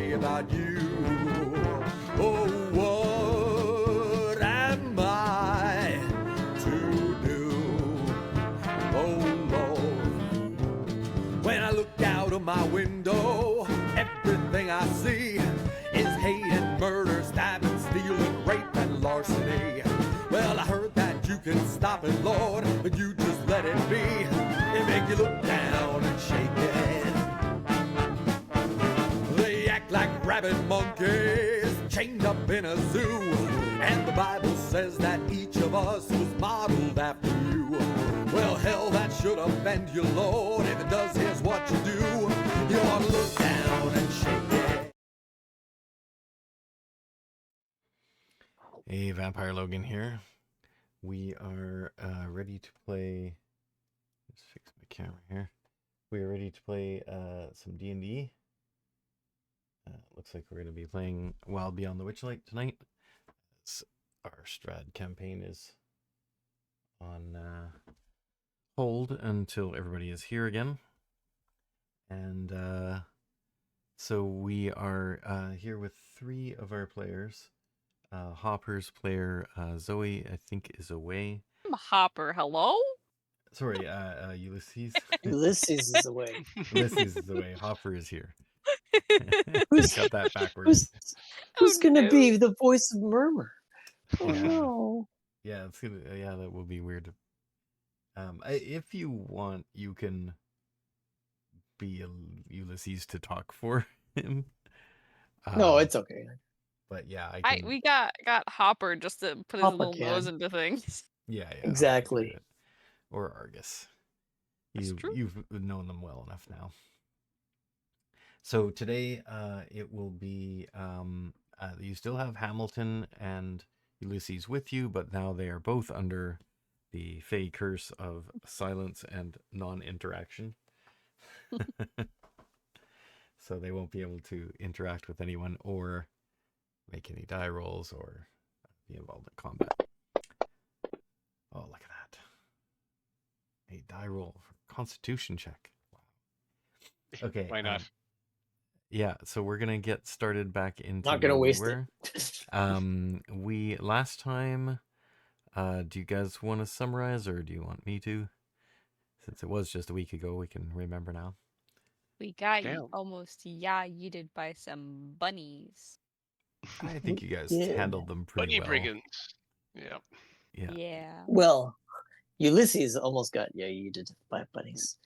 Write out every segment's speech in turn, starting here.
say about you. Oh, what am I to do? Oh, Lord. When I look out of my window, everything I see is hate and murder, stabbing, stealing, rape, and larceny. Well, I heard that you can stop it, Lord, but you just let it be. It make you look down and shake it. They act like rabid monkeys chained up in a zoo. And the Bible says that each of us was modeled after you. Well, hell, that should offend you, Lord. If it does, here's what you do. You ought to look down and shake it. Hey, Vampire Logan here. We are ready to play. Let's fix my camera here. We are ready to play some D&D. Looks like we're going to be playing Wild Beyond the Witchlight tonight. Our Strad campaign is on hold until everybody is here again. And so we are here with 3 of our players. Hopper's player, Zoe, I think, is away. I'm Hopper, hello? Sorry, Ulysses. Ulysses is away. Ulysses is away. Hopper is here. Who's- Got that backwards. Who's Oh, going to no. be the voice of Murmur? Oh, Yeah. no. Yeah, it's gonna. Yeah, that will be weird. If you want, you can be Ulysses to talk for him. No, it's okay. But yeah, We got Hopper just to put his Hopper little nose can. into things. Yeah, Exactly. Hopper can do it. Or Argus. That's true. You've known them well enough now. So today, it will be. You still have Hamilton and Ulysses with you, but now they are both under the Fey curse of silence and non-interaction. So they won't be able to interact with anyone or make any die rolls or be involved in combat. Oh, look at that. A die roll for Constitution check. Wow. Okay. Why not? Yeah, so we're gonna get started back into Not going to where we waste were. it. We last time, do you guys want to summarize or do you want me to? Since it was just a week ago, we can remember now. We got Damn. almost yeeted by some bunnies. I think you guys Yeah. handled them pretty Bunny well. Brigands. Yeah. Yeah. Yeah. Well, Ulysses almost got yeeted by bunnies.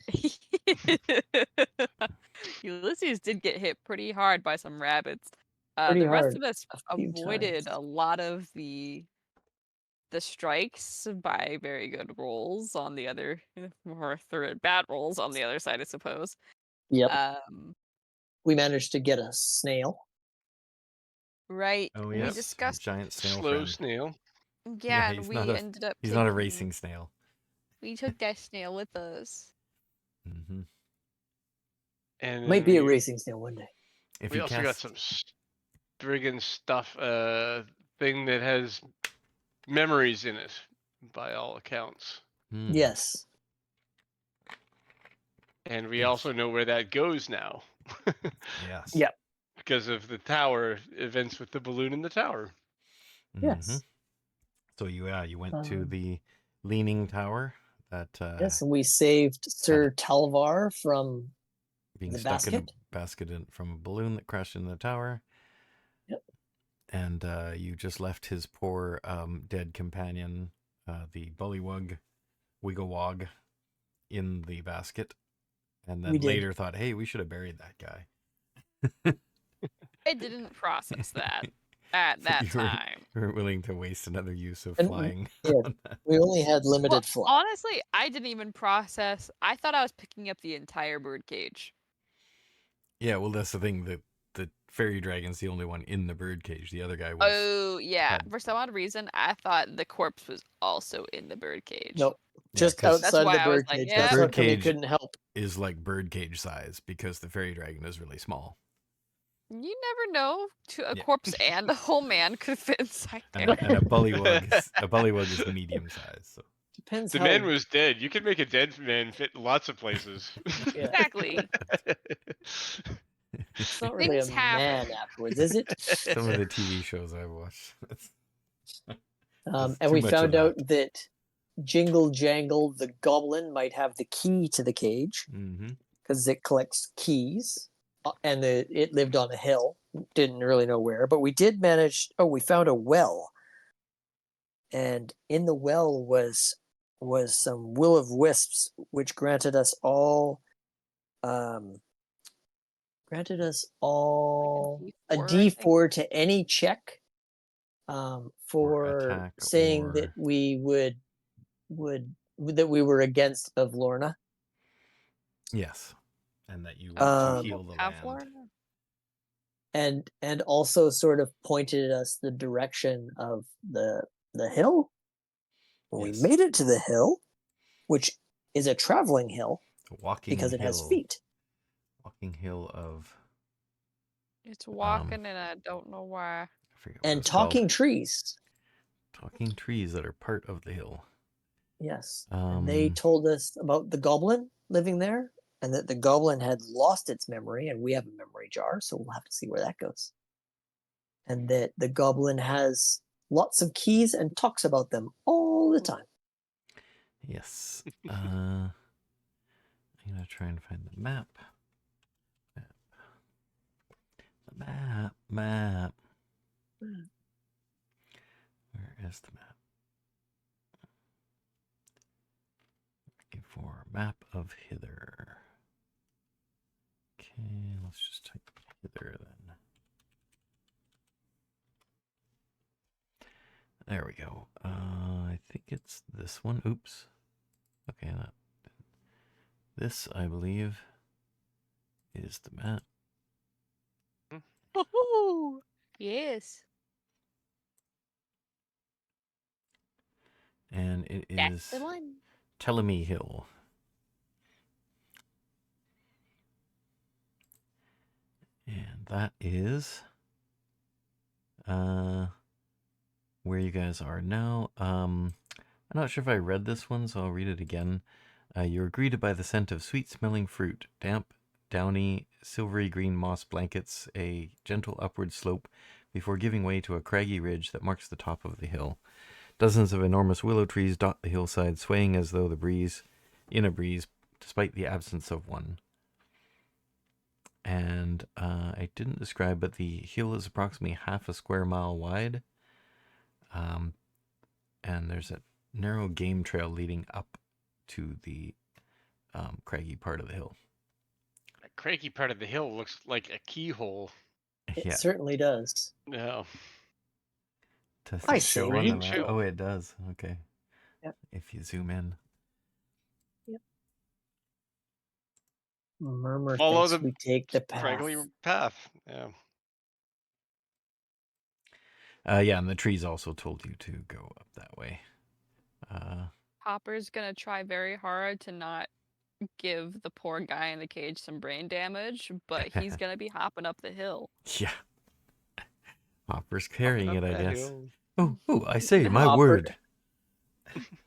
Ulysses did get hit pretty hard by some rabbits. Pretty The rest hard of us a few avoided times. a lot of the strikes by very good rolls on the other, or bad rolls on the other side, I suppose. Yep. We We managed to get a snail. Right. Oh We yes, discussed. giant snail Slow friend. snail. Yeah, he's and we not a- ended up. He's not a taking- racing snail. We took that snail with us. Mm-hmm. And Might be a we- racing snail one day. If We you also cast, got some brigand stuff, thing that has memories in it, by all accounts. Hmm. Yes. And we Yes. also know where that goes now. Yes. Yep. Because of the tower events with the balloon in the tower. Yes. Mhm. So you went to Um, the Leaning Tower that Yes, and we saved Sir Talavar from being the stuck in basket. a basket from a balloon that crashed in the tower. Yep. And you just left his poor dead companion, the Bullywug, Wigglewog, in the basket. And then We did. later thought, hey, we should have buried that guy. I didn't process that at that You were- time. We weren't willing to waste another use of And- flying. yeah. We only had limited Well, flight. honestly, I didn't even process. I thought I was picking up the entire birdcage. Yeah, well, that's the thing. The Faerie Dragon's the only one in the birdcage. The other guy was... Oh, yeah. had- For some odd reason, I thought the corpse was also in the birdcage. Nope. Yeah, Just 'cause That's outside why the I was like, birdcage. yeah. That's how come we Birdcage- couldn't help. is like birdcage size because the Faerie Dragon is really small. You never know. A Yeah. corpse and a whole man could fit inside And, there. and a bullywug is medium size. So Depends The how. man was dead. You could make a dead man fit in lots of places. Yeah. Exactly. It's not really a Things happen. man afterwards, is it? Some of the TV shows I watched. There's And too we much found of out that Jingle Jangle, the goblin, might have the key to the cage Mm-hmm. because it collects keys, and it lived on a hill. Didn't really know where, but we did manage. Oh, we found a well, and in the well was some will of wisps, which granted us all a D4, I think. D4 to any check for attack saying that or- we that we were against of Lorna. Yes. And that you want to Um, heal the Have land. Lorna? and also sort of pointed us the direction of the hill. When Yes. we made it to the hill, which is a traveling hill A walking because it hill. has feet. Walking hill of... It's walking and I don't know why. I forget what And it's called. talking trees. Talking trees that are part of the hill. Yes. And they told us about the goblin living there, and that the goblin had lost its memory, and we have a memory jar, so we'll have to see where that goes. And that the goblin has lots of keys and talks about them all the time. Yes. I'm going to try and find the map. Map. Where is the map? Looking for map of Hither. Okay, let's just type Hither then. There we go. I think it's this one. Oops. Okay, this, I believe, is the map. Woohoo! Yes. And it That's is the one. Telemy Hill. And that is where you guys are now. I'm not sure if I read this one, so I'll read it again. You're greeted by the scent of sweet-smelling fruit, damp, downy, silvery green moss blankets a gentle upward slope before giving way to a craggy ridge that marks the top of the hill. Dozens of enormous willow trees dot the hillside, swaying as though in a breeze, despite the absence of one. And I didn't describe, but the hill is approximately half a square mile wide. And there's a narrow game trail leading up to the craggy part of the hill. That craggy part of the hill looks like a keyhole. It Yeah. certainly does. No. Does I it see. show on the Green map? chill. Oh, it does. Okay. Yep. If you zoom in. Murmur Follow thinks the we take the path. Craggy path. Yeah. Yeah, and the trees also told you to go up that way. Hopper's gonna try very hard to not give the poor guy in the cage some brain damage, but he's gonna be hopping up the hill. Yeah. Hopper's carrying Up it, I that guess. hill. Oh, I say, my Hopper. word.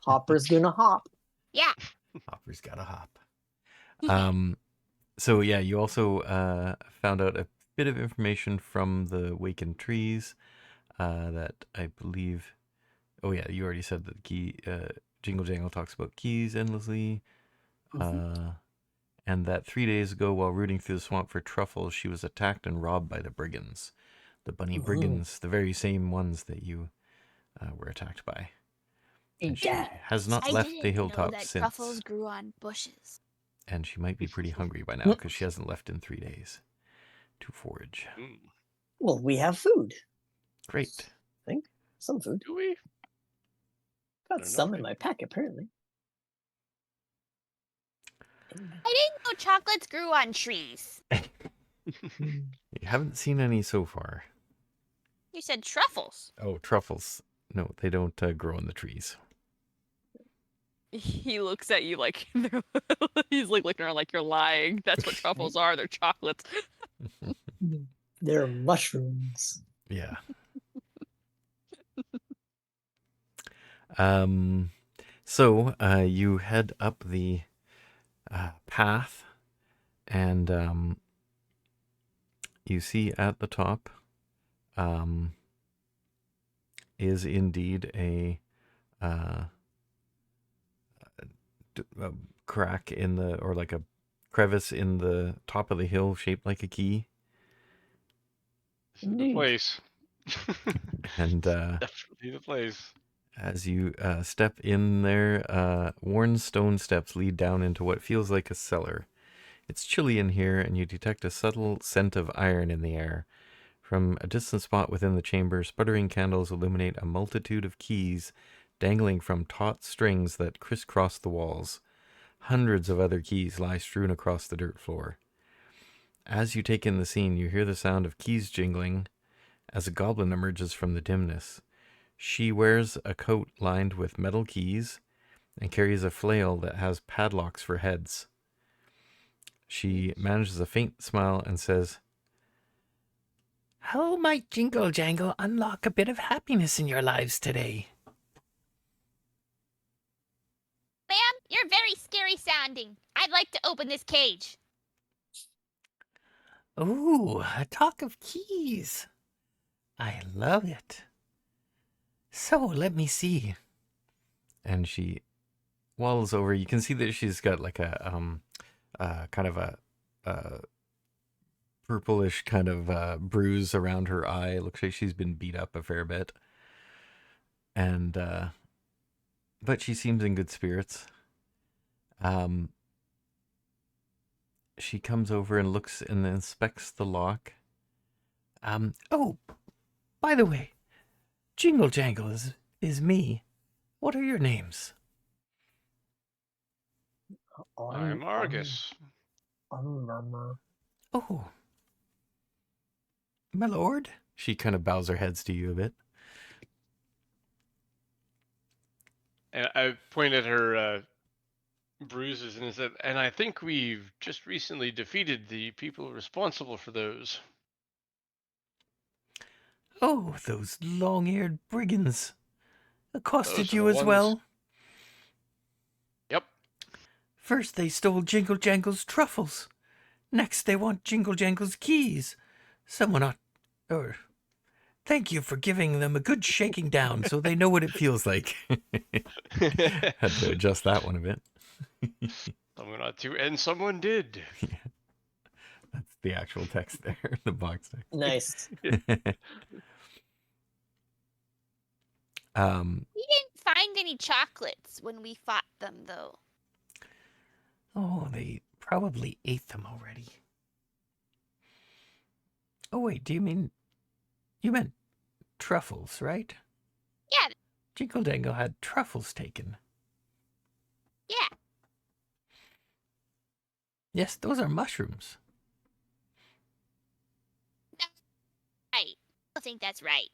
Hopper's gonna hop. Yeah. Hopper's got a hop. So yeah, you also found out a bit of information from the Wakened Trees that I believe... Oh yeah, you already said that the key... Jingle Jangle talks about keys endlessly. And that 3 days ago, while rooting through the swamp for truffles, she was attacked and robbed by the Brigands. The bunny Brigands, the very same ones that you were attacked by. And she has not I left didn't the know hilltop that since. truffles grew on bushes. And she might be pretty hungry by now because she hasn't left in 3 days to forage. Mm. Well, we have food. Great. I think some food. Do we? Got don't know, some in maybe. my pack apparently. I didn't know chocolates grew on trees. You haven't seen any so far. You said truffles. Oh, truffles. No, they don't grow on the trees. He looks at you like he's like looking around like you're lying. That's what truffles are. They're chocolates. They're mushrooms. Yeah. So you head up the path, and you see at the top is indeed a crack in the, or like a crevice in the top of the hill shaped like a key. This is the place. And Definitely the place. as you step in there, worn stone steps lead down into what feels like a cellar. It's chilly in here, and you detect a subtle scent of iron in the air. From a distant spot within the chamber, sputtering candles illuminate a multitude of keys dangling from taut strings that crisscross the walls. Hundreds of other keys lie strewn across the dirt floor. As you take in the scene, you hear the sound of keys jingling as a goblin emerges from the dimness. She wears a coat lined with metal keys and carries a flail that has padlocks for heads. She manages a faint smile and says, "How might Jingle Jangle unlock a bit of happiness in your lives today?" Ma'am, you're very scary sounding. I'd like to open this cage. Ooh, a talk of keys. I love it. So, let me see. and she waddles over. You can see that she's got like a kind of a purplish kind of bruise around her eye. Looks like she's been beat up a fair bit. And but she seems in good spirits. She comes over and looks and inspects the lock. Oh, by the way, Jingle Jangle is me. What are your names? I'm Argus. Murmur. Oh, my lord. She kind of bows her heads to you a bit. And I point at her bruises and said, and I think we've just recently defeated the people responsible for those. Oh, those long-eared brigands accosted Those are you the as ones. well. Yep. First they stole Jingle Jangle's truffles. Next they want Jingle Jangle's keys. Someone ought... Or... Thank you for giving them a good shaking down so they know what it feels like. Had to adjust that one a bit. Someone ought to, and someone did. That's the actual text there, the box text. Nice. We didn't find any chocolates when we fought them, though. Oh, they probably ate them already. Oh, wait, do you mean... You meant truffles, right? Yeah, Jingle Jangle had truffles taken. yeah. Yes, those are mushrooms. Right. I think that's right.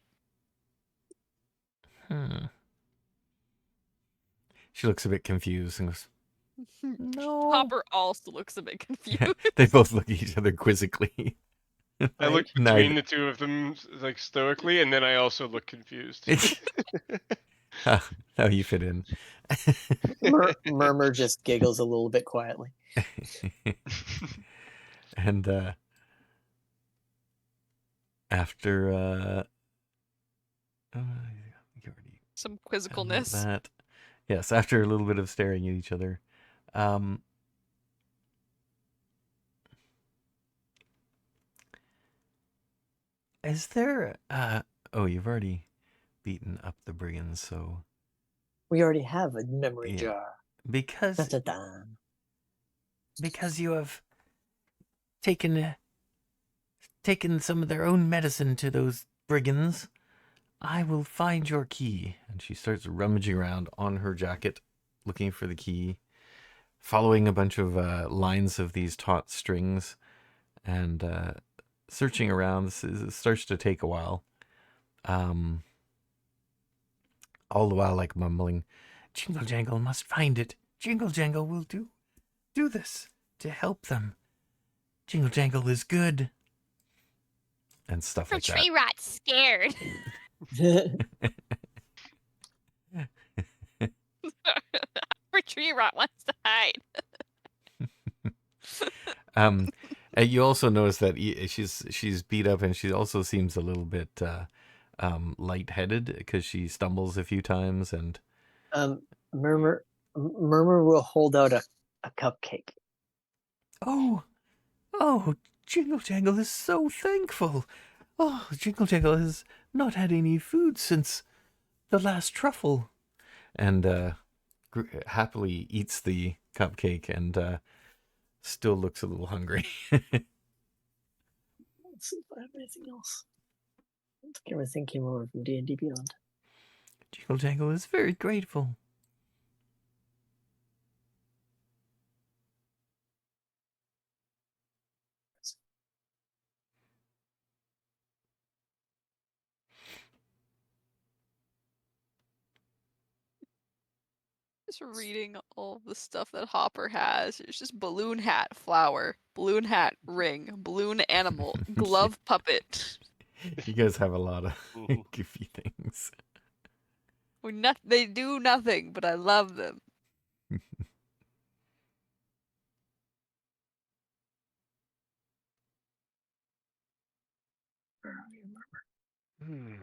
She looks a bit confused and goes, No. Hopper also looks a bit confused. they both look at each other quizzically. I look Neither- between the two of them like stoically, and then I also look confused. How you fit in. Murmur just giggles a little bit quietly. And after you already Some handled quizzicalness. that. Yes, after a little bit of staring at each other. Is there oh, you've already beaten up the brigands, so We already have a memory Yeah. jar. because Da-da-da. Because you have taken some of their own medicine to those brigands, I will find your key. and she starts rummaging around on her jacket looking for the key, following a bunch of lines of these taut strings and searching around. It starts to take a while. All the while like mumbling, Jingle Jangle must find it. Jingle Jangle will do this to help them. Jingle Jangle is good. and stuff For like that. tree rot's scared. For tree rot wants to hide. And you also notice that she's beat up, and she also seems a little bit lightheaded because she stumbles a few times. And Murmur will hold out a cupcake. Oh, oh, Jingle Jangle is so thankful. Oh, Jingle Jangle has not had any food since the last truffle. and happily eats the cupcake and still looks a little hungry. Let's see if I have anything else. I think everything came over from D&D Beyond. Jingle Jangle is very grateful. Just reading all the stuff that Hopper has. It's just balloon hat, flower, balloon hat, ring, balloon animal, glove puppet. You guys have a lot of Mhm. goofy things. They do nothing, but I love them. Hmm.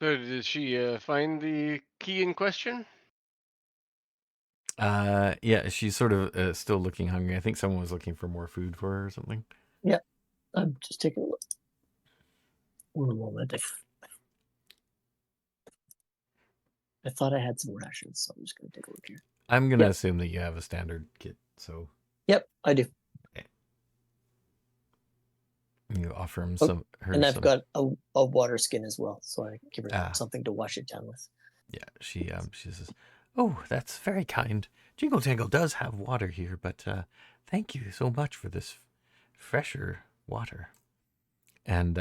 So did she find the key in question? Yeah, she's sort of still looking hungry. I think someone was looking for more food for her or something. I'm just taking a look. One moment. I thought I had some rations, so I'm just going to take a look here. I'm gonna Yep. assume that you have a standard kit, so Yep, I do. you offer him Oh, her And I've some. got a water skin as well, so I give her Ah. something to wash it down with. Yeah, she says, Oh, that's very kind. Jingle Jangle does have water here, but thank you so much for this fresher water. and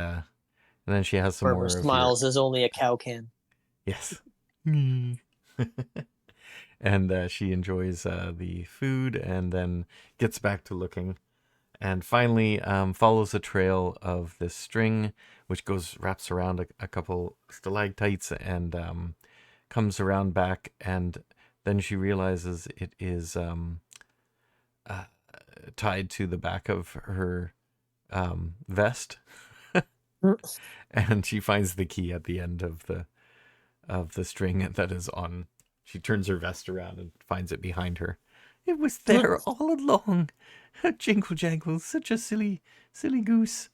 then she has some Murmur more of your. smiles as only a cow can. Yes. Mm. And she enjoys the food and then gets back to looking and finally follows a trail of this string which wraps around a couple stalactites and comes around back, and then she realizes it is tied to the back of her vest. And she finds the key at the end of the string that is on. She turns her vest around and finds it behind her. It was there all along. Jingle Jangle, such a silly goose.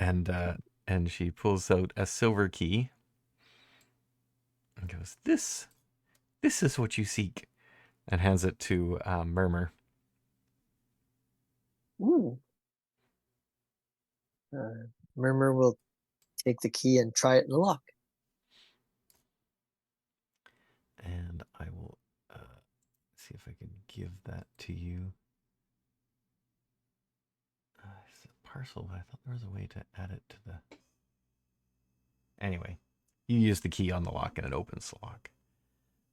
And she pulls out a silver key and goes, This is what you seek," and hands it to Murmur. Ooh. Murmur will take the key and try it in the lock. And I will see if I can give that to you. It's a parcel, but I thought there was a way to add it to the. Anyway, you use the key on the lock and it opens the lock.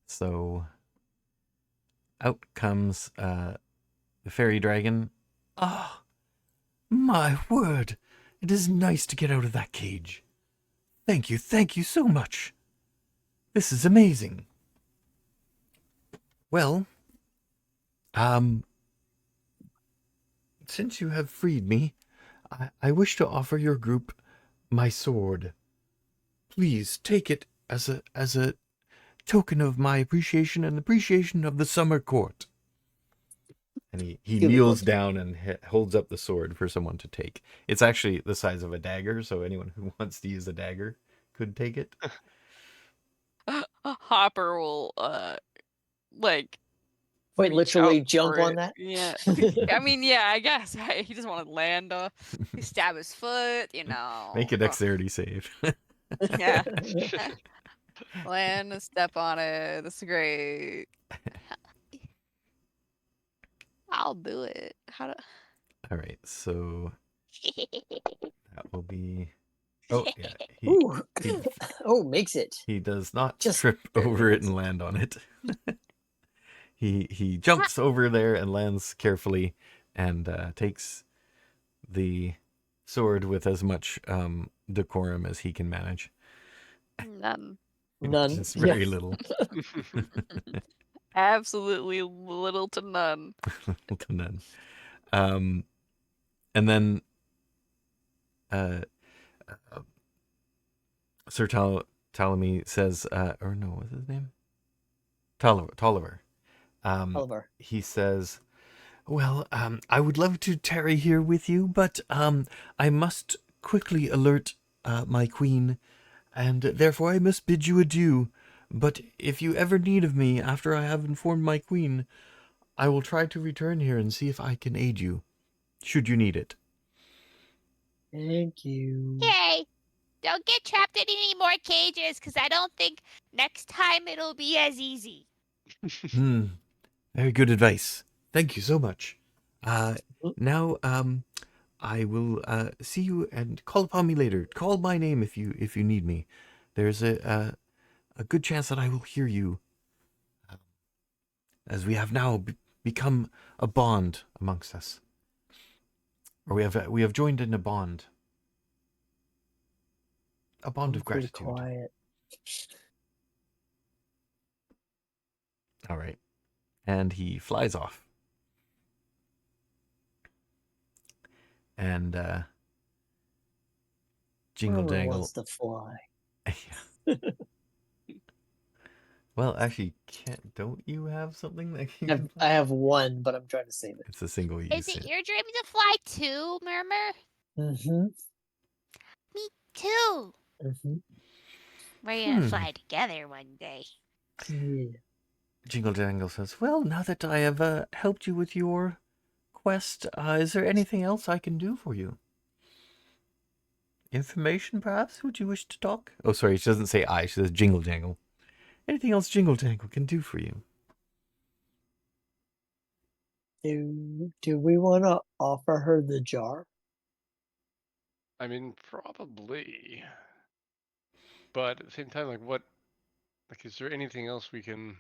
So out comes the fairy dragon. Ah, my word. It is nice to get out of that cage. Thank you so much. This is amazing. Well, since you have freed me, I wish to offer your group my sword. Please take it as a token of my appreciation and appreciation of the summer court. And he Give it kneels one. down and holds up the sword for someone to take. It's actually the size of a dagger, so anyone who wants to use a dagger could take it. Hopper will like Wait, reach literally out jump for on it. that? Yeah. I mean, yeah, I guess he doesn't want to land. He stab his foot, you know. Make a Ugh, dexterity save. yeah. Land and step on it. That's great. I'll do it. How do? All right, so that will be. Oh yeah, Ooh. he Oh, makes it. he does not Just trip barely over it makes and land on it. He jumps over there and lands carefully, and takes the sword with as much decorum as he can manage. None. None. Just very Yeah. little. Absolutely little to none. Little to none. And then Sir Telemy says, or no, what's his name? Tolliver. Oliver. He says, well, I would love to tarry here with you, but I must quickly alert my queen, and therefore I must bid you adieu. But if you ever need of me after I have informed my queen, I will try to return here and see if I can aid you, should you need it. Thank you. Yay! Don't get trapped in any more cages, because I don't think next time it'll be as easy. Very good advice. Thank you so much. Now, I will see you and call upon me later. Call my name if you need me. There's a good chance that I will hear you, as we have now become a bond amongst us, or we have joined in a bond of Pretty gratitude. quiet. All right, and he flies off, and Jingle Whoever Jangle wants to fly. Well, actually, don't you have something that you can I have one, but I'm trying to save it. It's a single use. Is it your dream to fly too, Murmur? Mm-hmm. Me too. Mm-hmm. We're gonna fly together one day. Yeah. Jingle Jangle says, well, now that I have helped you with your quest, is there anything else I can do for you? Information, perhaps? Would you wish to talk? Oh, sorry, she doesn't say I, she says Jingle Jangle. Anything else Jingle Jangle can do for you? Do we want to offer her the jar? I mean, probably. But at the same time, like, is there anything else we can?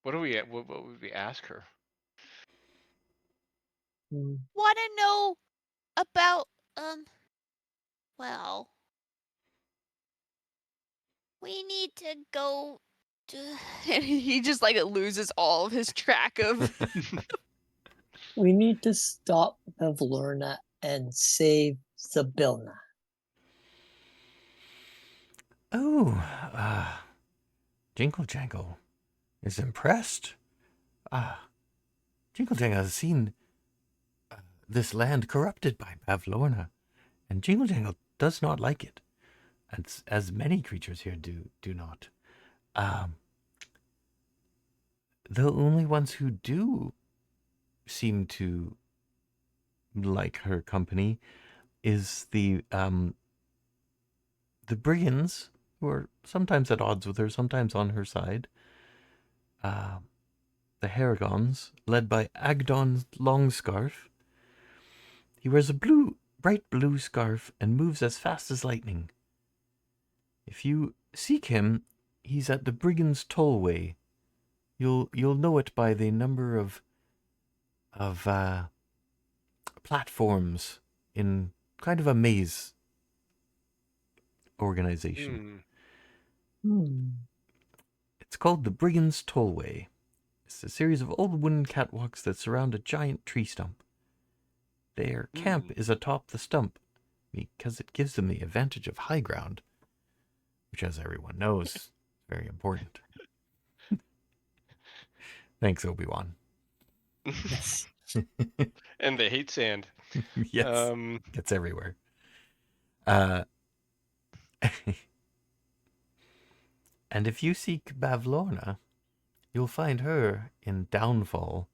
What would we ask her? Hmm. Want to know about well, we need to go to. And he just like loses all of his track of. We need to stop Pavlorna and save Zabilna. Oh, Jingle Jangle is impressed. Jingle Jangle has seen this land corrupted by Pavlorna, and Jingle Jangle does not like it, as many creatures here do not. The only ones who do seem to like her company is the Brigands, who are sometimes at odds with her, sometimes on her side. The Haragons, led by Agdon Longscarf. He wears a bright blue scarf and moves as fast as lightning. If you seek him, he's at the Brigands Tollway. You'll know it by the number of platforms in kind of a maze organization. It's called the Brigands Tollway. It's a series of old wooden catwalks that surround a giant tree stump. Their camp is atop the stump because it gives them the advantage of high ground, which, as everyone knows, is very important. Thanks, Obi-Wan. Yes. And they hate sand. Yes, it's everywhere. And if you seek Pavlorna, you'll find her in Downfall,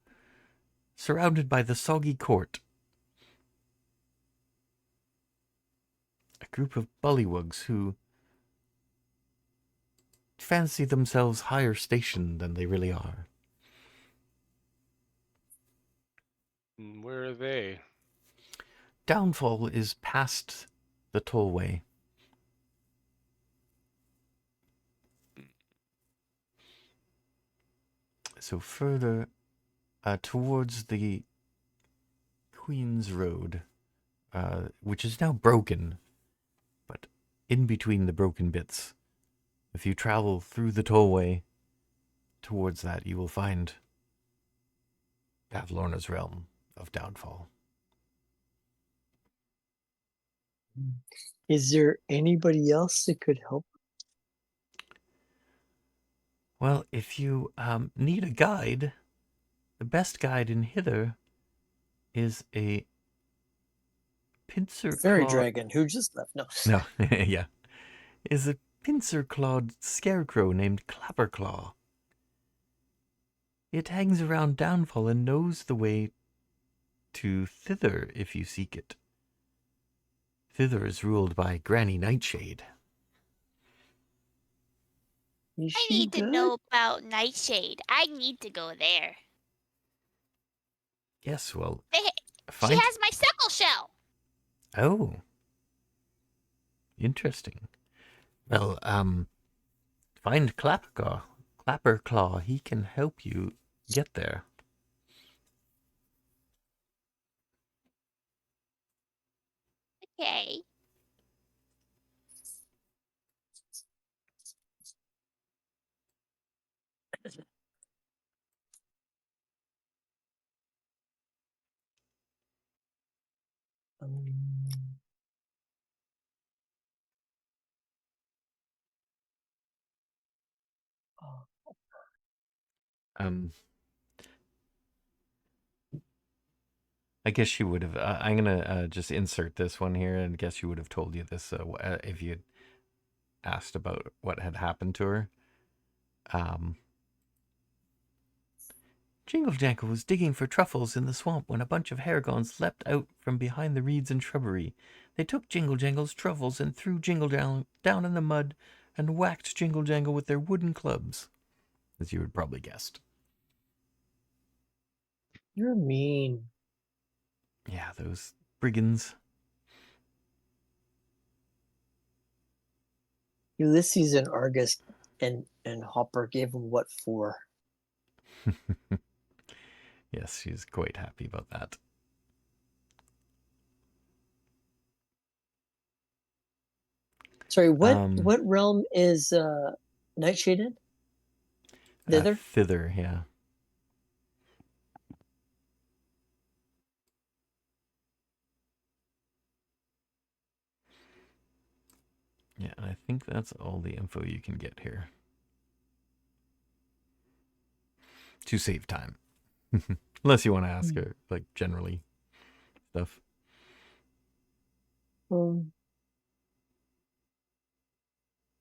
surrounded by the Soggy Court. A group of bullywugs who fancy themselves higher station than they really are. Where are they? Downfall is past the tollway. So further towards the Queen's Road, which is now broken, but in between the broken bits, if you travel through the tollway towards that, you will find Bavlorna's realm of downfall. Is there anybody else that could help? Well, if you need a guide, the best guide in hither is a pincer Faerie claw. Dragon, who just left. No. No, Yeah, is a pincer-clawed scarecrow named Clapperclaw. It hangs around Downfall and knows the way to thither if you seek it. Thither is ruled by Granny Nightshade. Is I she need to good? know about Nightshade. I need to go there. yes, well, She find... has my sickle shell. Oh. Interesting. Well, find Clapperclaw. He can help you get there. Okay. Um, oh, I guess she would have. I'm gonna just insert this one here, and guess she would have told you this if you had asked about what had happened to her. Jingle Jangle was digging for truffles in the swamp when a bunch of Haragons leapt out from behind the reeds and shrubbery. They took Jingle Jangle's truffles and threw Jingle Jangle down in the mud and whacked Jingle Jangle with their wooden clubs. As you would probably guessed. you're mean. Yeah, those brigands. Ulysses and Argus and Hopper gave him what for? Yes, she's quite happy about that. Sorry, what realm is Nightshade in? Thither? Thither, yeah. Yeah, and I think that's all the info you can get here. To save time. Unless you want to ask her, like, generally stuff.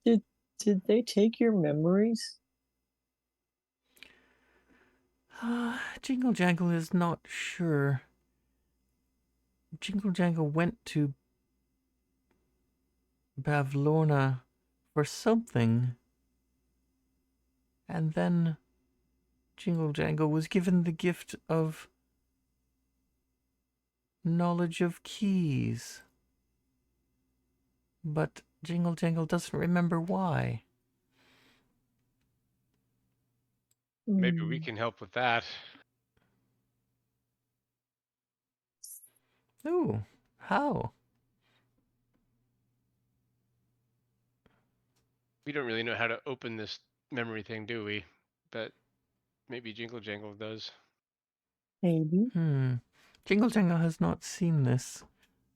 Did they take your memories? Jingle Jangle is not sure. Jingle Jangle went to Bavlorna for something, and then Jingle Jangle was given the gift of knowledge of keys. But Jingle Jangle doesn't remember why. Maybe we can help with that. Oh, how? We don't really know how to open this memory thing, do we? But maybe Jingle Jangle does. Maybe. Jingle Jangle has not seen this.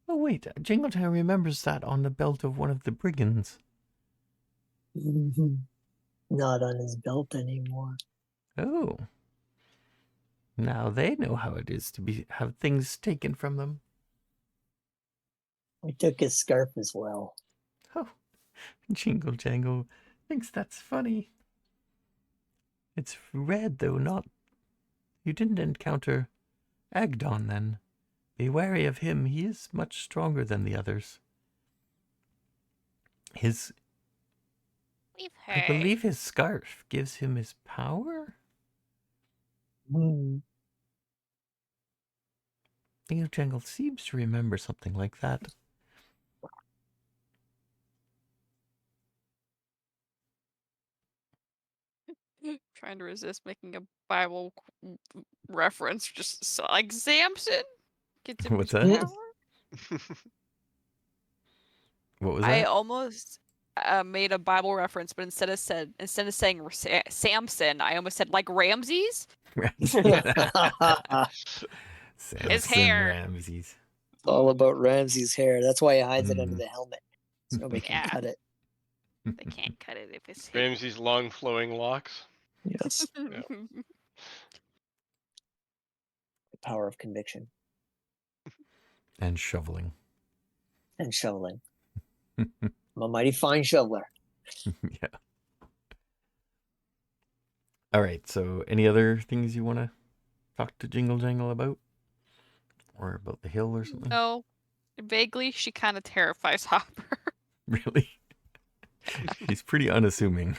Oh wait, Jingle Jangle remembers that on the belt of one of the brigands. Not on his belt anymore. Oh. Now they know how it is to have things taken from them. I took his scarf as well. Oh, Jingle Jangle thinks that's funny. It's red, though, not... You didn't encounter Agdon, then. Be wary of him. He is much stronger than the others. We've heard. I believe his scarf gives him his power? Jingle Jangle seems to remember something like that. Trying to resist making a Bible reference, just like Samson gets him What's his that? power. What was I that? almost made a Bible reference, but instead of saying Samson, I almost said like Ramses. Samson hair. Ramses. All about Ramsey's hair. That's why he hides it under Mm. the helmet. So nobody can Yeah. cut it. They can't cut it if it's hidden. Ramsey's long flowing locks. Yes. The power of conviction And shoveling. and shoveling. I'm a mighty fine shoveler. Yeah. All right. So, any other things you want to talk to Jingle Jangle about, or about the hill or something? No, vaguely, she kind of terrifies Hopper. Really? She's pretty unassuming.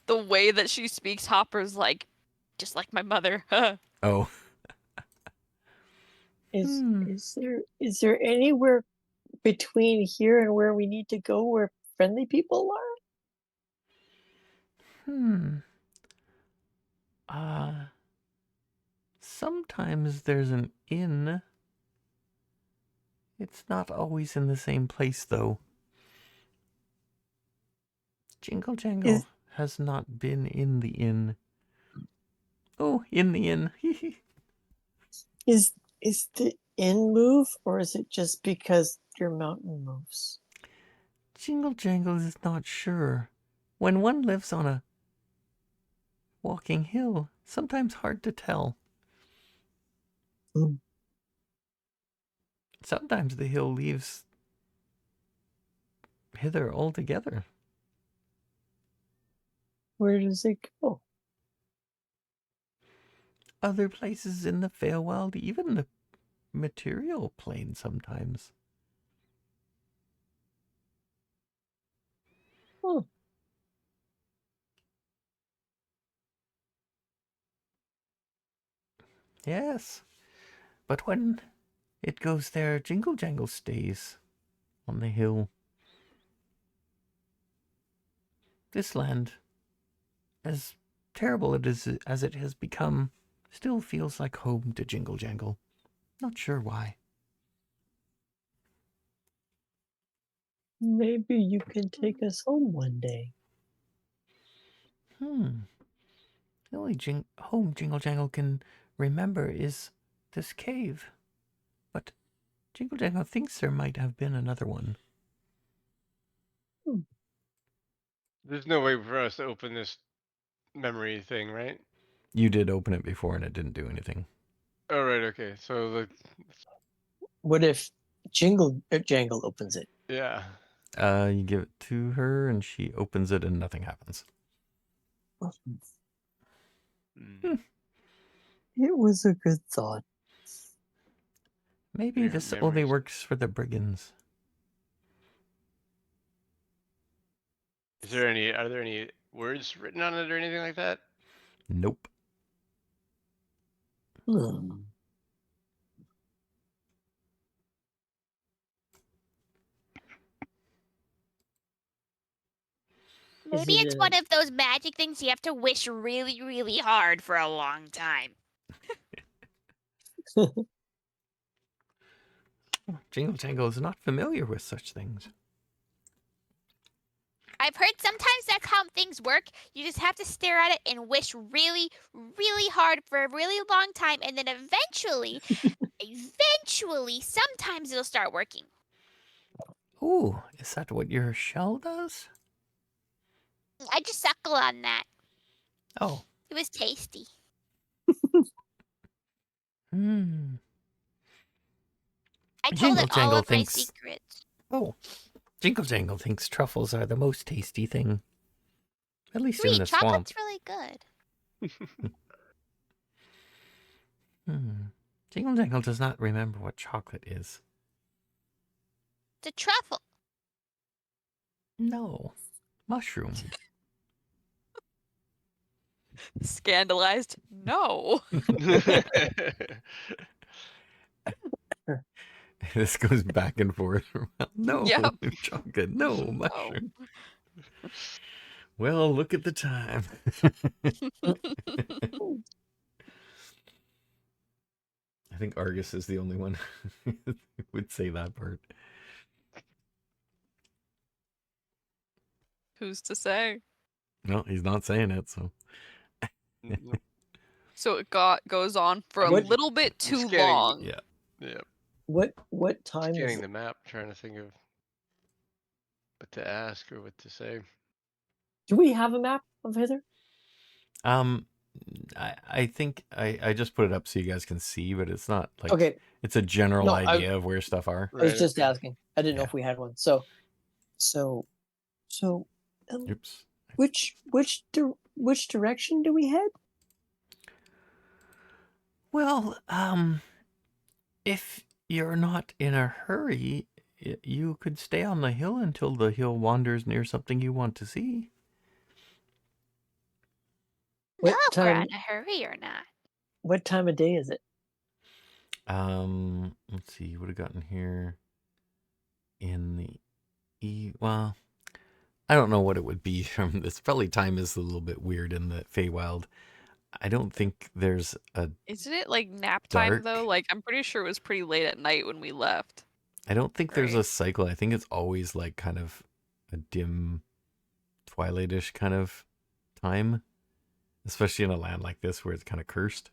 The way that she speaks, Hopper's like, just like my mother. Oh. Is there anywhere between here and where we need to go where friendly people are? Sometimes there's an inn. It's not always in the same place, though. Jingle Jangle has not been in the inn. Oh, in the inn. Is the inn move, or is it just because your mountain moves? Jingle Jangle is not sure. When one lives on a walking hill, sometimes hard to tell. Sometimes the hill leaves hither altogether. Where does it go? Other places in the Feywild, even the material plane sometimes. Yes, but when it goes there, Jingle Jangle stays on the hill. This land, as terrible as it has become, still feels like home to Jingle Jangle. Not sure why. Maybe you can take us home one day. The only home Jingle Jangle can remember is this cave. But Jingle Jangle thinks there might have been another one. There's no way for us to open this memory thing, right? You did open it before and it didn't do anything. Oh, right, okay. So, What if Jingle Jangle opens it? yeah. You give it to her and she opens it and nothing happens. It was a good thought. Maybe Weird this only memories. works for the Brigands. Are there any words written on it or anything like that? Nope. Maybe it's one of those magic things you have to wish really, really hard for a long time. Jingle Jangle is not familiar with such things. I've heard sometimes that's how things work. You just have to stare at it and wish really, really hard for a really long time, and then eventually, sometimes it'll start working. Ooh, is that what your shell does? I just suckle on that. Oh. It was tasty. I told Jingle it all Jangle of my thinks. secrets. Oh, Jingle Jangle thinks truffles are the most tasty thing. At least in Sweet, the swamp. chocolate's really good. Jingle Jangle does not remember what chocolate is. It's a truffle. No. Mushroom. Scandalized? No. This goes back and forth. No, Yep. chocolate. No, mushroom. Well, look at the time. I think Argus is the only one who would say that part. Who's to say? No, he's not saying it, so. Nope. So it goes on for a What- little bit I'm too scanning- long. Yeah. Yeah. What time is Scanning it? the map, trying to think of what to ask or what to say. Do we have a map of Hither? I think I just put it up so you guys can see, but it's not like Okay, it's a general No, idea of where stuff are. I was Right, just okay. asking. I didn't know Yeah. if we had one. So, Oops. which direction do we head? Well, if you're not in a hurry, you could stay on the hill until the hill wanders near something you want to see. What No, if we're time? in a hurry or not. What time of day is it? Let's see. Would have gotten here in the well, I don't know what it would be from this. Probably time is a little bit weird in the Feywild. I don't think there's a. Isn't it like nap time though? Dark? Like I'm pretty sure it was pretty late at night when we left. I don't think there's a Right. cycle. I think it's always like kind of a dim, twilightish kind of time, especially in a land like this where it's kind of cursed.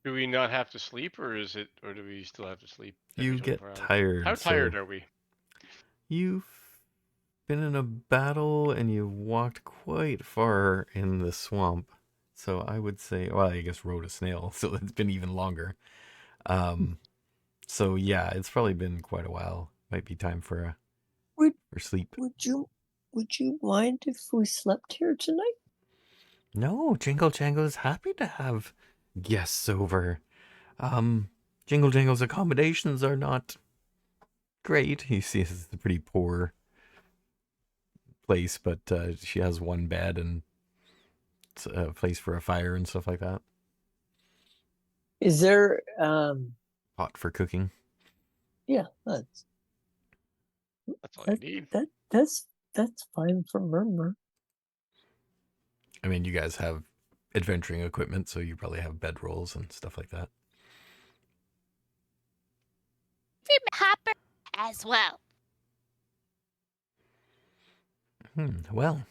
Do we not have to sleep, or do we still have to sleep? every You get 24 hours? tired. How tired so are we? You've been in a battle and you've walked quite far in the swamp. So I would say, well, I guess rode a snail, so it's been even longer. So yeah, it's probably been quite a while. Might be time for Would- for sleep. Would you mind if we slept here tonight? No, Jingle Jangle is happy to have guests over. Jingle Jangle's accommodations are not great. He sees it's a pretty poor place, but she has one bed and a place for a fire and stuff like that. Is there Pot for cooking. yeah, that's That's all you need. that's fine for Murmur. I mean, you guys have adventuring equipment, so you probably have bedrolls and stuff like that. Hopper as well. Well,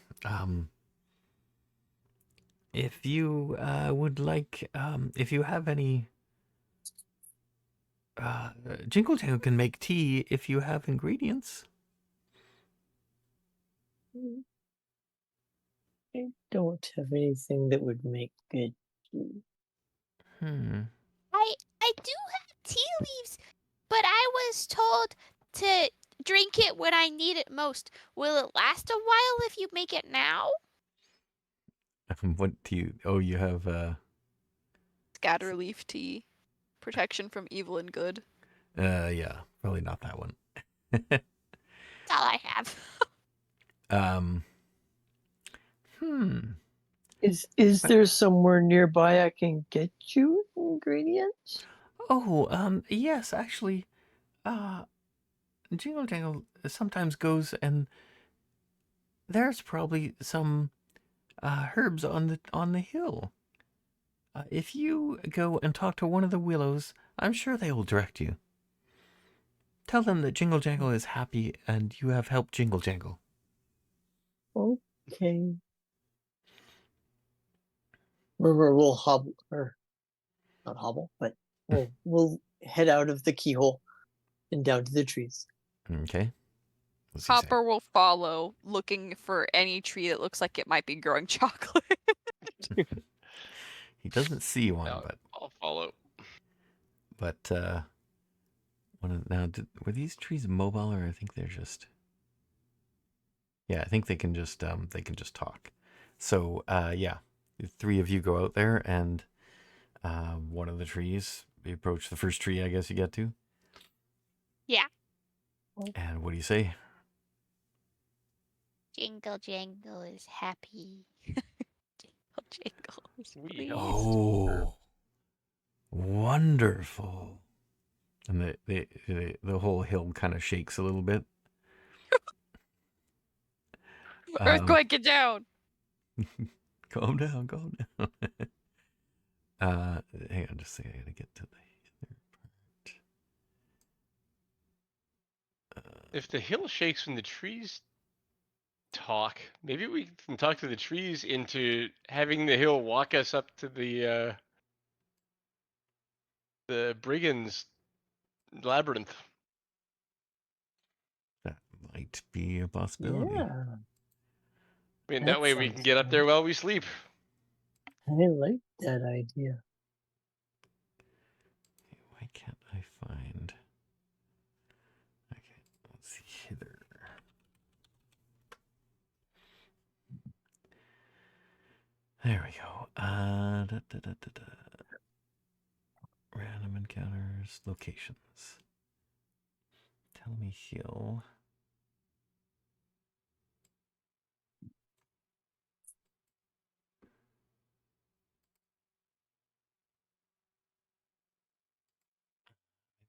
if you would like, if you have any, Jingle Jangle can make tea if you have ingredients. I don't have anything that would make good tea. I do have tea leaves, but I was told to drink it when I need it most. Will it last a while if you make it now? What do you? Oh, you have. Scatterleaf tea. Protection from evil and good. Yeah, probably not that one. That's all I have. Is there somewhere nearby I can get you ingredients? Oh, yes, actually, Jingle Jangle sometimes goes and there's probably some herbs on the hill. If you go and talk to one of the willows, I'm sure they will direct you. Tell them that Jingle Jangle is happy and you have helped Jingle Jangle. Okay. Murmur will hobble, or not hobble, but we'll head out of the keyhole and down to the trees. Okay. What's he say? Hopper will follow, looking for any tree that looks like it might be growing chocolate. He doesn't see one, Now, I'll follow. but were these trees mobile, or I think they're just? Yeah, I think they can just talk. So yeah, the three of you go out there, and one of the trees. You approach the first tree, I guess you get to. Yeah. And what do you say? Jingle Jangle is happy. Jingle Jangle is We pleased. help. Oh, wonderful. And the whole hill kind of shakes a little bit. Earthquake, get down! Calm down, calm down. Hang on, just a second. I gotta get to the other part. If the hill shakes when the trees talk. Maybe we can talk to the trees into having the hill walk us up to the Brigands labyrinth. That might be a possibility. Yeah, I mean, That that way we can sounds get up there fun. while we sleep. I like that idea. Why can't I find? Okay, let's see hither. There we go. Random encounters, locations. Telemy Hill.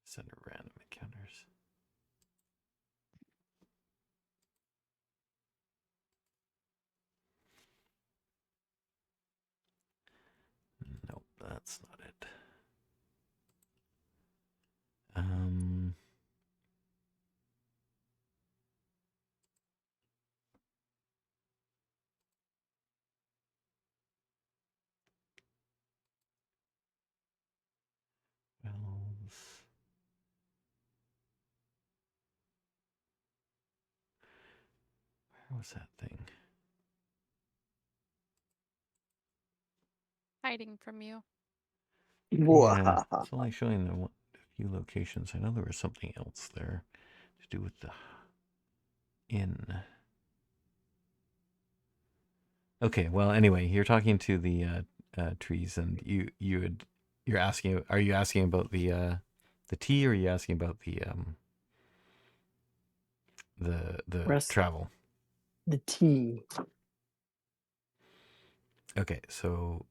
Center random encounters. Nope, that's not it. Wells. Where was that thing? Hiding from you. Yeah, it's only showing the a few locations. I know there was something else there to do with the inn. Okay, well, anyway, you're talking to the trees, and you're asking. Are you asking about the tea, or are you asking about the Rest travel? the tea. Okay, so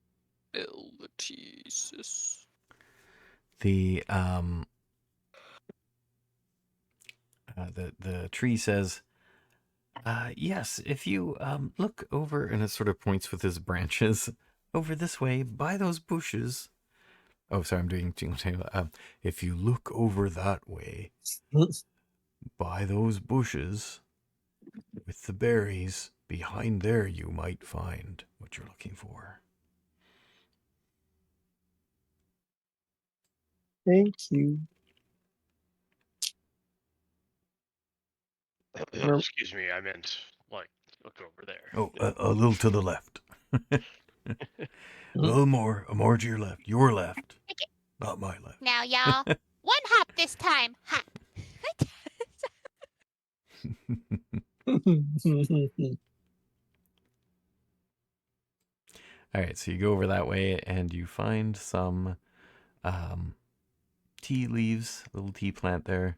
Bill the Jesus. the the tree says, yes, if you look over, and it sort of points with his branches over this way by those bushes. Oh, sorry, I'm doing Jingle Jangle. If you look over that way by those bushes with the berries, behind there you might find what you're looking for. Thank you. Rem- Excuse me, I meant like look over there. Oh, a little to the left. A little more to your left. Your left, not my left. Now, y'all, one hop this time. Hop. All right, so you go over that way and you find some tea leaves, little tea plant there,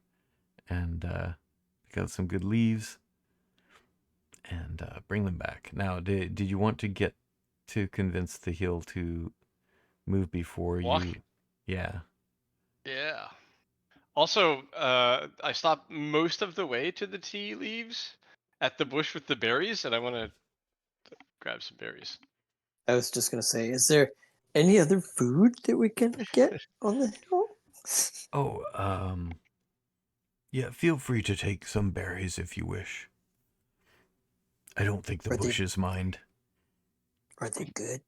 and pick out some good leaves and bring them back. Now, did you want to get to convince the hill to move before Walk? you? Yeah. Yeah. Also, I stopped most of the way to the tea leaves at the bush with the berries, and I want to grab some berries. I was just gonna say, is there any other food that we can get on the hill? Oh, yeah, feel free to take some berries if you wish. I don't think the Are they- bushes mind. Are they good?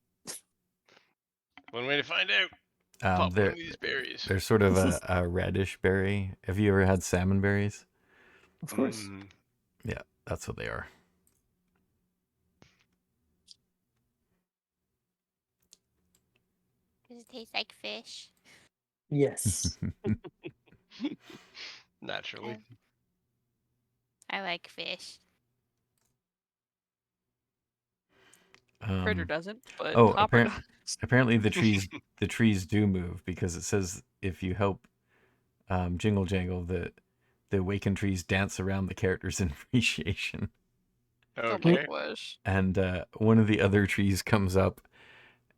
One way to find out. Pop one They're of these berries. they're sort of a reddish berry. Have you ever had salmon berries? Of course. Mm. Yeah, that's what they are. Does it taste like fish? Yes. Naturally. I like fish. Critter doesn't, but oh, Hopper does. apparently the trees do move, because it says if you help Jingle Jangle, the awakened trees dance around the characters in appreciation. Oh my Okay. gosh. And one of the other trees comes up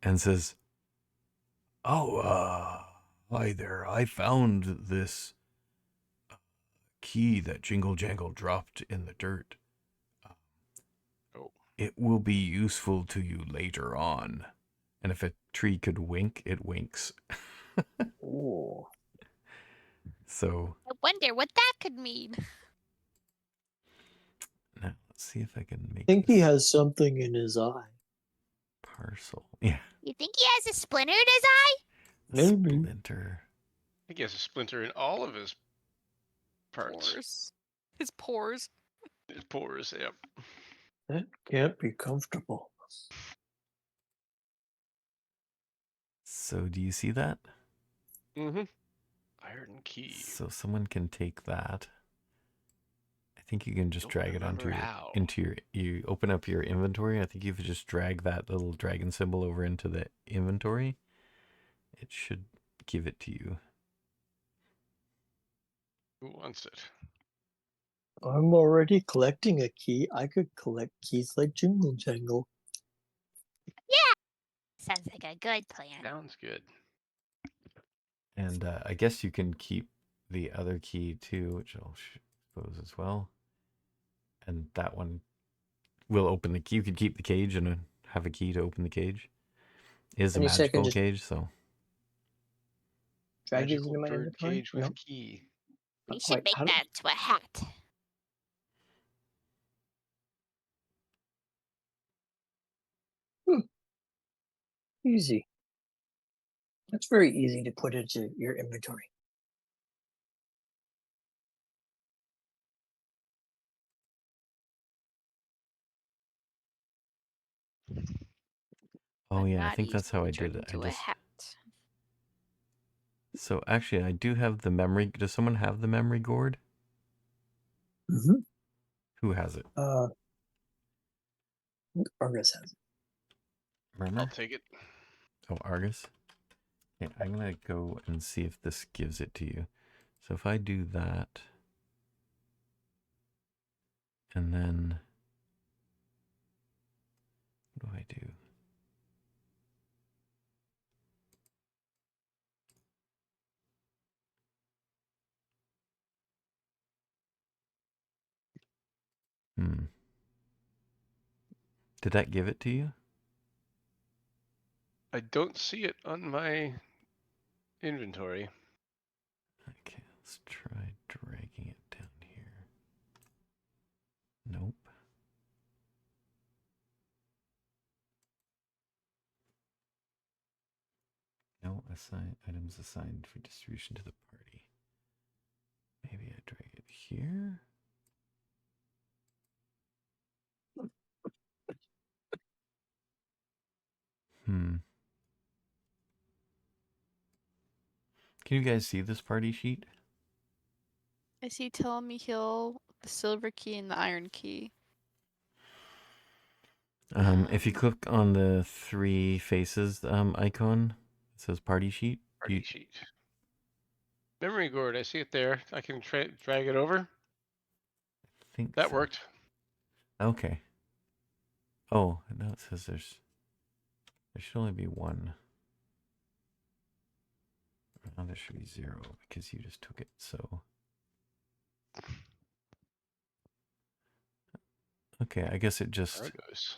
and says, "Oh, hi there. I found this key that Jingle Jangle dropped in the dirt. Oh. It will be useful to you later on." And if a tree could wink, it winks. Ooh. So I wonder what that could mean. now let's Let's see if I can make I think he this has something in his eye. parcel. Yeah. You think he has a splinter in his eye? Maybe. Splinter. I think he has a splinter in all of his parts. Pores. His pores. His pores, yep. That can't be comfortable. So do you see that? Mm-hmm. Iron key. So someone can take that. I think you can just Don't drag it onto remember your how. you open up your inventory. I think if you just drag that little dragon symbol over into the inventory, it should give it to you. Who wants it? I'm already collecting a key. I could collect keys like Jingle Jangle. Sounds like a good plan. Sounds good. And I guess you can keep the other key too, which I'll suppose as well. And that one will open the key. You could keep the cage and have a key to open the cage. It is a And you said I can magical just cage, so drag these Magical into my bird inventory? cage with No, key. We not should quite. make How do- that into a hat. Easy. That's very easy to put into your inventory. oh but yeah, I not think that's how easily I did turned it. into a hat. So actually I do have the memory. Does someone have the memory gourd? Mm-hmm. Who has it? Argus has it. I'll Murmur? take it. Oh, Argus? Okay, I'm gonna go and see if this gives it to you. So if I do that, and then what do I do? Did that give it to you? I don't see it on my inventory. Okay, let's try dragging it down here. Nope. No, assign items assigned for distribution to the party. Maybe I drag it here. Can you guys see this party sheet? I see Telemy Hill, the silver key, and the iron key. If you click on the three faces icon, it says party sheet. Party sheet. Memory gourd, I see it there. I can drag it over. Think That so. worked. Okay. Oh, now it says there should only be one. Now there should be 0 because you just took it. So okay, I guess it just. There it goes.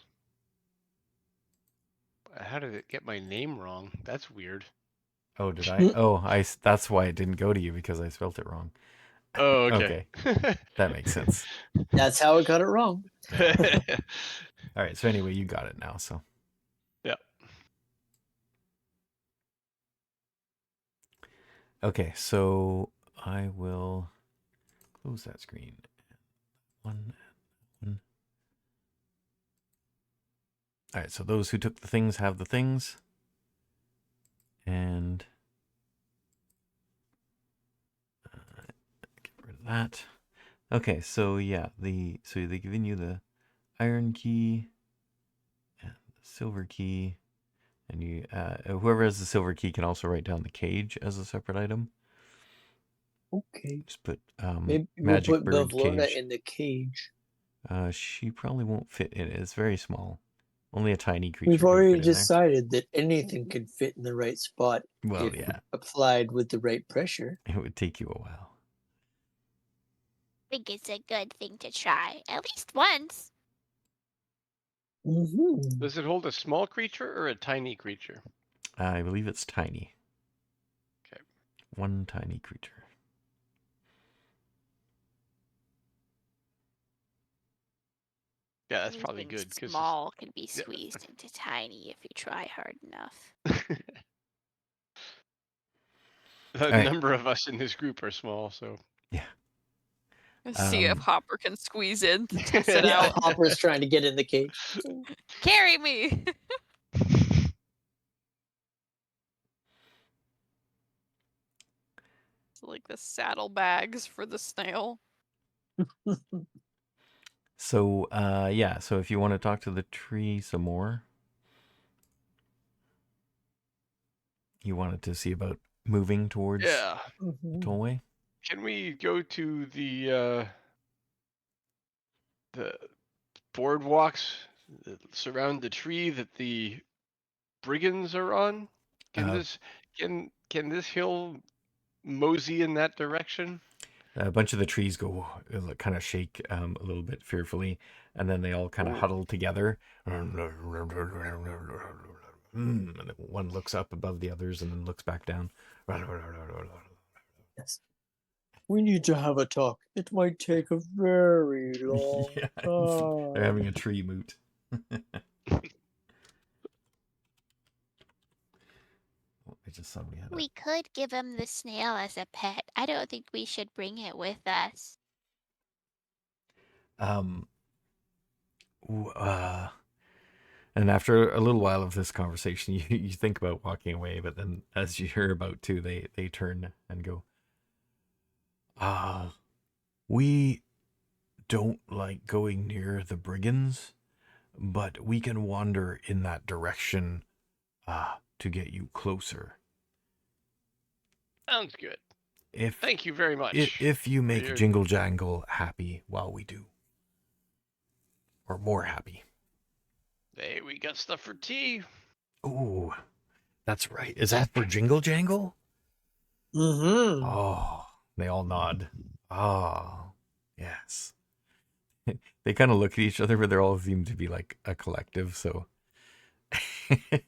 How did it get my name wrong? That's weird. Oh, did I? Oh, that's why it didn't go to you because I spelled it wrong. Oh, okay. That makes sense. That's how it got it wrong. Yeah. All right. So anyway, you got it now. So. Yeah. Okay, so I will close that screen. One. All right. So those who took the things have the things, and get rid of that. Okay. So yeah, so they've given you the iron key and the silver key. And you, whoever has the silver key can also write down the cage as a separate item. Okay. Just put Maybe magic we'll put bird Bavlona cage. in the cage. She probably won't fit in it. It's very small. Only a tiny creature. We've can already fit in there. decided that anything can fit in the right spot Well, if yeah, applied with the right pressure. it would take you a while. I think it's a good thing to try, at least once. Mm-hmm. Does it hold a small creature or a tiny creature? I believe it's tiny. Okay. One tiny creature. Yeah, that's probably Anything good. Cause small can be yeah. squeezed into tiny if you try hard enough. The right. number of us in this group are small, so. Let's see if Um, Hopper can squeeze in to test it Yeah, out. Hopper's trying to get in the cage. Carry me. It's like the saddlebags for the snail. So, yeah. So if you want to talk to the tree some more, you wanted to see about moving towards Yeah. the tollway. Can we go to the boardwalks that surround the tree that the brigands are on? Can Uh, this can this hill mosey in that direction? A bunch of the trees go kind of shake a little bit fearfully, and then they all kind of Ooh. huddle together. And one looks up above the others and then looks back down. Yes. We need to have a talk. It might take a very long Yeah, time. they're having a tree moot. I just saw we had We could give him the snail as a pet. I don't think we should bring it with us. and after a little while of this conversation, you think about walking away, but then as you're about to, they turn and go, we don't like going near the brigands, but we can wander in that direction to get you closer. Sounds good. If Thank you very much. if you make your- Jingle Jangle happy while we do, or more happy. Hey, we got stuff for tea. Ooh, that's right. Is that for Jingle Jangle? Mm-hmm. Oh, they all nod. Oh, yes. They kind of look at each other, but they all seem to be like a collective, so it's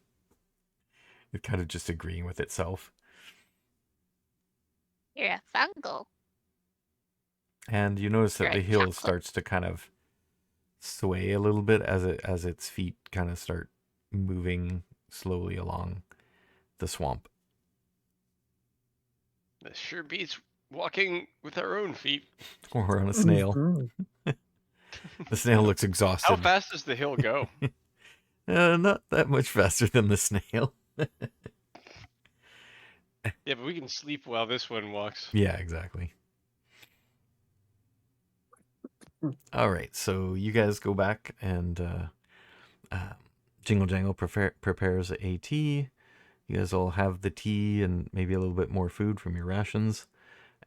kind of just agreeing with itself. You're a fungal. And you notice that You're the a hill chocolate. starts to kind of sway a little bit as its feet kind of start moving slowly along the swamp. This sure beats walking with our own feet. Or on a snail. Mhm. The snail looks How exhausted. fast does the hill go? Not that much faster than the snail. Yeah, but we can sleep while this one walks. Yeah, exactly. All right, so you guys go back and Jingle Jangle prepares a tea. You guys all have the tea and maybe a little bit more food from your rations,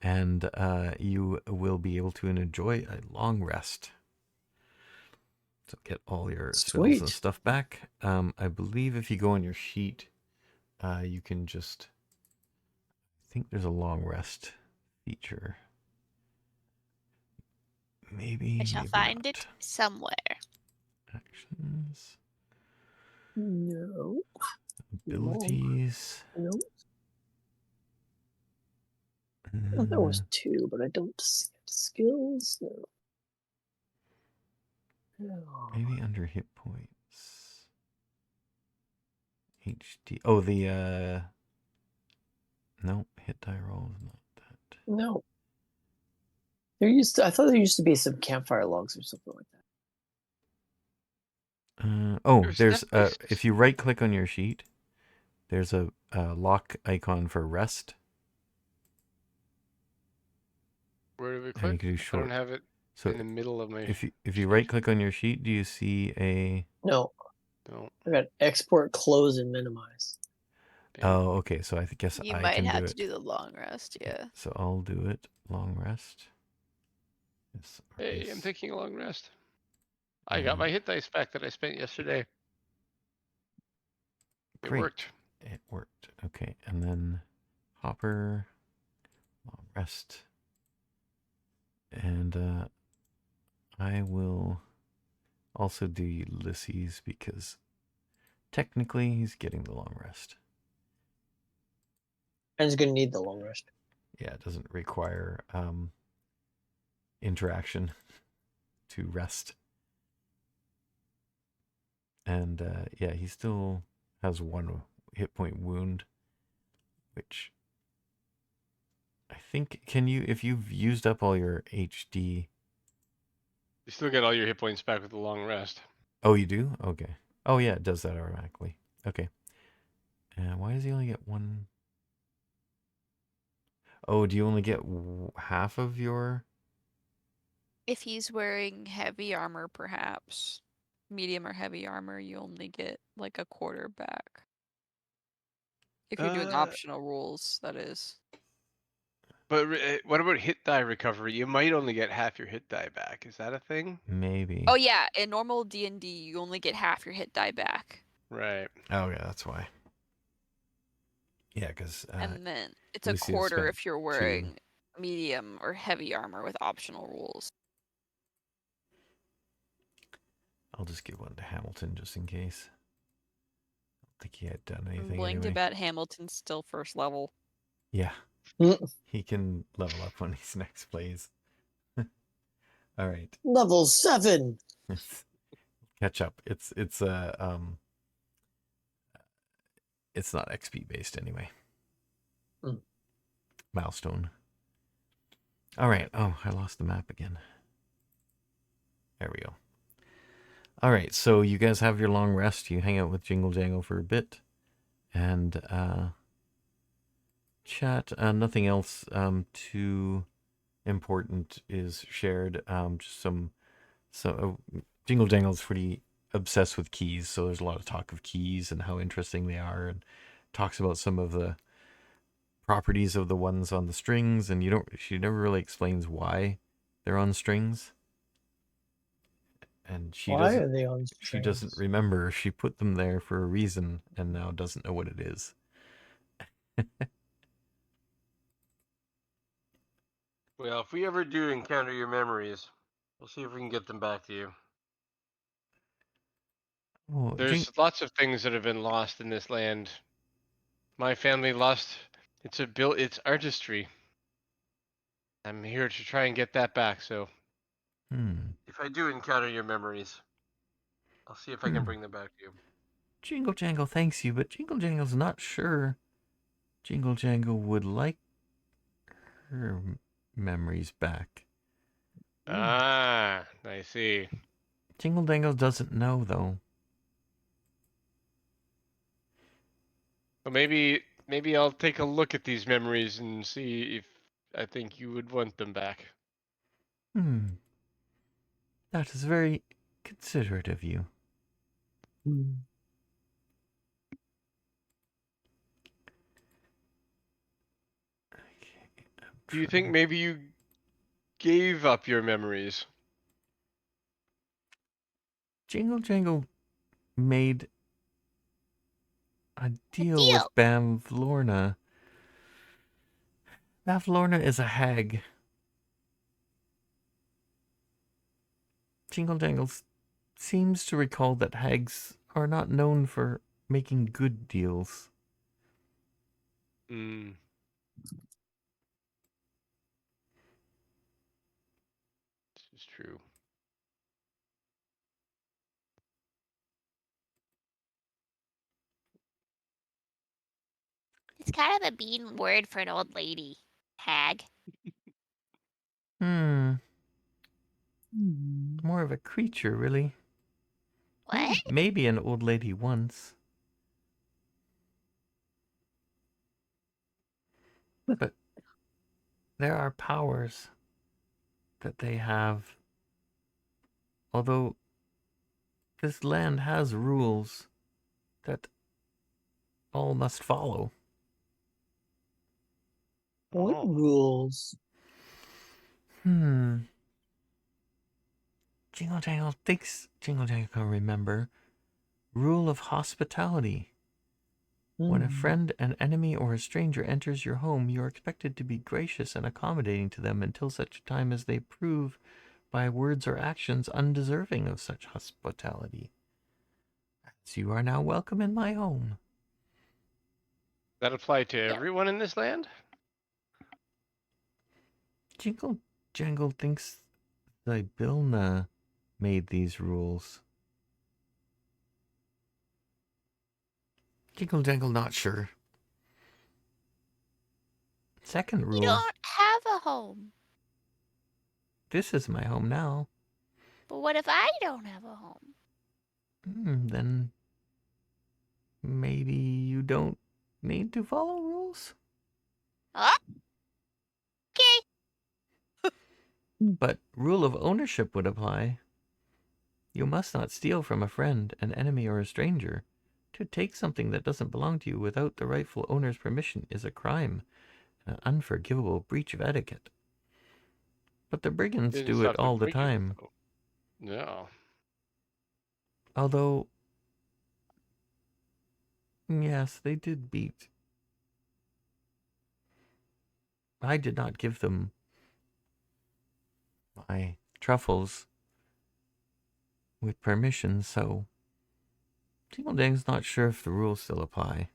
and you will be able to enjoy a long rest. So get all your spells and Sweet. stuff back. I believe if you go on your sheet, you can just. I think there's a long rest feature. Maybe. I shall maybe find not. it somewhere. Actions. No. Abilities. No. I thought there was two, but I don't see it. Skills. No. No. Maybe under hit points. HD. Oh, the no, hit die roll is not that. No. I thought there used to be some campfire logs or something like that. Oh, There's there's definitely if you right click on your sheet, there's a lock icon for rest. Where do we And you click? can do I short. don't have it So in the middle of my. if you right click on your sheet, do you see a? No. No. I got export, close, and minimize. Oh, okay. So I guess You I might can have do to it. do the long rest, yeah. So I'll do it. Long rest. Yes. Hey, I'm taking a long rest. I And got my hit dice back that I spent yesterday. It great. worked. It worked. Okay, and then Hopper, long rest, and I will also do Ulysses because technically he's getting the long rest. And it's going to need the long rest. Yeah, it doesn't require interaction to rest. And yeah, he still has 1 hit point wound, which I think, can you, if you've used up all your HD? You still get all your hit points back with a long rest. Oh, you do? Okay. Oh yeah, it does that automatically. Okay. And why does he only get 1? Oh, do you only get half of your? If he's wearing heavy armor, perhaps medium or heavy armor, you only get like a quarter back. If you're doing optional rules, that is. But what about hit die recovery? You might only get half your hit die back. Is that a thing? Maybe. Oh yeah, in normal D&D, you only get half your hit die back. Right. Oh yeah, that's why. Yeah, because And then it's a Lucia quarter spent if you're 2. wearing medium or heavy armor with optional rules. I'll just give 1 to Hamilton just in case. I don't think he had done anything Blinked anyway. about Hamilton's still first level. Yeah, Mm. he can level up when he's next plays. All right, Level 7. catch up. It's not XP based anyway. Mm. Milestone. All right. Oh, I lost the map again. There we go. All right, so you guys have your long rest. You hang out with Jingle Jangle for a bit, and chat. Nothing else too important is shared. Just some. So Jingle Jangle's pretty obsessed with keys, so there's a lot of talk of keys and how interesting they are, and talks about some of the properties of the ones on the strings, and she never really explains why they're on strings. And Why are they on strings? she doesn't remember. She put them there for a reason and now doesn't know what it is. Well, if we ever do encounter your memories, we'll see if we can get them back to you. Oh, There's lots of things that have been lost in this land. My family lost its artistry. I'm here to try and get that back, so if I do encounter your memories, I'll see if I can bring them back to you. Jingle Jangle thanks you, but Jingle Jangle's not sure Jingle Jangle would like her memories back. Ah, I see. Jingle Jangle doesn't know, though. Well, maybe I'll take a look at these memories and see if I think you would want them back. That is very considerate of you. Do you think maybe you gave up your memories? Jingle Jangle made a deal with Bamvlorna. Bamvlorna is a hag. Jingle Jangle seems to recall that hags are not known for making good deals. Hmm. This is true. It's kind of a mean word for an old lady. Hag. More of a creature, really. What? Maybe an old lady once. But there are powers that they have. Although this land has rules that all must follow. What rules? Jingle Jangle thinks Jingle Jangle can remember. Rule of hospitality. When a friend, an enemy, or a stranger enters your home, you are expected to be gracious and accommodating to them until such time as they prove by words or actions undeserving of such hospitality. As you are now welcome in my home. That apply to everyone in this land? Jingle Jangle thinks Zybilna made these rules. Jingle Jangle, not sure. Second You rule. don't have a home. This is my home now. But what if I don't have a home? Then maybe you don't need to follow rules. Huh? Okay. But rule of ownership would apply. You must not steal from a friend, an enemy, or a stranger. To take something that doesn't belong to you without the rightful owner's permission is a crime, an unforgivable breach of etiquette. But the brigands They do just it have to all the break it, time. though. Yeah. Although, yes, they did beat. I did not give them my truffles with permission, so Jingle Jang's not sure if the rules still apply.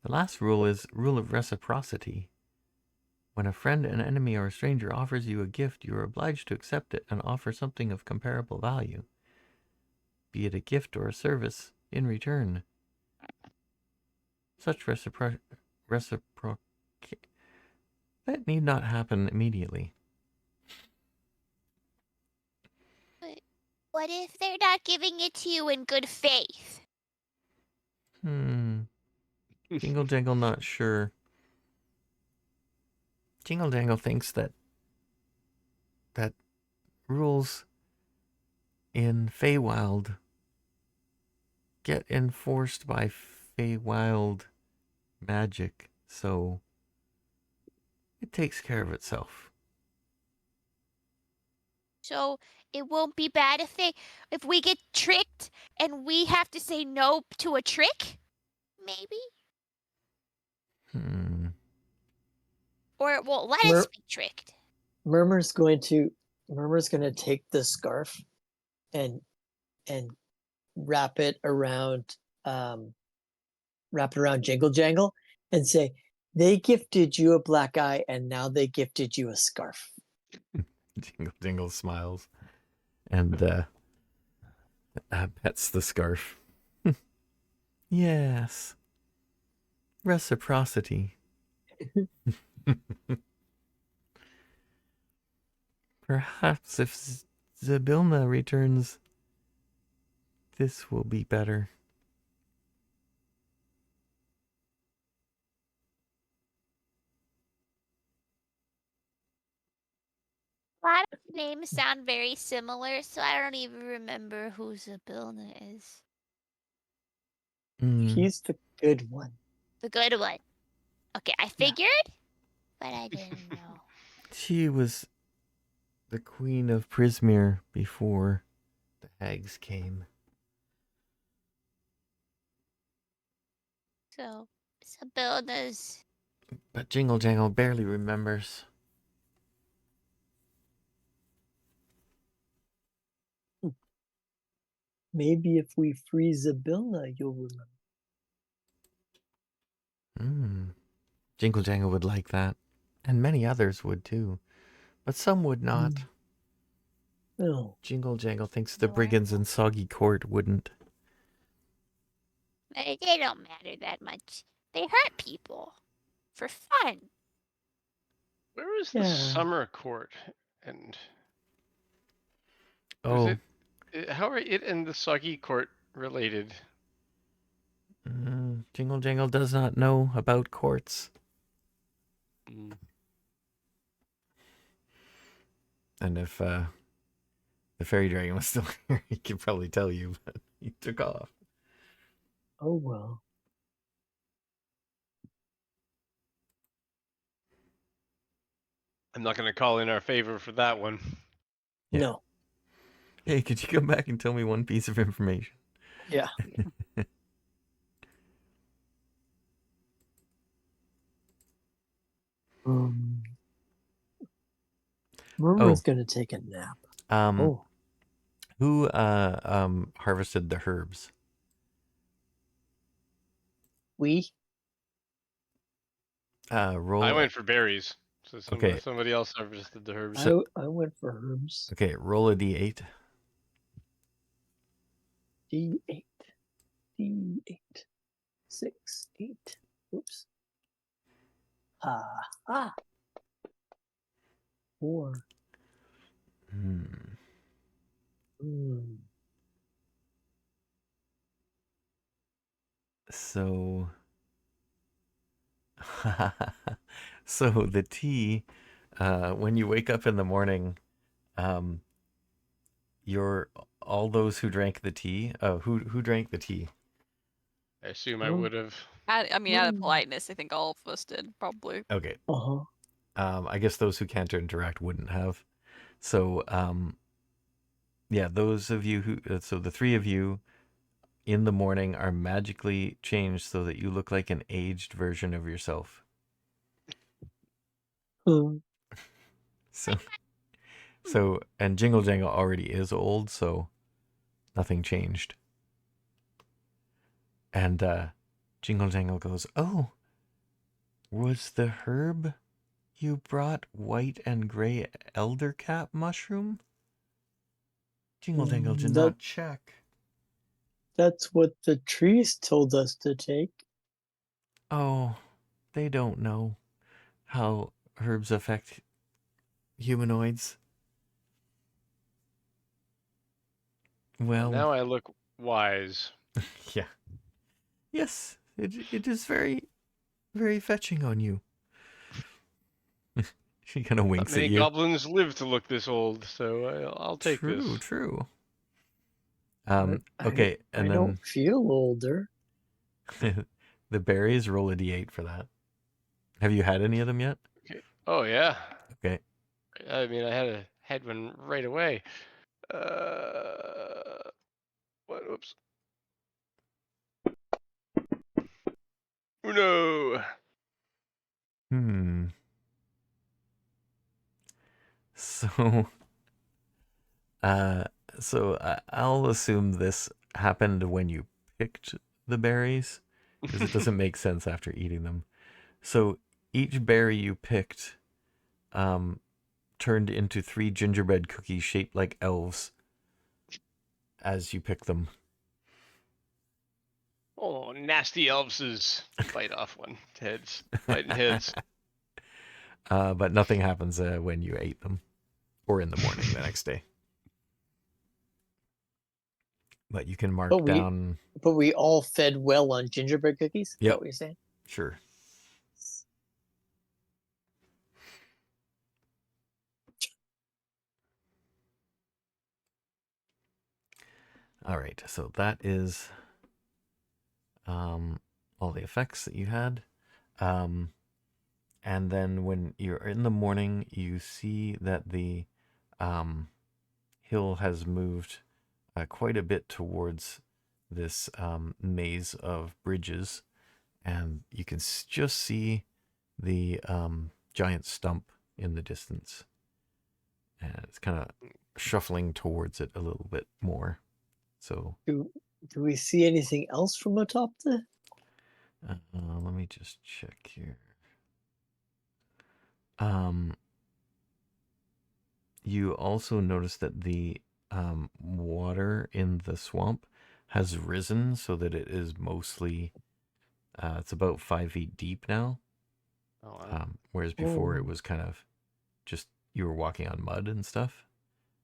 The last rule is rule of reciprocity. When a friend, an enemy, or a stranger offers you a gift, you are obliged to accept it and offer something of comparable value, be it a gift or a service, in return. Such that need not happen immediately. But what if they're not giving it to you in good faith? Jingle Jangle not sure. Jingle Jangle thinks that rules in Feywild get enforced by Feywild magic, so it takes care of itself. So it won't be bad if we get tricked and we have to say no to a trick? Maybe? Or it won't let us be tricked. Murmur's going to take the scarf and wrap it around Jingle Jangle and say, they gifted you a black eye and now they gifted you a scarf. Jingle Jingle smiles and pets the scarf. Yes. Reciprocity. Perhaps if Zybilna returns, this will be better. A lot of names sound very similar, so I don't even remember who Zybilna is. He's the good one. The good one. Okay, I figured, but I didn't know. She was the queen of Prismeer before the hags came. So, Zybilna's... But Jingle Jangle barely remembers. Maybe if we free Zybilna, you'll remember. Jingle Jangle would like that. And many others would too. But some would not. No. Jingle Jangle thinks the brigands in Soggy Court wouldn't. They don't matter that much. They hurt people. For fun. Where is the summer court? And Oh. How are it and the Soggy Court related? Jingle Jangle does not know about courts. And if the Faerie Dragon was still here, he could probably tell you, but he took off. Oh, well. I'm not going to call in our favor for that one. Yeah. No. Hey, could you come back and tell me one piece of information? Yeah. Murmur's gonna take a nap. Who harvested the herbs? We? Roll. I went for berries. So Okay. Somebody else harvested the herbs. I went for herbs. Okay, roll a d8. D8. D8. 6, 8. Oops. Ah. 4. Hmm. So, so the tea, when you wake up in the morning, you're all those who drank the tea. Who drank the tea? I assume I Oh. would have. I mean, out of politeness, I think all of us did, probably. Okay. Uh-huh. I guess those who can't interact wouldn't have. So, yeah, those of you who, so the three of you in the morning are magically changed so that you look like an aged version of yourself. So, and Jingle Jangle already is old, so nothing changed. And Jingle Jangle goes, "Oh, was the herb you brought white and gray eldercap mushroom?" Jingle Jangle did not check. That's what the trees told us to take. Oh, they don't know how herbs affect humanoids. Well, Now I look wise. yeah. Yes, it is very, very fetching on you. She kind of Not winks many at you. goblins live to look this old, so I'll take True, this. true. But Okay, and I then don't feel older. the berries, roll a d8 for that. Have you had any of them yet? Okay. Oh yeah. Okay. I mean, I had one right away. What? Oops. Uno. So, uh, I'll assume this happened when you picked the berries, because it doesn't make sense after eating them. So each berry you picked, turned into 3 gingerbread cookies shaped like elves as you pick them. Oh, nasty elves bite off one heads, biting heads. But nothing happens when you ate them, or in the morning the next day. But you can mark down. But we all fed well on gingerbread cookies? Is that what you're saying? Sure. All right, so that is all the effects that you had. And then when you're in the morning, you see that the hill has moved quite a bit towards this maze of bridges, and you can just see the giant stump in the distance. And it's kind of shuffling towards it a little bit more. So Do we see anything else from atop the? let me just check here. You also notice that the water in the swamp has risen so that it is mostly, it's about 5 feet deep now. Oh, wow. Whereas before it was kind of just, you were walking on mud and stuff.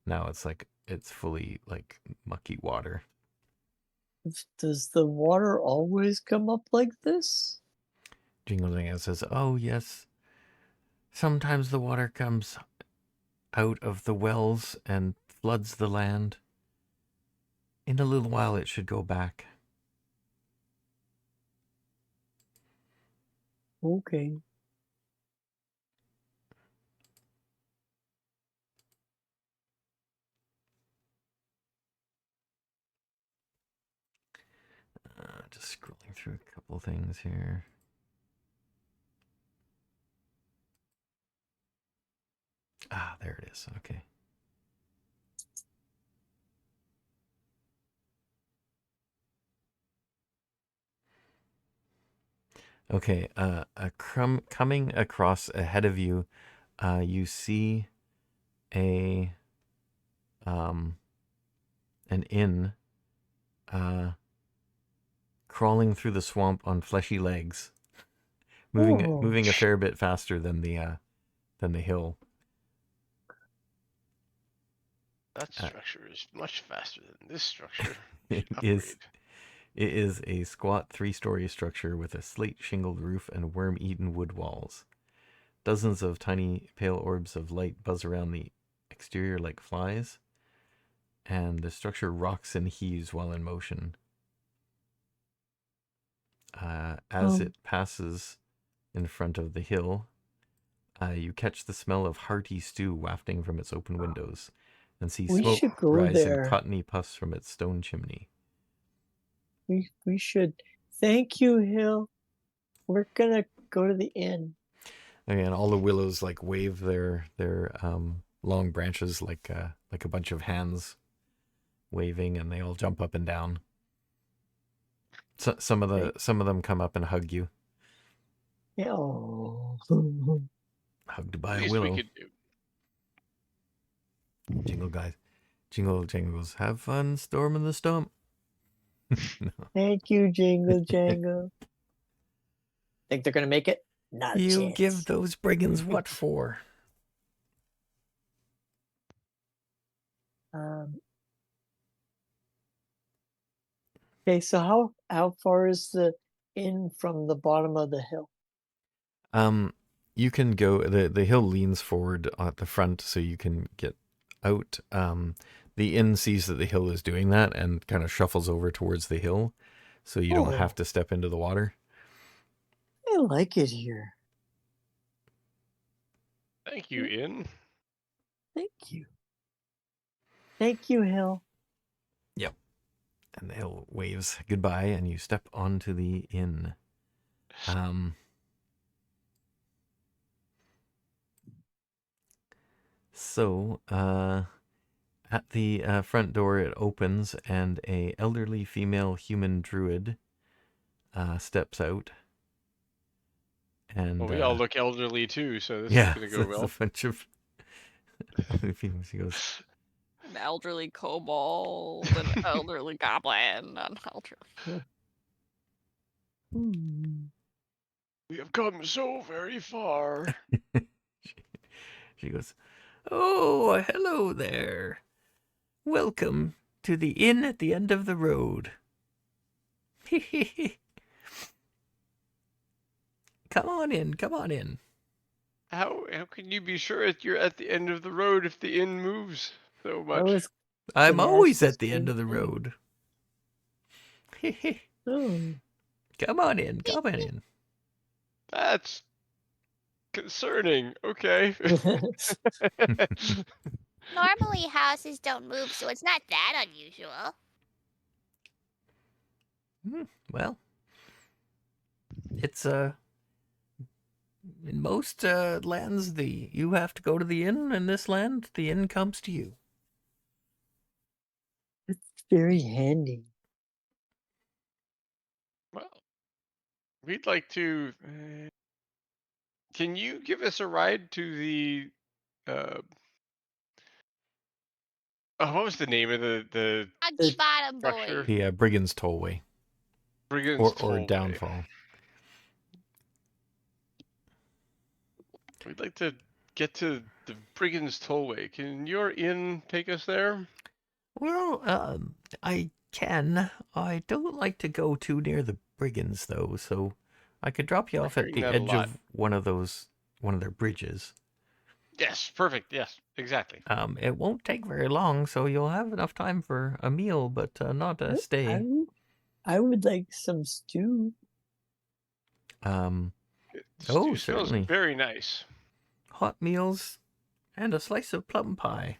Now it's like, it's fully like mucky water. Does the water always come up like this? Jingle Jangle says, "Oh yes, sometimes the water comes out of the wells and floods the land. In a little while it should go back." Okay. Just scrolling through a couple things here. Ah, there it is. Okay. Okay, coming across ahead of you, you see an inn crawling through the swamp on fleshy legs, Oh. moving a fair bit faster than the hill. That structure is much faster than this structure. It is a squat 3-story structure with a slate shingled roof and worm-eaten wood walls. Dozens of tiny pale orbs of light buzz around the exterior like flies, and the structure rocks and heaves while in motion. As it passes in front of the hill, you catch the smell of hearty stew wafting from its open windows, and see We smoke should go rise there. in cottony puffs from its stone chimney. We should. Thank you, Hill. We're gonna go to the inn. And all the willows like wave their long branches like a bunch of hands waving, and they all jump up and down. So, some of them come up and hug you. Yeah. Oh. Hugged by a Least willow. we could do. Jingle Jangles, have fun storming the stump. No. Thank you, Jingle Jangle. Think they're gonna make it? Not a You chance. give those brigands what for? Okay, so how far is the inn from the bottom of the hill? You can go. The hill leans forward at the front, so you can get out. The inn sees that the hill is doing that and kind of shuffles over towards the hill, so you don't have to step into the water. I like it here. Thank you, Inn. Thank you. Thank you, Hill. Yep. And the hill waves goodbye, and you step onto the inn. So, at the front door, it opens, and a elderly female human druid steps out. And Well, we all look elderly too, so this yeah, is going to so go it's well. a bunch of elderly females. She goes, An elderly kobold, an elderly goblin, an elderly. We have come so very far. she goes, Oh, hello there. Welcome to the inn at the end of the road. Come on in, come on in. How can you be sure that you're at the end of the road if the inn moves so much? I'm Gonna always ask at the end of the road. Oh. Come on in, come on in. That's concerning. Okay. Normally houses don't move, so it's not that unusual. Well, it's in most lands you have to go to the inn. In this land, the inn comes to you. It's very handy. Well, we'd like to. Can you give us a ride to the? What was the name of the Ugly bottom structure? boy. the Brigands Tollway. Brigands Or Tollway. Downfall. We'd like to get to the Brigands Tollway. Can your inn take us there? Well, I can. I don't like to go too near the brigands, though, so I could drop you We're off at hearing the that a edge lot. of one of their bridges. Yes, perfect. Yes, exactly. It won't take very long, so you'll have enough time for a meal, but not a stay. I would like some stew. Oh, Stew smells certainly. very nice. Hot meals and a slice of plum pie.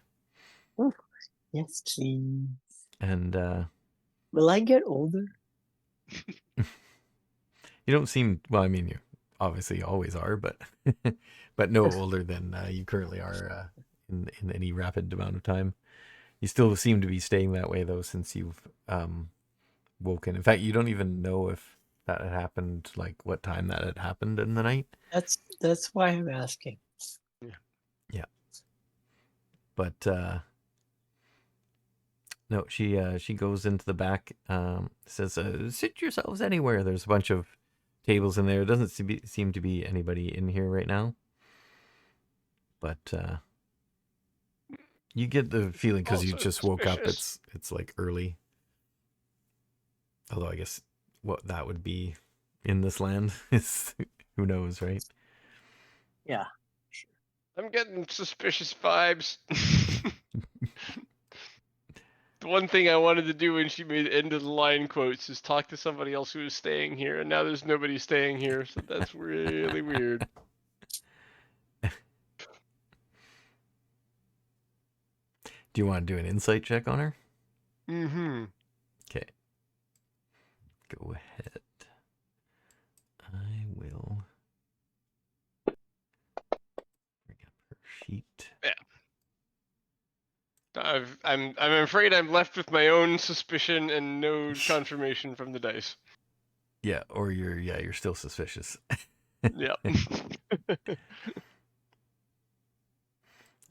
Yes, please. And Will I get older? you don't seem, well, I mean, you obviously always are, but but no older than you currently are in any rapid amount of time. You still seem to be staying that way, though, since you've woken. In fact, you don't even know if that had happened, like what time that had happened in the night. That's why I'm asking. Yeah. But No, she goes into the back. Says, "Sit yourselves anywhere." There's a bunch of tables in there. Doesn't seem to be anybody in here right now. But you get the feeling because you Also just woke up. suspicious. It's like early. Although I guess what that would be in this land is who knows, right? Yeah. I'm getting suspicious vibes. The one thing I wanted to do when she made end of the line quotes is talk to somebody else who was staying here, and now there's nobody staying here, so that's really weird. Do you want to do an insight check on her? Mm-hmm. Okay. Go ahead. I will bring up her sheet. I'm afraid I'm left with my own suspicion and no confirmation from the dice. Yeah, or you're still suspicious. Yep.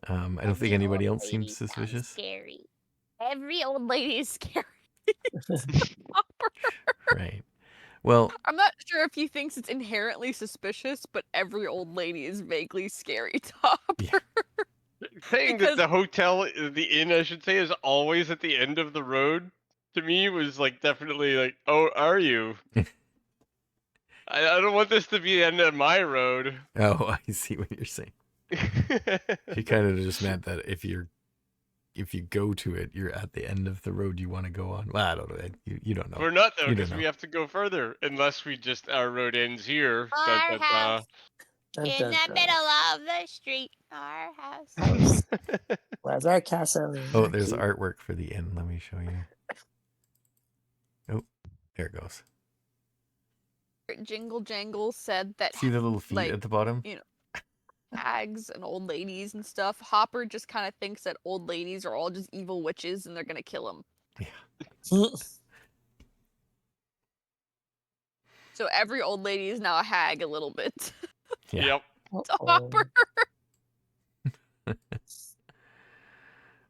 I don't think Every anybody old else lady seems sounds suspicious. Scary. Every old lady is scary. Right. Well, I'm not sure if he thinks it's inherently suspicious, but every old lady is vaguely scary to Hopper. Yeah. Saying Because- that the hotel, the inn, I should say, is always at the end of the road, to me was like definitely like, oh, are you? I don't want this to be the end of my road. oh, I see what you're saying. She kind of just meant that if you go to it, you're at the end of the road you want to go on. Well, I don't know. You don't know. We're not though, You don't because we know. have to go further, unless we just our road ends here. Dun, Our dun, house Dun, in dun, the dun. middle of the street. Our house. House. dun. Where's our castle? in Oh, our there's keep? artwork for the inn. Let me show you. Oh, there it goes. Jingle Jangle said that See the little feet like, at the bottom? you know, hags and old ladies and stuff. Hopper just kind of thinks that old ladies are all just evil witches and they're gonna kill him. So every old lady is now a hag a little bit. Yeah. Yep. To Hopper.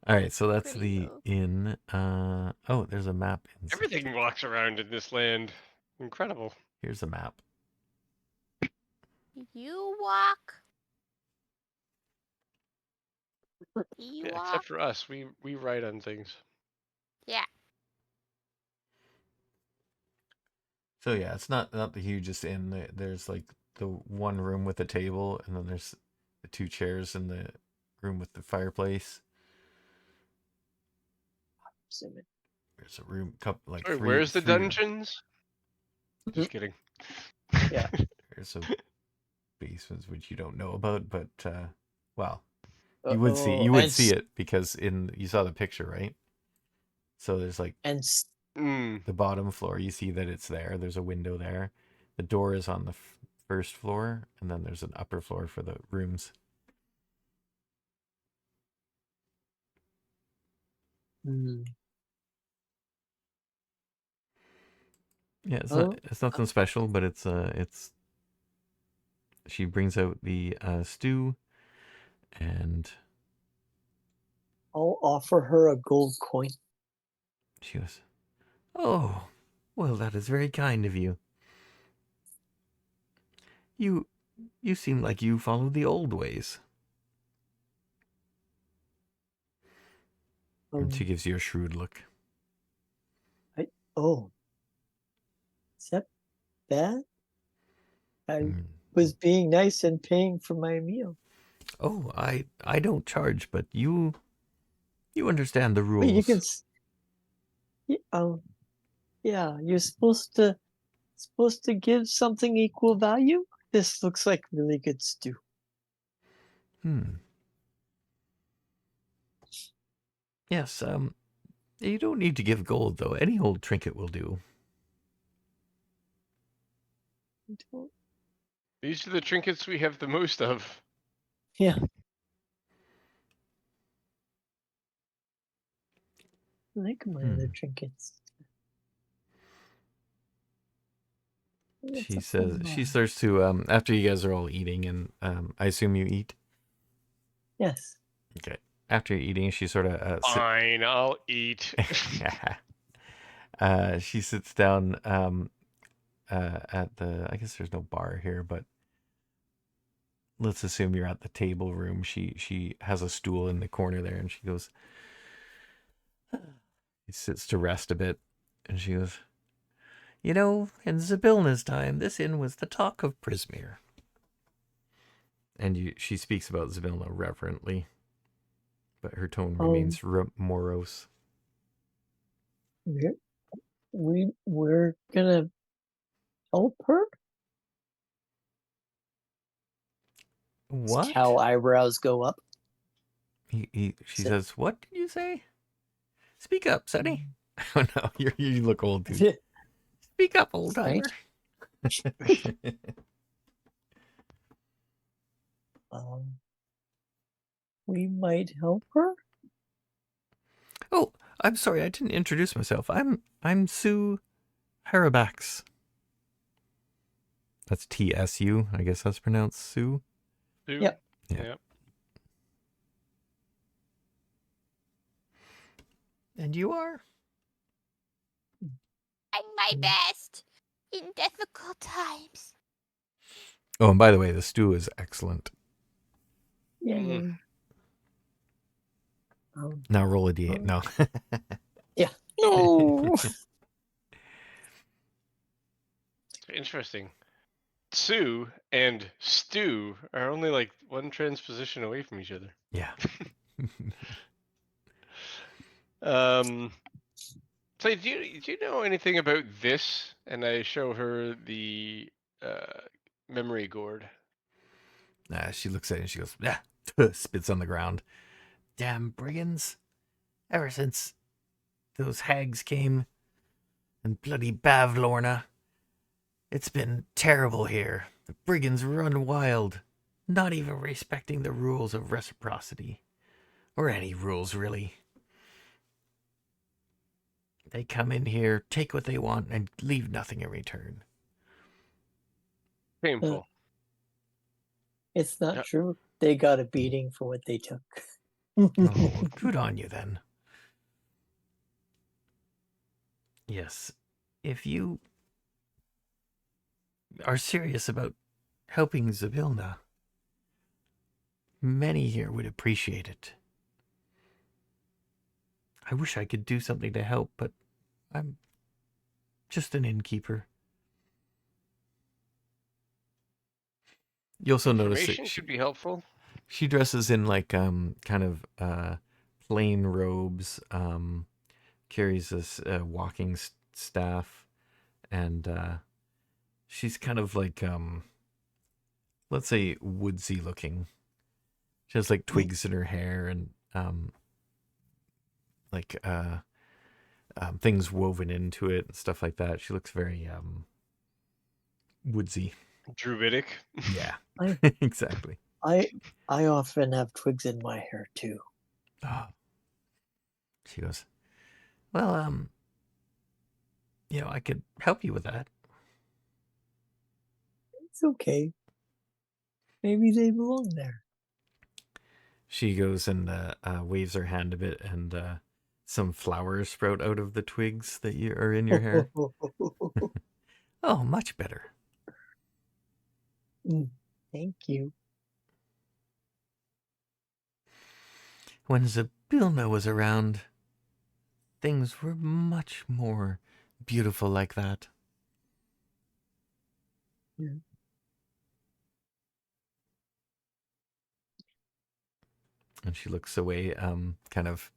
All right, so that's Pretty the cool. inn. Oh, there's a map inside. Everything walks around in this land. Incredible. Here's a map. You walk. You Yeah, walk. except for us, we write on things. Yeah. So yeah, it's not the hugest inn. There's like the one room with a table, and then there's the two chairs in the room with the fireplace. There's a room, couple like Sorry, three. where's the three- dungeons? Just kidding. Yeah. There's a basements which you don't know about, but well, you would see it because you saw the picture, right? So there's like And the bottom floor. You see that it's there. There's a window there. The door is on the first floor, and then there's an upper floor for the rooms. Yeah, it's nothing special, but it's she brings out the stew, and I'll offer her a gold coin. she goes, "Oh, well, that is very kind of you. You seem like you follow the old ways." And she gives you a shrewd look. Is that bad? I Mm. was being nice and paying for my meal. Oh, I don't charge, but you understand the rules. But you can. Yeah, you're supposed to give something equal value. This looks like really good stew. Yes, you don't need to give gold, though. Any old trinket will do. These are the trinkets we have the most of. Yeah. I like my other trinkets. She starts to after you guys are all eating, and I assume you eat. Yes. Okay. after eating, she sort of Fine, I'll eat. she sits down at the. I guess there's no bar here, but let's assume you're at the table room. She has a stool in the corner there, and she goes. He sits to rest a bit, and she goes, "You know, in Zybilna's time, this inn was the talk of Prismeer." And she speaks about Zybilna reverently, but her tone remains morose. We're gonna help her? What? How eyebrows go up. She says, "What did you say? Speak up, Sonny." Oh no, you look old, dude. Speak up, old timer. We might help her. Oh, I'm sorry, I didn't introduce myself. I'm Sue Harabax. That's TSU. I guess that's pronounced Sue. Yep. Yep. And you are? I'm my best in difficult times. Oh, and by the way, the stew is excellent. Yay. Now roll a d8. No. Yeah. No. Interesting. Sue and stew are only like one transposition away from each other. Yeah. So do you know anything about this? And I show her the memory gourd. She looks at it and she goes, "Yeah," spits on the ground. Damn brigands. Ever since those hags came and bloody Bavlorna, it's been terrible here. The brigands run wild, not even respecting the rules of reciprocity. Or any rules, really. They come in here, take what they want, and leave nothing in return. Painful. It's not Yep. true. They got a beating for what they took. Oh, good on you then. Yes, if you are serious about helping Zybilna, many here would appreciate it. I wish I could do something to help, but I'm just an innkeeper. You also notice Information that should be helpful. she dresses in like kind of plain robes, carries this walking staff, and she's kind of like let's say woodsy looking. She has like twigs in her hair and like things woven into it and stuff like that. She looks very woodsy. Druidic. Yeah, exactly. I often have twigs in my hair too. Oh. She goes, well, I could help you with that. It's okay. Maybe they belong there. She goes and waves her hand a bit, and some flowers sprout out of the twigs that are in your hair. Oh, much better. Thank you. When Zybilna was around, things were much more beautiful like that. Yeah. And she looks away, kind of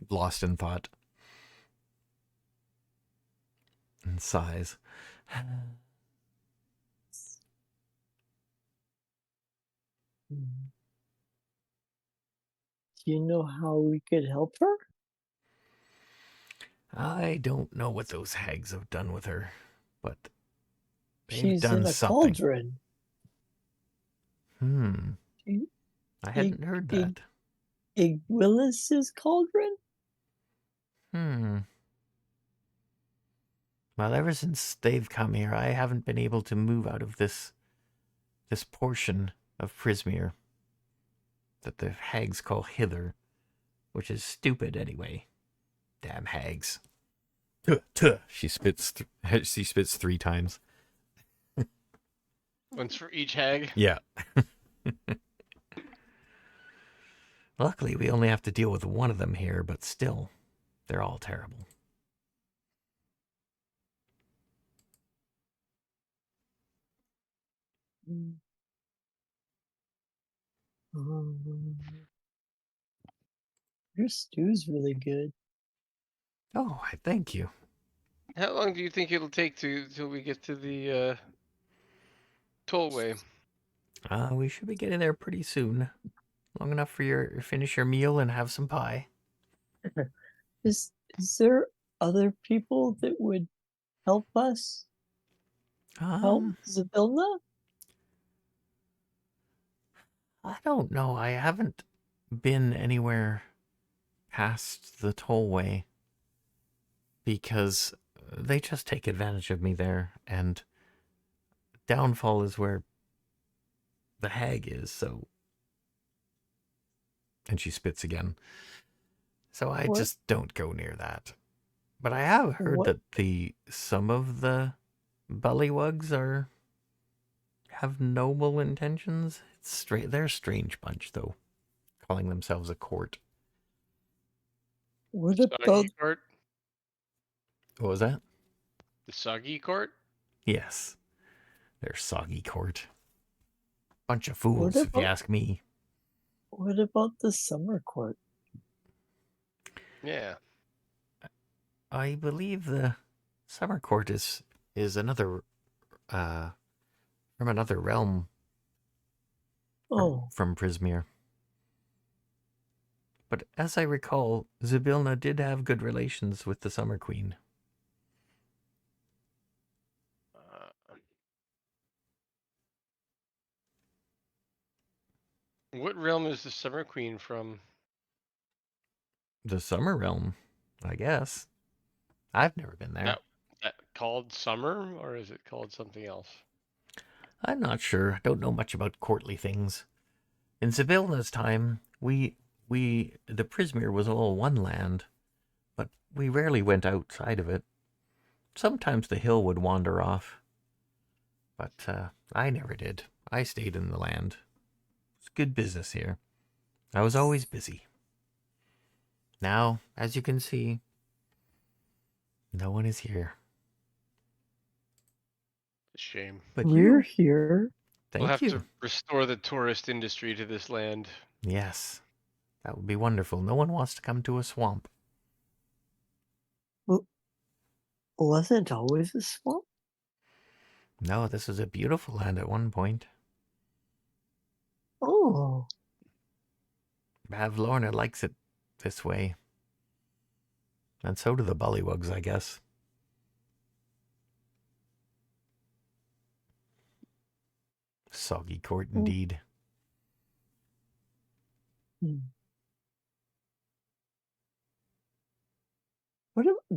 lost in thought, and sighs. Do you know how we could help her? I don't know what those hags have done with her, but they've She's done in a something. cauldron. I hadn't heard that. Willis's cauldron? Well, ever since they've come here, I haven't been able to move out of this portion of Prismeer. that the hags call hither, which is stupid anyway. Damn hags. Tuh, tuh. She spits 3 times. Once for each hag. Yeah. Luckily, we only have to deal with one of them here, but still, they're all terrible. Your stew's really good. Oh, I thank you. How long do you think it'll take till we get to the tollway? We should be getting there pretty soon. Long enough for you finish your meal and have some pie. Is there other people that would help us? Help Zybilna? I don't know. I haven't been anywhere past the tollway because they just take advantage of me there, and Downfall is where the hag is, so. And she spits again. So I What? just don't go near that. But I have heard What? that some of the bullywugs have noble intentions. They're a strange bunch, though, calling themselves a court. What Soggy about court? What was that? The soggy court? Yes, they're soggy court. Bunch of fools, if you about- ask me. what about the summer court? Yeah. I believe the summer court is another from another realm Oh, from Prismeer. But as I recall, Zybilna did have good relations with the Summer Queen. What realm is the Summer Queen from? The Summer Realm, I guess. I've never been there. That called Summer, or is it called something else? I'm not sure. I don't know much about courtly things. In Zybilna's time, the Prismeer was all one land, but we rarely went outside of it. Sometimes the hill would wander off, but I never did. I stayed in the land. It's good business here. I was always busy. Now, as you can see, no one is here. A shame. But we're you, here. thank We'll have you. to restore the tourist industry to this land. Yes, that would be wonderful. No one wants to come to a swamp. Wasn't always a swamp? No, this was a beautiful land at one point. Oh, Lorna likes it this way. And so do the bullywugs, I guess. Soggy court indeed.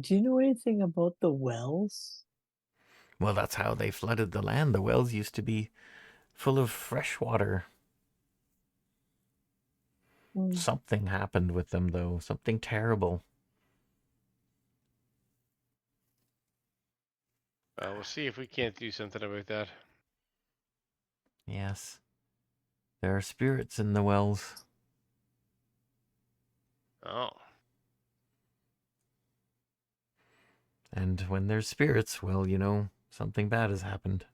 Do you know anything about the wells? Well, that's how they flooded the land. The wells used to be full of fresh water. Something happened with them, though. Something terrible. We'll see if we can't do something about that. Yes. There are spirits in the wells. Oh. And when there's spirits, well, something bad has happened.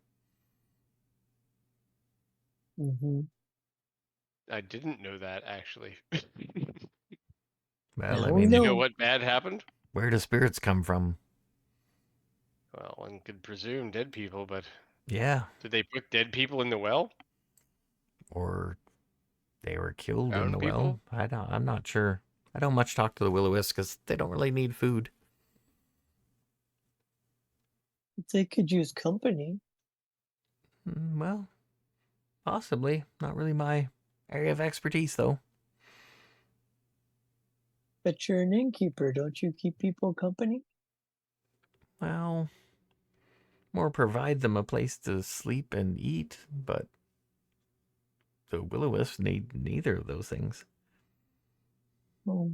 Mm-hmm. I didn't know that, actually. Well, Now I we mean, Do you know. know what bad happened? where do spirits come from? Well, one could presume dead people, but Yeah. did they put dead people in the well? Or they were killed in Drowned the people? well. I'm not sure. I don't much talk to the will-o-wisps because they don't really need food. They could use company. Well, possibly. Not really my area of expertise, though. But you're an innkeeper. Don't you keep people company? Well, more provide them a place to sleep and eat, but the will-o-wisps need neither of those things. Oh.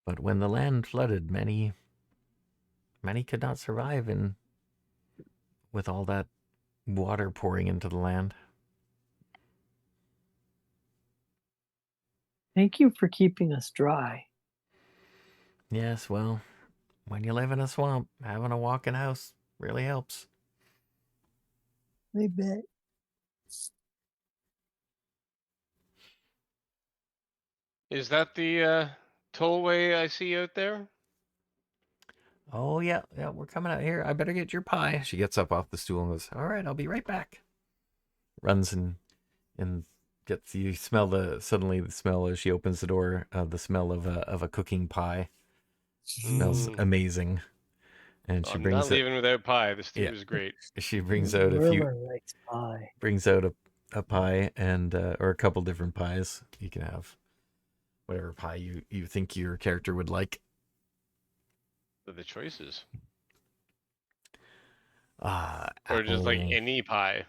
But when the land flooded, many could not survive with all that water pouring into the land. Thank you for keeping us dry. Yes, well, when you live in a swamp, having a walk-in house really helps. I bet. Is that the tollway I see out there? Oh, yeah, we're coming out here. I better get your pie. She gets up off the stool and goes, all right, I'll be right back. Runs and gets, you smell suddenly the smell as she opens the door, the smell of a cooking pie. Smells amazing. And she I'm brings not leaving without pie. The stew Yeah. is great. She brings out a few, Murmur likes pie. brings out a pie and, or a couple different pies. You can have whatever pie you think your character would like. What are the choices? Or just like apple. any pie.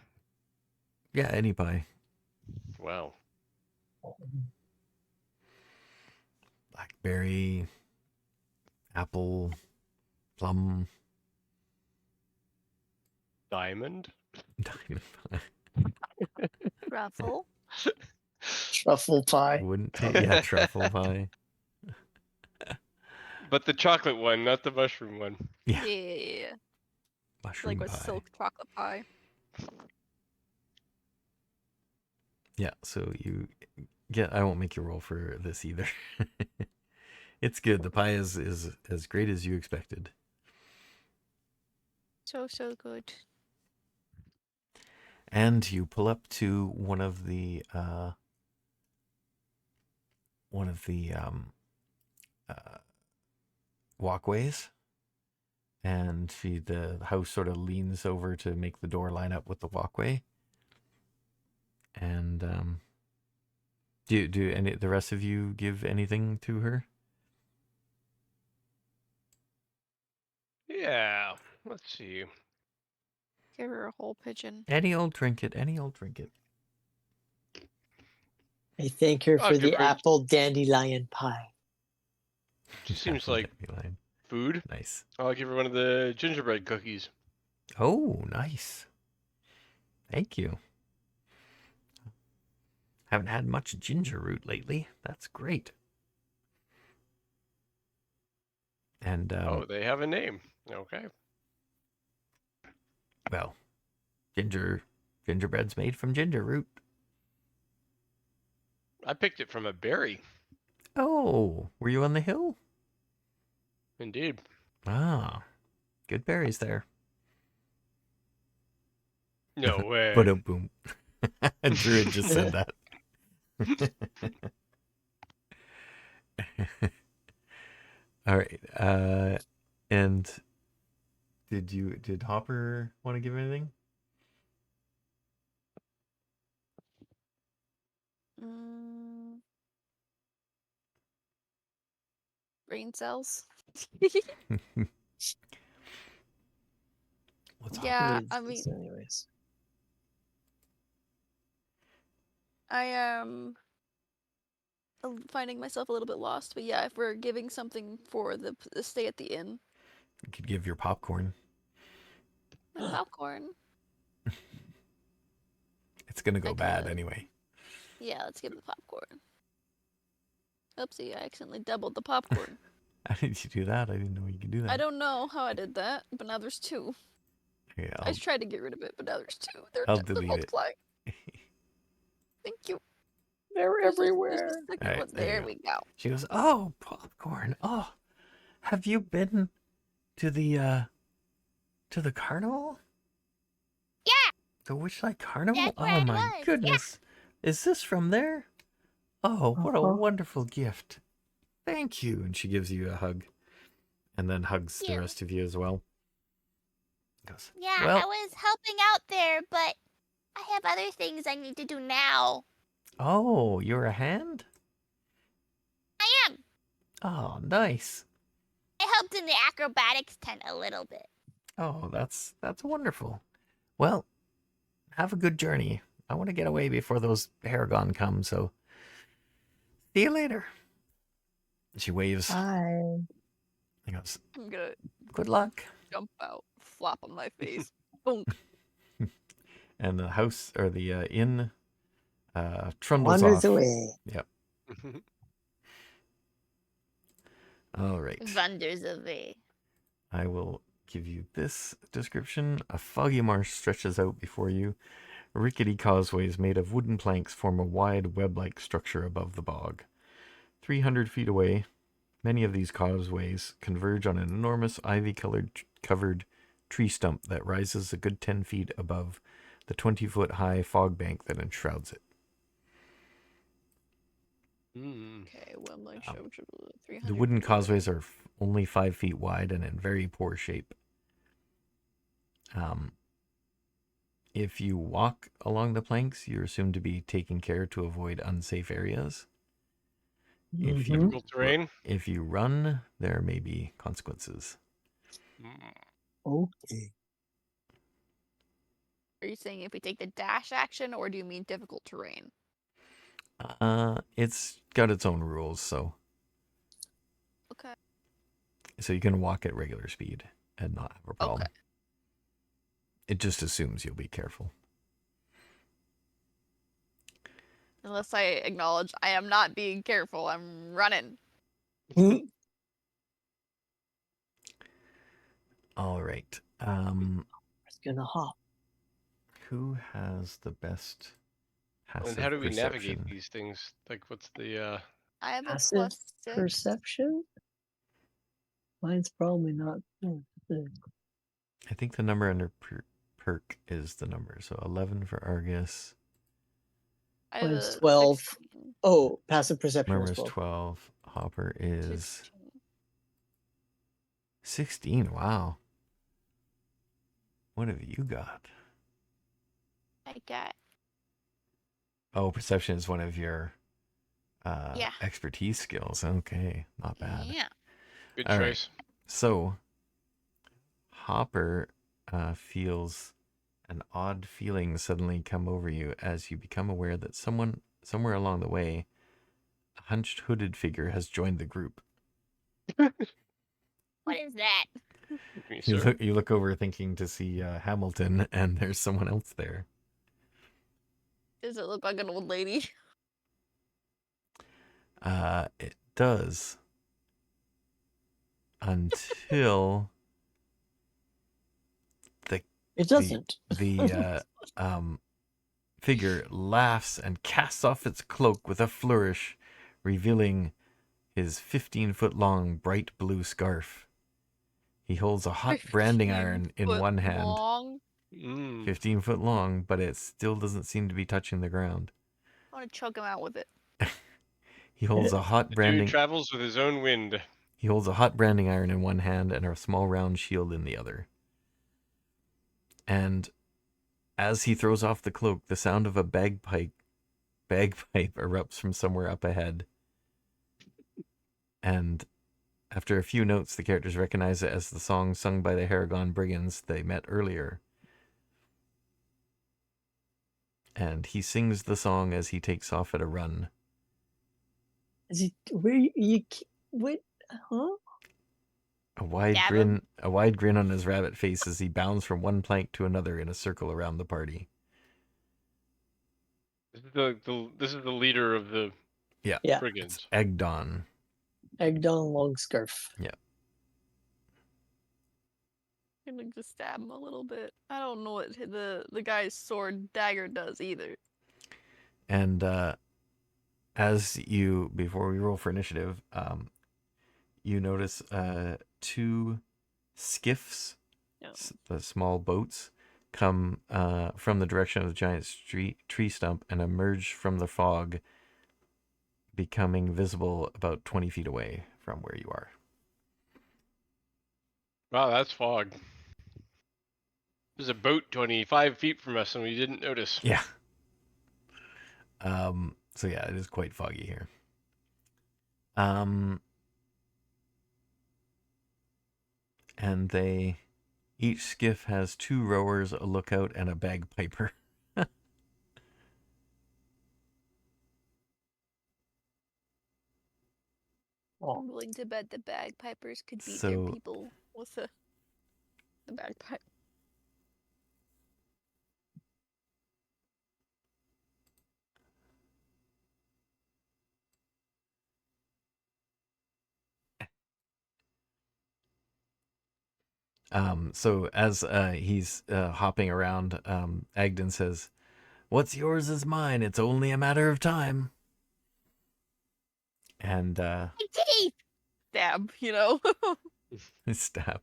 Yeah, any pie. Wow. Blackberry, apple, plum, Diamond? diamond pie. Truffle. Truffle pie. Wouldn't take, yeah, truffle pie. But the chocolate one, not the mushroom one. Yeah, Yeah. mushroom Like with pie. silk chocolate pie. Yeah, so you get, I won't make you roll for this either. It's good. The pie is as great as you expected. So good. And you pull up to one of the walkways, and the house sort of leans over to make the door line up with the walkway. And do any the rest of you give anything to her? Yeah. Let's see. Give her a whole pigeon. Any old trinket, any old trinket. I thank her I'll for give the her- apple dandelion pie. She seems Apple like dandelion. food. Nice. I'll give her one of the gingerbread cookies. Oh, nice. Thank you. Haven't had much ginger root lately. That's great. And Oh, they have a name. Okay. well, gingerbread's made from ginger root. I picked it from a berry. Oh, were you on the hill? Indeed. Ah, good berries there. No way. But boom. Druid just said that. All right. And did Hopper want to give anything? Brain cells. What's Yeah, Needs I mean, this anyways. I am finding myself a little bit lost, but yeah, if we're giving something for the stay at the inn, You could give your popcorn. my popcorn. It's gonna go bad Okay. anyway. Yeah, let's give the popcorn. Oopsie, I accidentally doubled the popcorn. How did you do that? I didn't know you could do that. I don't know how I did that, but now there's two. Yeah, I just tried to get rid of it, but now there's two. I'll They're delete it. multiplying. Thank you. They're There's the everywhere. second Alright, one. there you There go. we go. She goes, "Oh, popcorn. Oh, have you been to the carnival? Yeah. The Witchlight Carnival? That's where Oh I my was, yeah. goodness. Is this from there? Oh, what a Uh-huh. wonderful gift. Thank you." And she gives you a hug. And then hugs the you. rest of you as well. Goes, Yeah, "Well, I was helping out there, but I have other things I need to do now. oh, you're a hand? I am. Oh, nice. I helped in the acrobatics tent a little bit. Oh, that's wonderful. Well, have a good journey. I want to get away before those Paragon come, so see you later. She waves. Hi. He goes, I'm gonna good luck. jump out, flop on my face. Boom. And the house or the inn trundles Wanders off. away. Yep. All right. Wanders away. I will give you this description. A foggy marsh stretches out before you. Rickety causeways made of wooden planks form a wide web-like structure above the bog. 300 feet away, many of these causeways converge on an enormous ivy-covered tree stump that rises a good 10 feet above the 20-foot-high fog bank that enshrouds it. Okay, well, my show 300. The wooden feet away. causeways are only 5 feet wide and in very poor shape. If you walk along the planks, you're assumed to be taking care to avoid unsafe areas. If you Difficult terrain. If you run, there may be consequences. Okay. Are you saying if we take the dash action, or do you mean difficult terrain? It's got its own rules, so Okay. you can walk at regular speed and not have a problem. Okay. It just assumes you'll be careful. Unless I acknowledge I am not being careful, I'm running. All right. It's gonna hop. Who has the best passive And how do we navigate perception? these things? Like, what's the? I have a Passive +6. perception? Mine's probably not. I think the number under perk is the number. So 11 for Argus. I have Mine's a 12. 16. Oh, passive perception Murmur's is 12. 12. Hopper is 16. 16. Wow. What have you got? I got. Oh, perception is one of your Yeah. expertise skills. Okay, not bad. Yeah. Good All right. choice. So, Hopper feels an odd feeling suddenly come over you as you become aware that someone somewhere along the way, a hunched hooded figure has joined the group. What is that? Me, You sir. look over thinking to see Hamilton, and there's someone else there. Does it look like an old lady? It does. Until It doesn't. the figure laughs and casts off its cloak with a flourish, revealing his 15-foot-long bright blue scarf. He holds a hot branding iron in 15 one foot hand. Long. 15 foot long, but it still doesn't seem to be touching the ground. I want to choke him out with it. He holds a hot The dude branding. travels with his own wind. He holds a hot branding iron in one hand and a small round shield in the other. And as he throws off the cloak, the sound of a bagpipe erupts from somewhere up ahead. And after a few notes, the characters recognize it as the song sung by the Haragon Brigands they met earlier. And he sings the song as he takes off at a run. Is he? Where you? What? Huh? A wide Stab grin on his rabbit face as he bounds from one plank to another in a circle around the party. This is the leader of the Yeah. brigands. Agdon. Agdon long scarf. I'm gonna just stab him a little bit. I don't know what the guy's sword dagger does either. And before we roll for initiative, you notice two skiffs, the small boats, come from the direction of the giant tree stump and emerge from the fog, becoming visible about 20 feet away from where you are. Wow, that's fog. There's a boat 25 feet from us and we didn't notice. Yeah. So yeah, it is quite foggy here. and each skiff has 2 rowers, a lookout, and a bagpiper. I'm willing to bet the bagpipers could beat So- their people with the bagpipe. So as he's hopping around, Agdon says, "What's yours is mine. It's only a matter of time." And Teeth! Stab, you know? stab.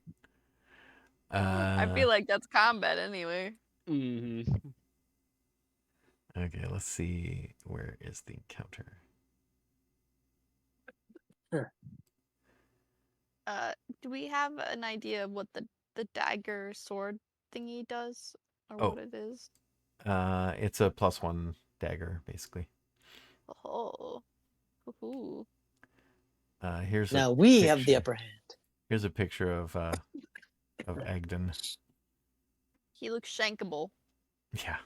I feel like that's combat anyway. Mm-hmm. Okay, let's see. Where is the encounter? Do we have an idea of what the dagger sword thingy does? Or Oh. what it is? It's a +1 dagger, basically. Oh. Ooh. Here's Now a we have the picture. upper hand. Here's a picture of Agdon. He looks shankable. Yeah.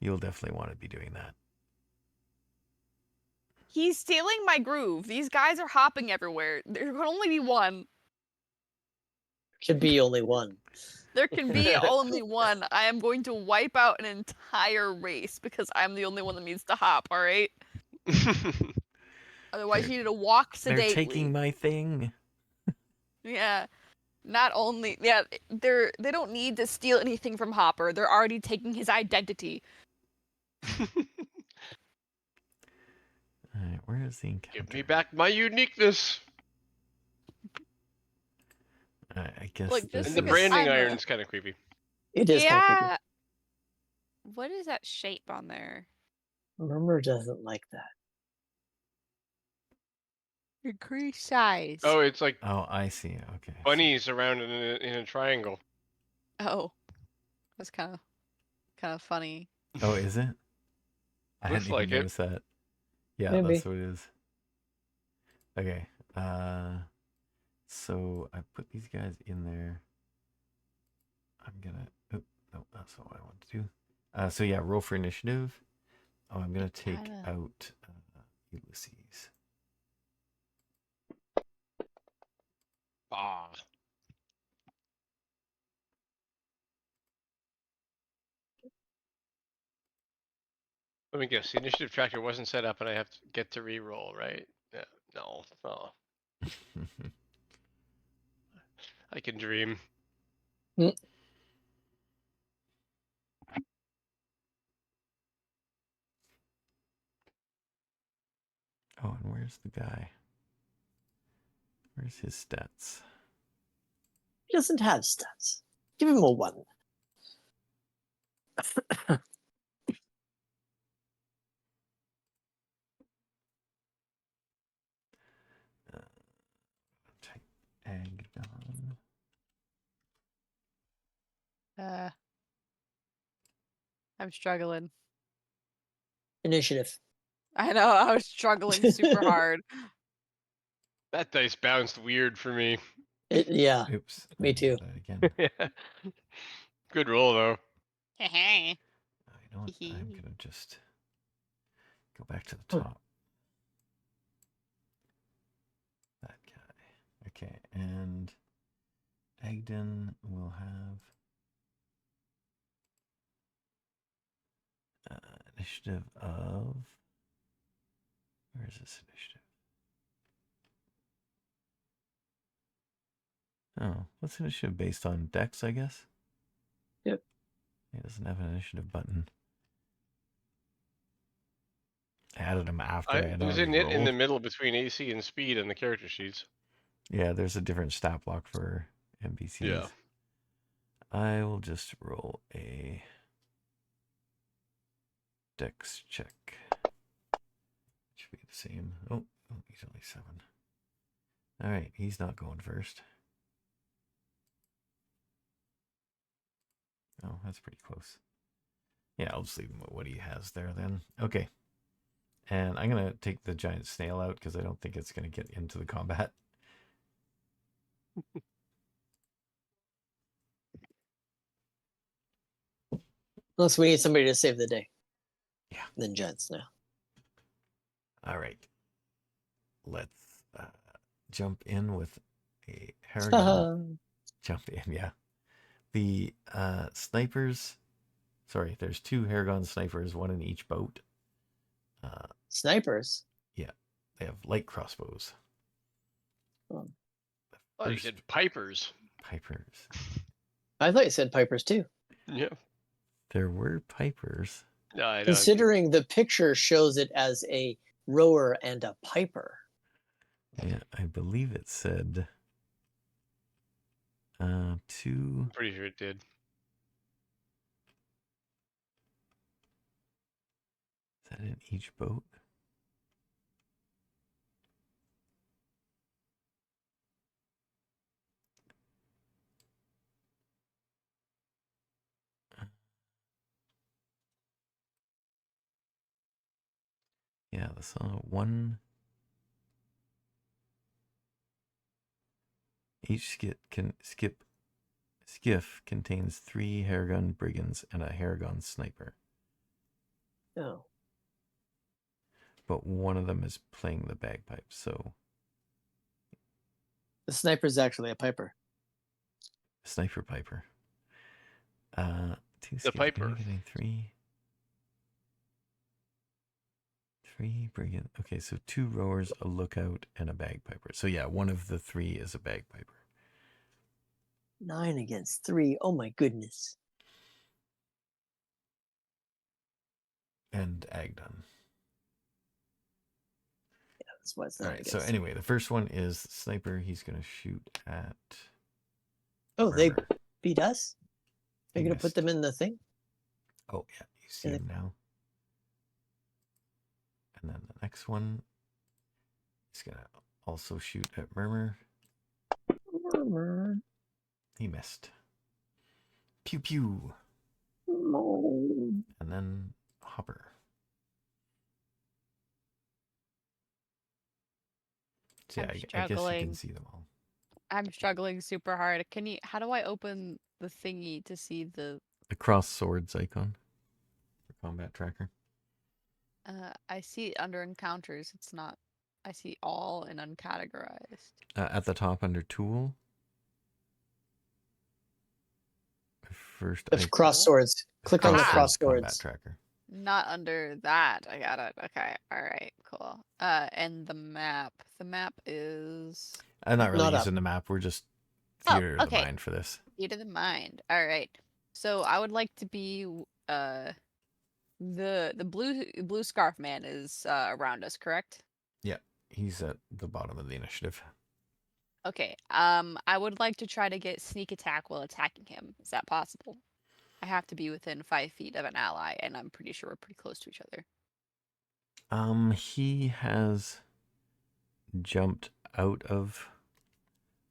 You'll definitely want to be doing that. He's stealing my groove. These guys are hopping everywhere. There can only be one. Should be only one. There can be only one. I am going to wipe out an entire race because I'm the only one that needs to hop, alright? Otherwise, you need to walk sedately. They're taking my thing. Yeah. Not only, they don't need to steal anything from Hopper. They're already taking his identity. Alright, where is the encounter? Give me back my uniqueness. I guess Look, this just And the is... because branding I'm a- iron's kind of creepy. It is kind of creepy. Yeah. What is that shape on there? Murmur doesn't like that. Increase size. Oh, it's like Oh, I see. Okay. bunnies around in a triangle. Oh. That's kind of funny. Oh, is it? I Looks hadn't like even it. noticed that. Yeah, Maybe. that's what it is. Okay. So I put these guys in there. I'm gonna... Oh, no, that's not what I want to do. So yeah, roll for initiative. Oh, I'm gonna take out Ulysses. Ah. Let me guess. The initiative tracker wasn't set up, and I have to get to re-roll, right? Yeah. No. Oh, I can dream. Oh, and where's the guy? Where's his stats? He doesn't have stats. Give him a 1. Type Agdon. I'm struggling. Initiative. I know, I was struggling super hard. That dice bounced weird for me. Yeah. Oops. Me I'll do too. that again. Good roll though. Hey. You know what? I'm gonna just go back to the Oh. top. That guy. Okay, and Agdon will have initiative of... Where is this initiative? Oh, what's initiative based on? Dex, I guess? Yep. It doesn't have an initiative button. I added them after I had It was already in the rolled. middle between AC and speed and the character sheets. Yeah, there's a different stat block for NPCs. Yeah. I will just roll a Dex check. Should be the same. Oh, he's only 7. Alright, he's not going first. Oh, that's pretty close. Yeah, I'll just leave him with what he has there then. Okay. And I'm going to take the giant snail out because I don't think it's going to get into the combat. Unless we need somebody to save the day. Yeah. Then Jets now. All right. Let's jump in with a Haragon. Jump in, yeah. The snipers. Sorry, there's 2 Haragon snipers, 1 in each boat. Snipers. Yeah, they have light crossbows. Oh. Oh, you said pipers. Pipers. I thought you said pipers too. Yeah. There were pipers. No, I know. Considering the picture shows it as a rower and a piper. Yeah, I believe it said 2. Pretty sure it did. Is that in each boat? Yeah, that's 1. Each skiff contains 3 Haragon Brigands and a Haragon sniper. Oh. But one of them is playing the bagpipes, so The sniper's actually a piper. sniper piper. 2 The piper. 3 brigand. Okay, so 2 rowers, a lookout, and a bagpiper. So yeah, one of the 3 is a bagpiper. 9 against 3. Oh my goodness. And Agdon. Yeah, that's why it's All 9 right, so against. anyway, the first one is sniper. He's going to shoot at... Oh, they Murmur. beat us? Are He you going to put missed. them in the thing? Oh, yeah, you see Yeah. him now. And then the next one is going to also shoot at Murmur. He missed. Pew pew. And then Hopper. So yeah, I'm I guess you can struggling. see them all. I'm struggling super hard. How do I open the thingy to see the The cross swords icon for combat tracker. I see it under encounters. It's not. I see all and uncategorized. At the top under tool. First The cross swords. Click on the Aha. cross combat swords. tracker. Not under that. I got it. Okay. All right. Cool. And the map. The map is I'm not really Not up. using the map. We're just Oh, theater of the okay. mind for this. Theater of the mind. All right. So I would like to be the blue scarf man is around us, correct? Yeah, he's at the bottom of the initiative. Okay. I would like to try to get sneak attack while attacking him. Is that possible? I have to be within 5 feet of an ally, and I'm pretty sure we're pretty close to each other. He has jumped out of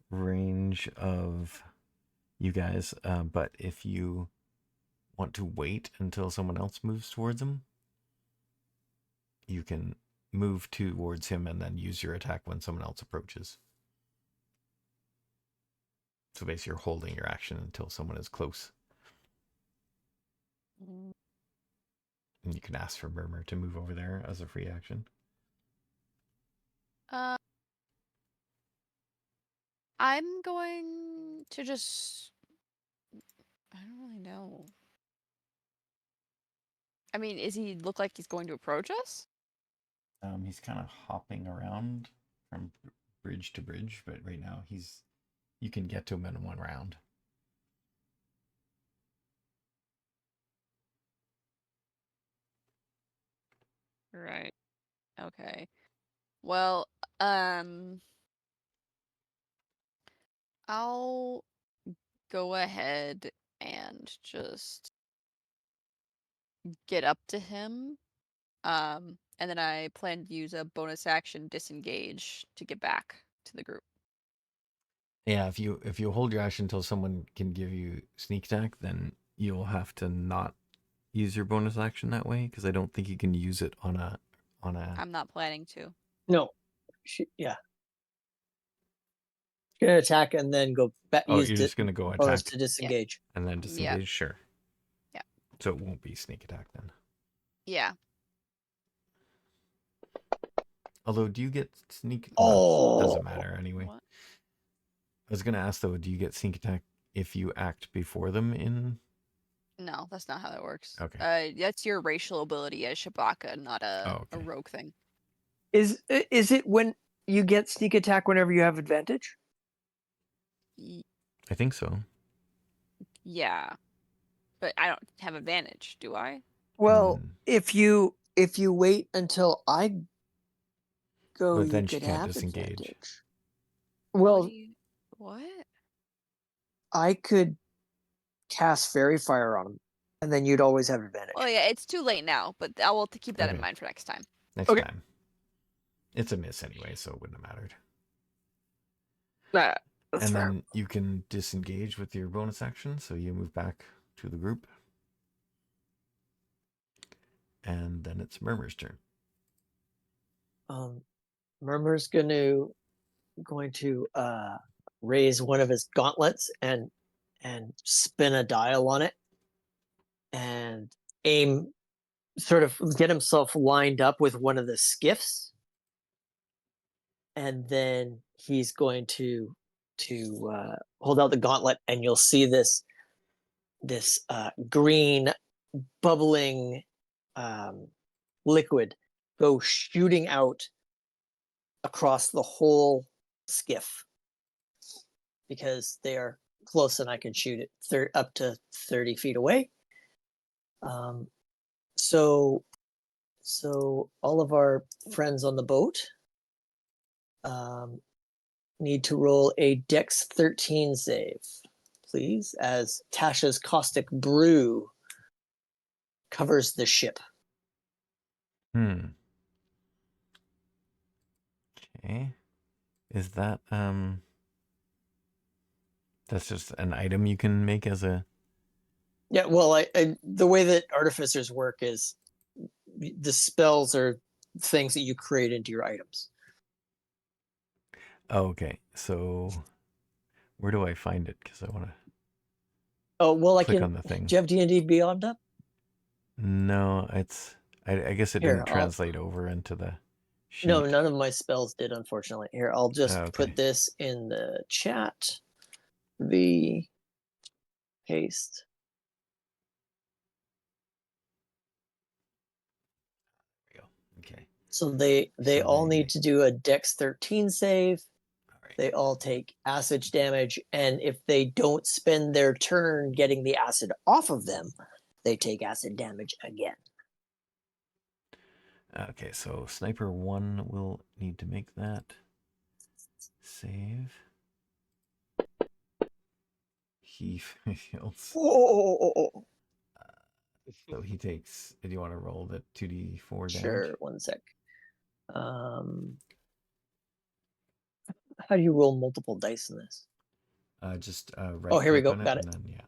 range of you guys, but if you want to wait until someone else moves towards him, you can move towards him and then use your attack when someone else approaches. So basically you're holding your action until someone is close. And you can ask for Murmur to move over there as a free action. I'm going to just... I don't really know. I mean, does he look like he's going to approach us? He's kind of hopping around from bridge to bridge, but right now you can get to him in 1 round. Right. Okay. Well, I'll go ahead and just get up to him. And then I plan to use a bonus action disengage to get back to the group. Yeah, if you hold your action until someone can give you sneak attack, then you'll have to not use your bonus action that way, because I don't think you can use it on a. I'm not planning to. No. Yeah. You're going to attack and then go back. Oh, you're just gonna go bonus attack to disengage. and then disengage. Yeah. Sure. Yeah. So it won't be sneak attack then. Yeah. Although, do you get sneak? Oh. Doesn't matter anyway. What? I was gonna ask though, do you get sneak attack if you act before them in? No, that's not how that works. Okay. That's your racial ability as Shabaka, not a okay. rogue thing. Is it when you get sneak attack whenever you have advantage? I think so. Yeah, but I don't have advantage, do I? Well, Mm. if you wait until I go, But you then she could can't have disengage. advantage. Well, What? I could cast Fairy Fire on him, and then you'd always have advantage. Well, yeah, it's too late now, but I will keep that in Okay. mind for next time. Next Okay. time. It's a miss anyway, so it wouldn't have mattered. That's And fair. then you can disengage with your bonus action, so you move back to the group. And then it's Murmur's turn. Murmur's going to raise one of his gauntlets and spin a dial on it and aim, sort of get himself lined up with one of the skiffs, and then he's going to hold out the gauntlet, and you'll see this green bubbling liquid go shooting out across the whole skiff, because they are close and I can shoot it up to 30 feet away. So all of our friends on the boat need to roll a Dex 13 save, please, as Tasha's caustic brew covers the ship. Okay. Is that that's just an item you can make as a... Yeah, well, I the way that artificers work is the spells are things that you create into your items. Oh, okay. So where do I find it? Because I want to... Oh, well, I Click can. on the thing. Do you have D&D Beyond up? No, it's... I guess it Here, didn't translate over into the sheet. No, none of my spells did, unfortunately. Here, I'll just Oh, okay. put this in the chat. The paste. There we go. Okay. So they So all they need to do a Dex 13 save. All right. They all take acid damage, and if they don't spend their turn getting the acid off of them, they take acid damage again. Okay, so Sniper 1 will need to make that save. He fails. Oh, So he takes... Do you want to roll the 2d4 damage? sure. 1 sec. How do you roll multiple dice in this? Just right Oh, here we click go. on Got and it. then, yeah.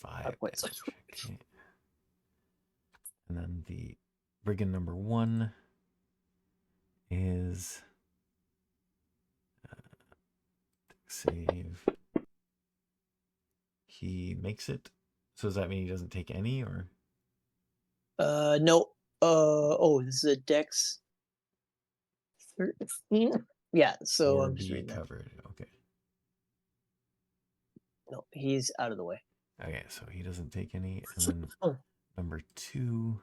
5 5 points. damage. Okay. And then the Brigand number 1 is save. He makes it. So does that mean he doesn't take any, or? No. Oh, this is a Dex 13. Yeah. So Or I'm just be reading that. covered? Okay. No, he's out of the way. Okay, so he doesn't take any, and then number 2,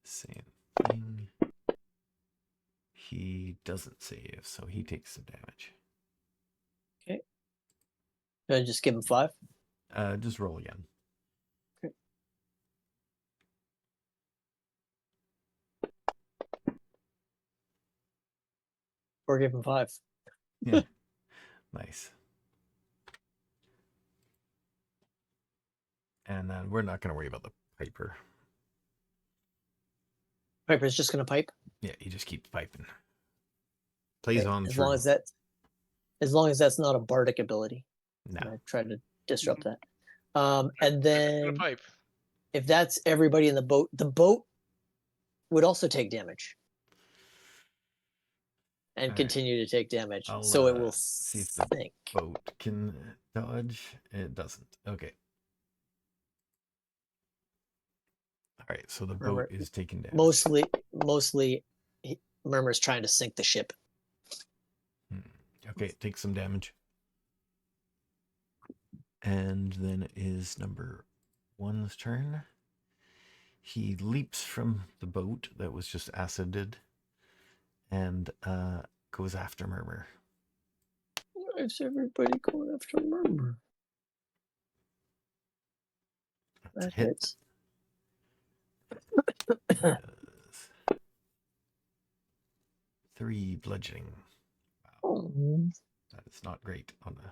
same thing. He doesn't save, so he takes some damage. Okay. Can I just give him 5? Just roll again. Okay. Or give him 5. Yeah. Nice. And then we're not going to worry about the Piper. Piper's just gonna pipe. Yeah, he just keeps piping. Plays Okay, on as through. long as that's not a bardic ability. No. I tried to disrupt that. And Gonna then pipe. if that's everybody in the boat would also take damage. and Alright. continue to take damage. I'll, So it will see if the sink. boat can dodge. It doesn't. Okay. All right, so the boat Remember, is taking damage. Mostly, Murmur's trying to sink the ship. Okay, it takes some damage. And then it is number 1's turn. He leaps from the boat that was just acided and goes after Murmur. Why is everybody going after Murmur? That's a That hit. hits. Does 3 bludgeoning. Wow, Oh. that is not great on the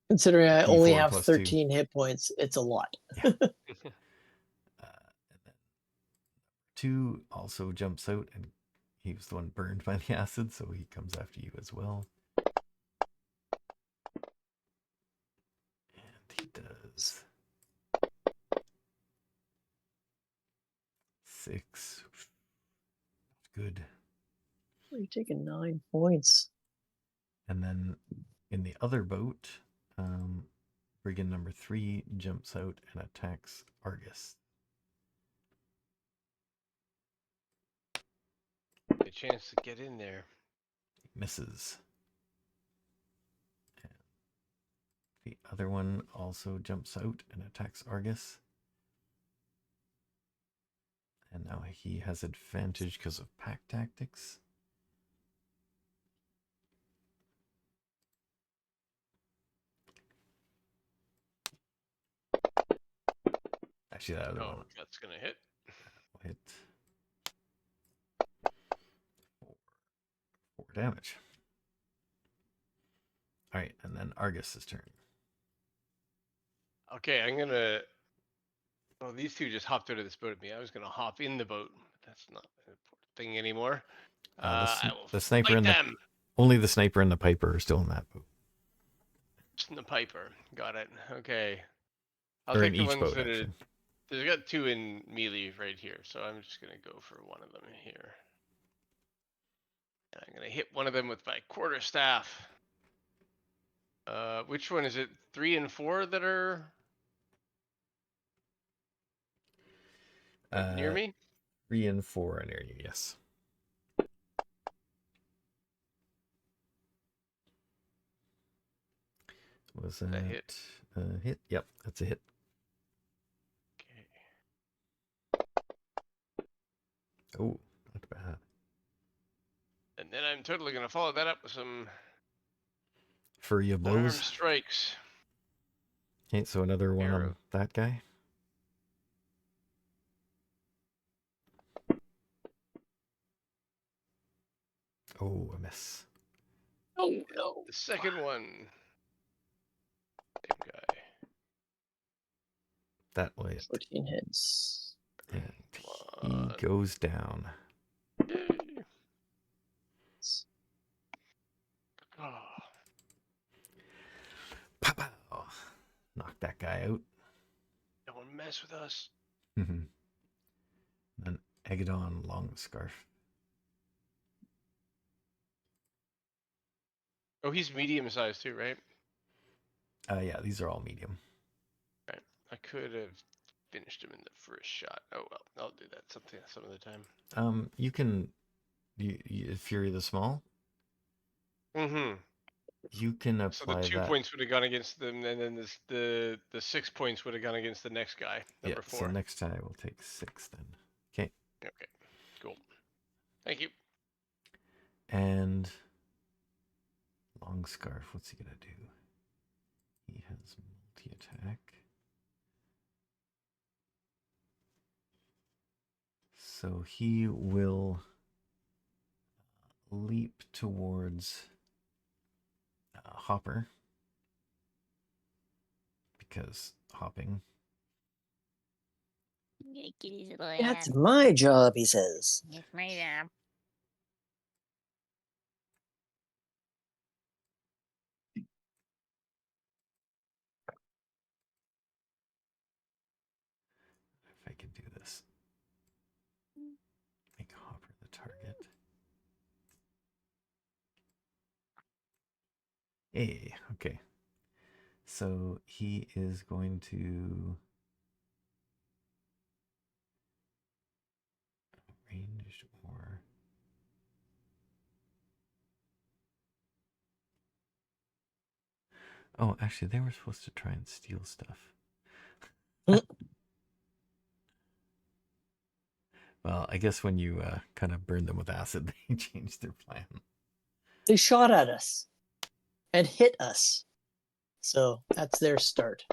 Considering I only D4 have plus 2. 13 hit points, it's a lot. And then 2 also jumps out, and he was the one burned by the acid, so he comes after you as well. And he does 6. Good. You're taking 9 points. And then in the other boat, Brigand number 3 jumps out and attacks Argus. A chance to get in there. Misses. And the other one also jumps out and attacks Argus. And now he has advantage because of pack tactics. Actually, that other one That's gonna hit. will hit 4 damage. All right, and then Argus's turn. Okay, I'm gonna. Oh, these two just hopped out of this boat at me. I was gonna hop in the boat, but that's not an important thing anymore. I will The sniper fight and them. only the sniper and the piper are still in that boat. Just in the piper. Got it. Okay. I'll Or take in the each ones boat, that are. actually. There's got 2 in melee right here, so I'm just gonna go for one of them here. And I'm gonna hit one of them with my quarterstaff. Which one is it? 3 and 4 that are near me? 3 and 4 are near you, yes. Was that A hit? a hit? Yep, that's a hit. Okay. Oh, not bad. And then I'm totally gonna follow that up with some Flurry of arm blows. strikes. Okay, so another one on Arrow. that guy. Oh, a miss. Oh no. The second one. Same guy. That way. 14 hits. And he One. goes down. Yay. Oh, Pow! Knock that guy out. don't mess with us. Then Agdon long scarf. Oh, he's medium sized too, right? Yeah, these are all medium. Right. I could have finished him in the first shot. Oh well, I'll do that some other time. You can Fury the Small. Mm-hmm. You can So the apply 2 that. points would have gone against them, and then the 6 points would have gone against the next guy, number 4. So next time we'll take 6 then. Okay. Okay, cool. Thank you. And long scarf, what's he gonna do? He has multi-attack. So he will leap towards Hopper. Because hopping. I'm gonna get his little That's ass. my job, he says. It's my job. If I could do this. Make Hopper the target. Hey, okay. So he is going to ranged or oh, actually, they were supposed to try and steal stuff. Well, I guess when you kind of burned them with acid, they changed their plan. They shot at us and hit us. So that's their start.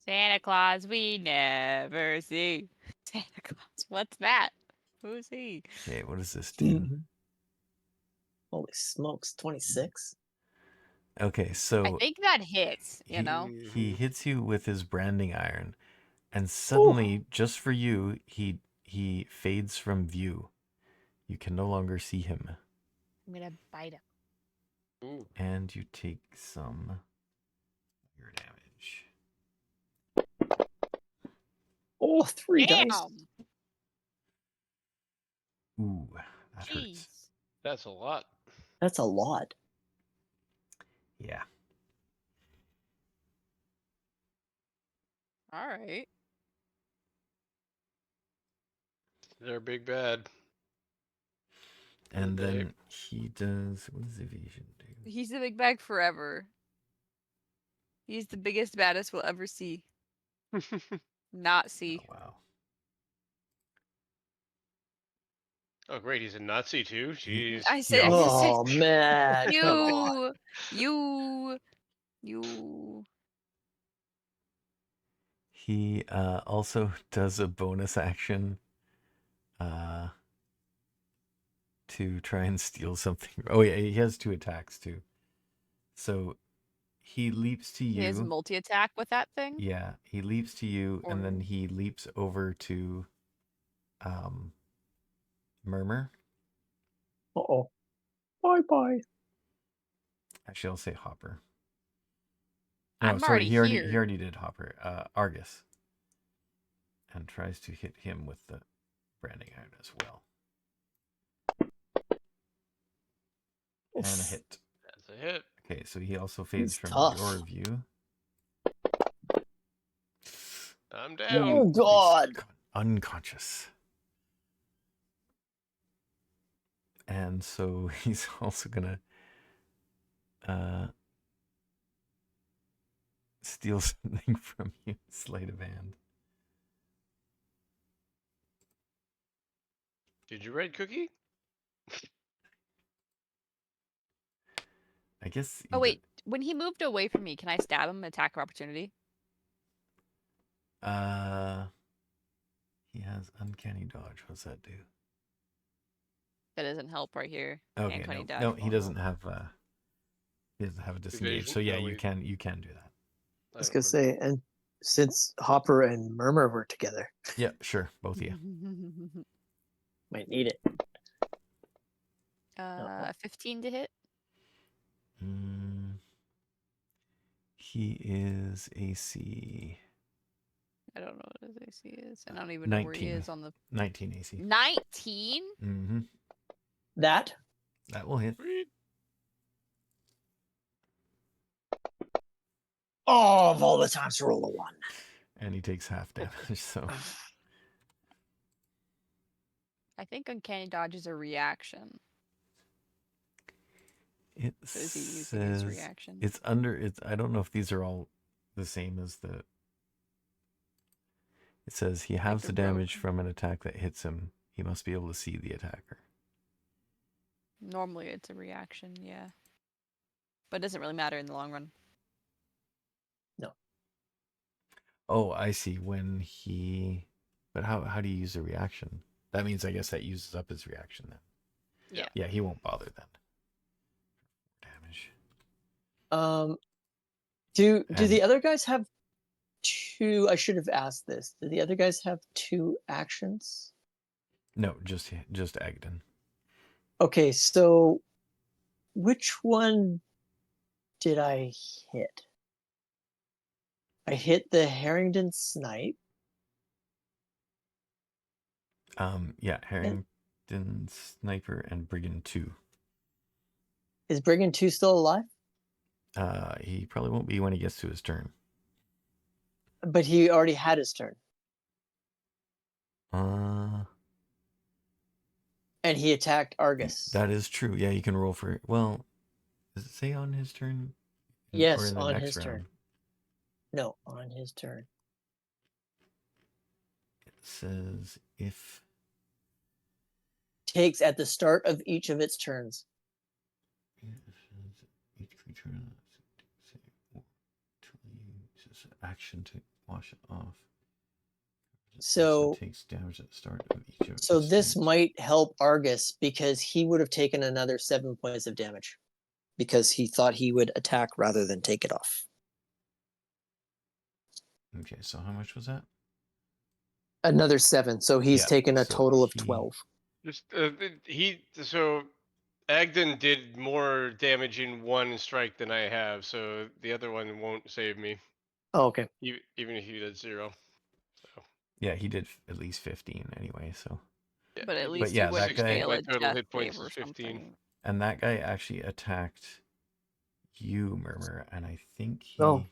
Santa Claus we never see. Santa Claus, what's that? Who's he? Okay, what does this do? Holy smokes, 26? Okay, I so think that hits, you he, know? he Mhm. hits you with his branding iron, and Ooh. suddenly, just for you, he fades from view. You can no longer see him, I'm gonna bite him. Ooh. and you take some fire damage. Oh, 3 dice. Damn! Ooh, that Jeez. hurts. That's a lot. That's a lot. Yeah. Alright. They're big bad. And They're big. then he does, what does evasion do? He's the big bag forever. He's the biggest, baddest we'll ever see. Not see. Oh, wow. Oh, great. He's a Nazi too. Jeez. I He said, also, Oh, man. Come on. you. he also does a bonus action to try and steal something. Oh, yeah, he has 2 attacks too. So he leaps to He has you. multi-attack with that thing. Yeah, he leaps to you, and then Or- he leaps over to Murmur. Uh-oh. Bye-bye. Actually, I'll say Hopper. No, I'm sorry, already he here. already did Hopper. Argus. And tries to hit him with the branding iron as well. And a Oof. hit. That's a hit. Okay, so he also fades He's from tough. your view. I'm Oh, down. God. He's unconscious. And so he's also gonna steal something from you, sleight of hand. Did you read Cookie? I guess. Oh wait, when he moved away from me, can I stab him? Attack of opportunity. He has uncanny dodge. What's that do? That doesn't help right here. Okay, Uncanny no, dodge no, he won't doesn't help. have. He doesn't have a disengage. Evasion? So yeah, No, you wait. can do that. I was going to say, and since Hopper and Murmur were together, Yeah, sure, both of you. might need it. 15 to hit. He is AC I don't know what his AC is. I don't even know where he 19. is on the 19 AC. 19. Mm-hmm. That? That will hit. Sweet. Oh, of all the times to roll a 1. And he takes half damage. So I think uncanny dodge is a reaction. it So is he using his says reaction? it's under. It's. I don't know if these are all the same as the. It says he halves the the rogue. damage from an attack that hits him. He must be able to see the attacker. Normally it's a reaction, yeah. But it doesn't really matter in the long run. No. Oh, I see. When he. But how do you use a reaction? That means I guess that uses up his reaction then. Yeah. Yeah, he won't bother then. Damage. Do And- the other guys have 2? I should have asked this. Do the other guys have 2 actions? No, just Agdon. Okay, so which one did I hit? I hit the Harrington snipe. Yeah, Harrington Sniper and Brigand 2. Is Brigand 2 still alive? He probably won't be when he gets to his turn. But he already had his turn. Uh, And he attacked Argus. that is true. Yeah, you can roll for. Well, does it say on his turn? Or Yes, in the on next his round? turn. No, on his turn. It says if. Takes at the start of each of its turns. Each creature uses action to wash it off. So takes damage at the start of each of So its this turns. might help Argus because he would have taken another 7 points of damage because he thought he would attack rather than take it off. Okay, so how much was that? Another 7, so he's Yeah, taken a so total of he- 12. Just so Agdon did more damage in one strike than I have, so the other one won't save me, Oh, okay. even if he did 0. So Yeah, he did at least 15 anyway, so. yeah, But at it'd be least yeah, you wouldn't that guy- fail my a total death hit points save is or 15. something. And that guy actually attacked you, Murmur, and I think he. Oh.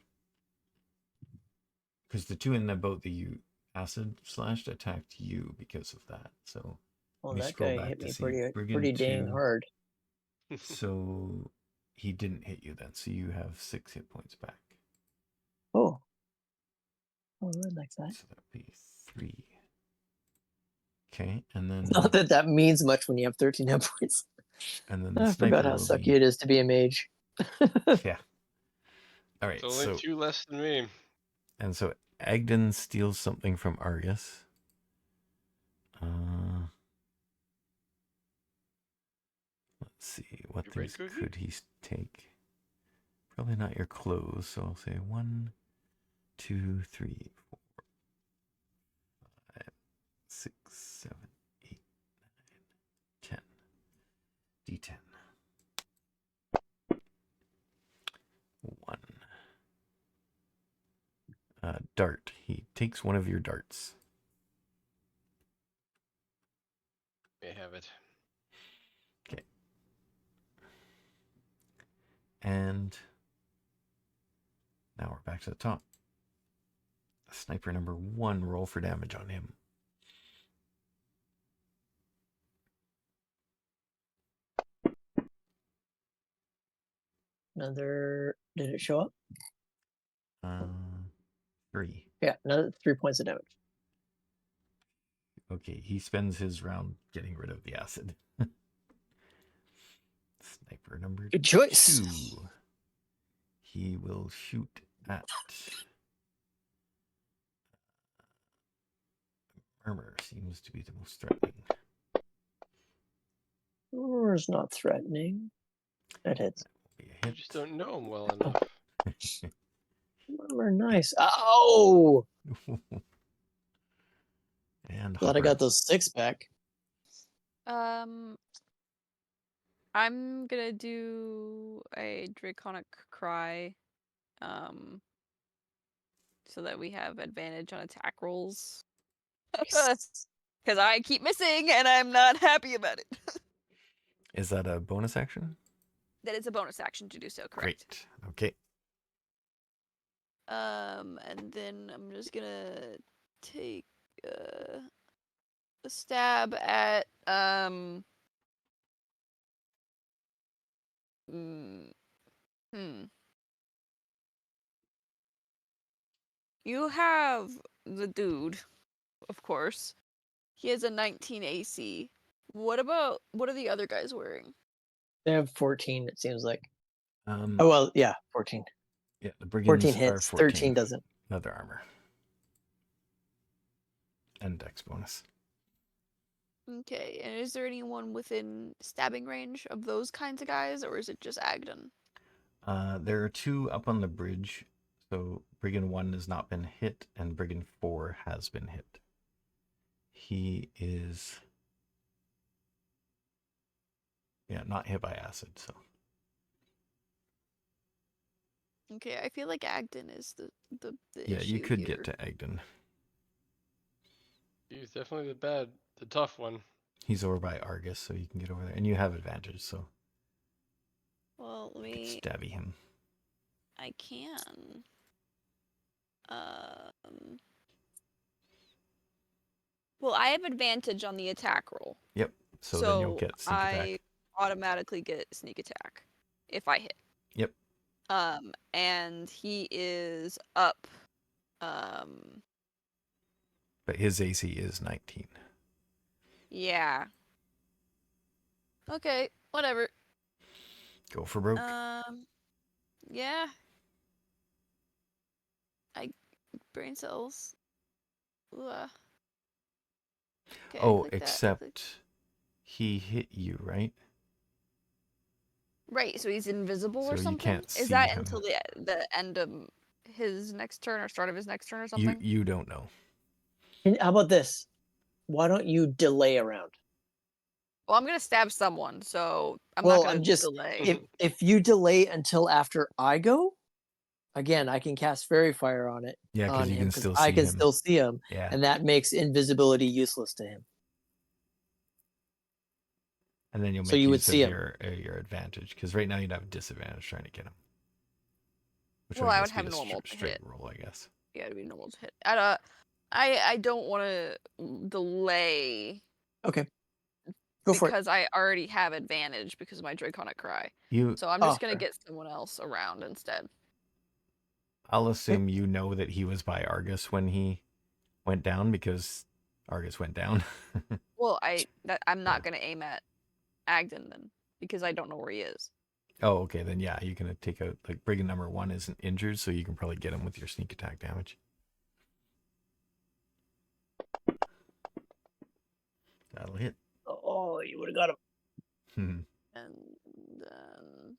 Because the two in the boat that you acid slashed attacked you because of that. So Well, let me that scroll guy back hit to me see. pretty Brigand dang 2. hard. So he didn't hit you then. So you have 6 hit points back. Oh. Oh, I like that. So that'd be 3. Okay, and then Not that that means much when you have 13 hit points. the I sniper forgot how will sucky be. it is to be a mage. Yeah. All right. It's only So 2 less than me. and so Agdon steals something from Argus. Let's see. What Your bread things cookie? could he take? Probably not your clothes. So I'll say 1, 2, 3, 4, 5, 6, 7, 8, 9, 10. D10. 1. Dart. He takes one of your darts. May have it. Okay. And now we're back to the top. Sniper number 1, roll for damage on him. Another. Did it show up? 3. Yeah, another 3 points of damage. Okay, he spends his round getting rid of the acid. Sniper number Good choice. 2. He will shoot at Murmur. Seems to be the most threatening. Is not threatening. That hits. Be a You hit. just don't know him well enough. We're nice. Oh! And Glad I Hopper. got those 6 back. I'm gonna do a Draconic Cry, so that we have advantage on attack rolls. Because I keep missing and I'm not happy about it. Is that a bonus action? That is a bonus action to do so, correct? Great. Okay. And then I'm just gonna take a stab at You have the dude, of course. He has a 19 AC. What are the other guys wearing? They have 14, it seems like. Oh, well, yeah, 14. Yeah, the 14 Brigands are hits, 14. 13 doesn't. Another armor. And dex bonus. Okay, and is there anyone within stabbing range of those kinds of guys, or is it just Agdon? There are 2 up on the bridge. So Brigand 1 has not been hit, and Brigand 4 has been hit. He is... Yeah, not hit by acid, so... Okay, I feel like Agdon is the Yeah, you issue could here. get to Agdon. He's definitely the tough one. He's over by Argus, so you can get over there. And you have advantage, so... let me. Stabby him. I can. Well, I have advantage on the attack roll. Yep. So then you'll get sneak I attack. automatically get sneak attack if I hit. Yep. And he is up. But his AC is 19. Yeah. Okay, whatever. Go for broke. Yeah. Brain cells. Ooh, okay, Oh, click that, except click. he hit you, right? Right, so he's invisible or So you something? can't Is see that him. until the end of his next turn or start of his next turn or You something? you don't know. How about this? Why don't you delay around? Well, I'm gonna stab someone, so I'm Well, not gonna I'm just delay. if you delay until after I go, again, I can cast Fairy Fire on it. Yeah, because on you him can still I see can him. still see him, Yeah. and that makes invisibility useless to him. And then you'll So make you would use of see him. your advantage, because right now you'd have disadvantage trying to get him. Which Well, I would guess be have a normal to straight hit. roll, I guess. Yeah, it'd be normal to hit. I don't want to delay Okay, go for it. because I already have advantage because of my Draconic Cry. You, So I'm just gonna fair. get someone else around instead. I'll assume you know that he was by Argus when he went down, because Argus went down. Well, I'm not gonna aim at Agdon then because I don't know where he is. Oh, okay, then yeah, you can take out, like, Brigand number 1 isn't injured, so you can probably get him with your sneak attack damage. That'll hit. Oh, you would have got him. And then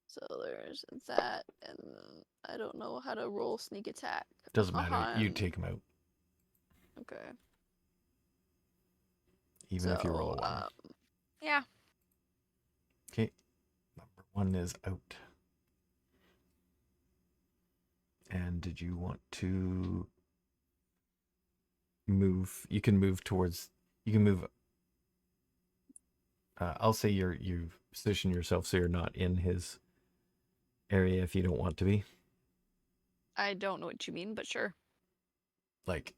so there's that, and then I don't know how to roll sneak attack. Doesn't matter. You on- take him out, Okay. even if you roll a 1. Yeah. Okay, number 1 is out. And did you want to move? You can move towards. You can move. I'll say you've positioned yourself so you're not in his area if you don't want to be. I don't know what you mean, but sure. Like,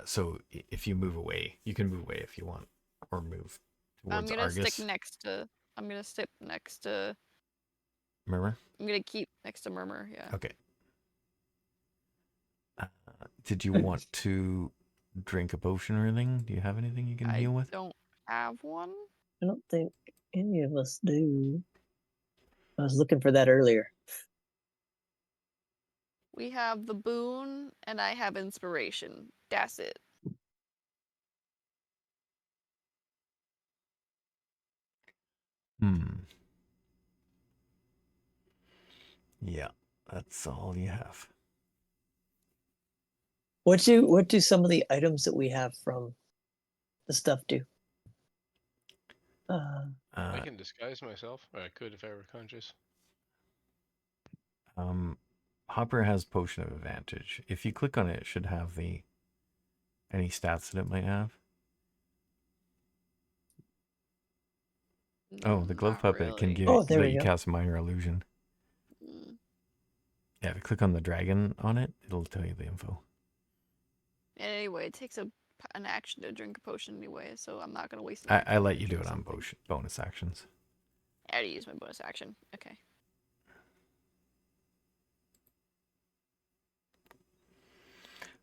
so if you move away, you can move away if you want, or move towards I'm gonna Argus. stick next to. I'm gonna stick next to. Murmur? I'm gonna keep next to Murmur. Yeah. Okay. Did you want to drink a potion or anything? Do you have anything you can heal with? I don't have one. I don't think any of us do. I was looking for that earlier. We have the boon, and I have inspiration. That's it. Yeah, that's all you have. What do some of the items that we have from the stuff do? I can disguise myself, or I could if I were conscious. Hopper has Potion of Advantage. If you click on it, it should have any stats that it might have. Oh, the glove Not puppet can really. give Oh, there let we you go. cast minor illusion. Mm. Yeah, if you click on the dragon on it, it'll tell you the info. Anyway, it takes an action to drink a potion anyway, so I'm not gonna waste. I let you do advantage it or on something. bonus actions. I already used my bonus action. Okay.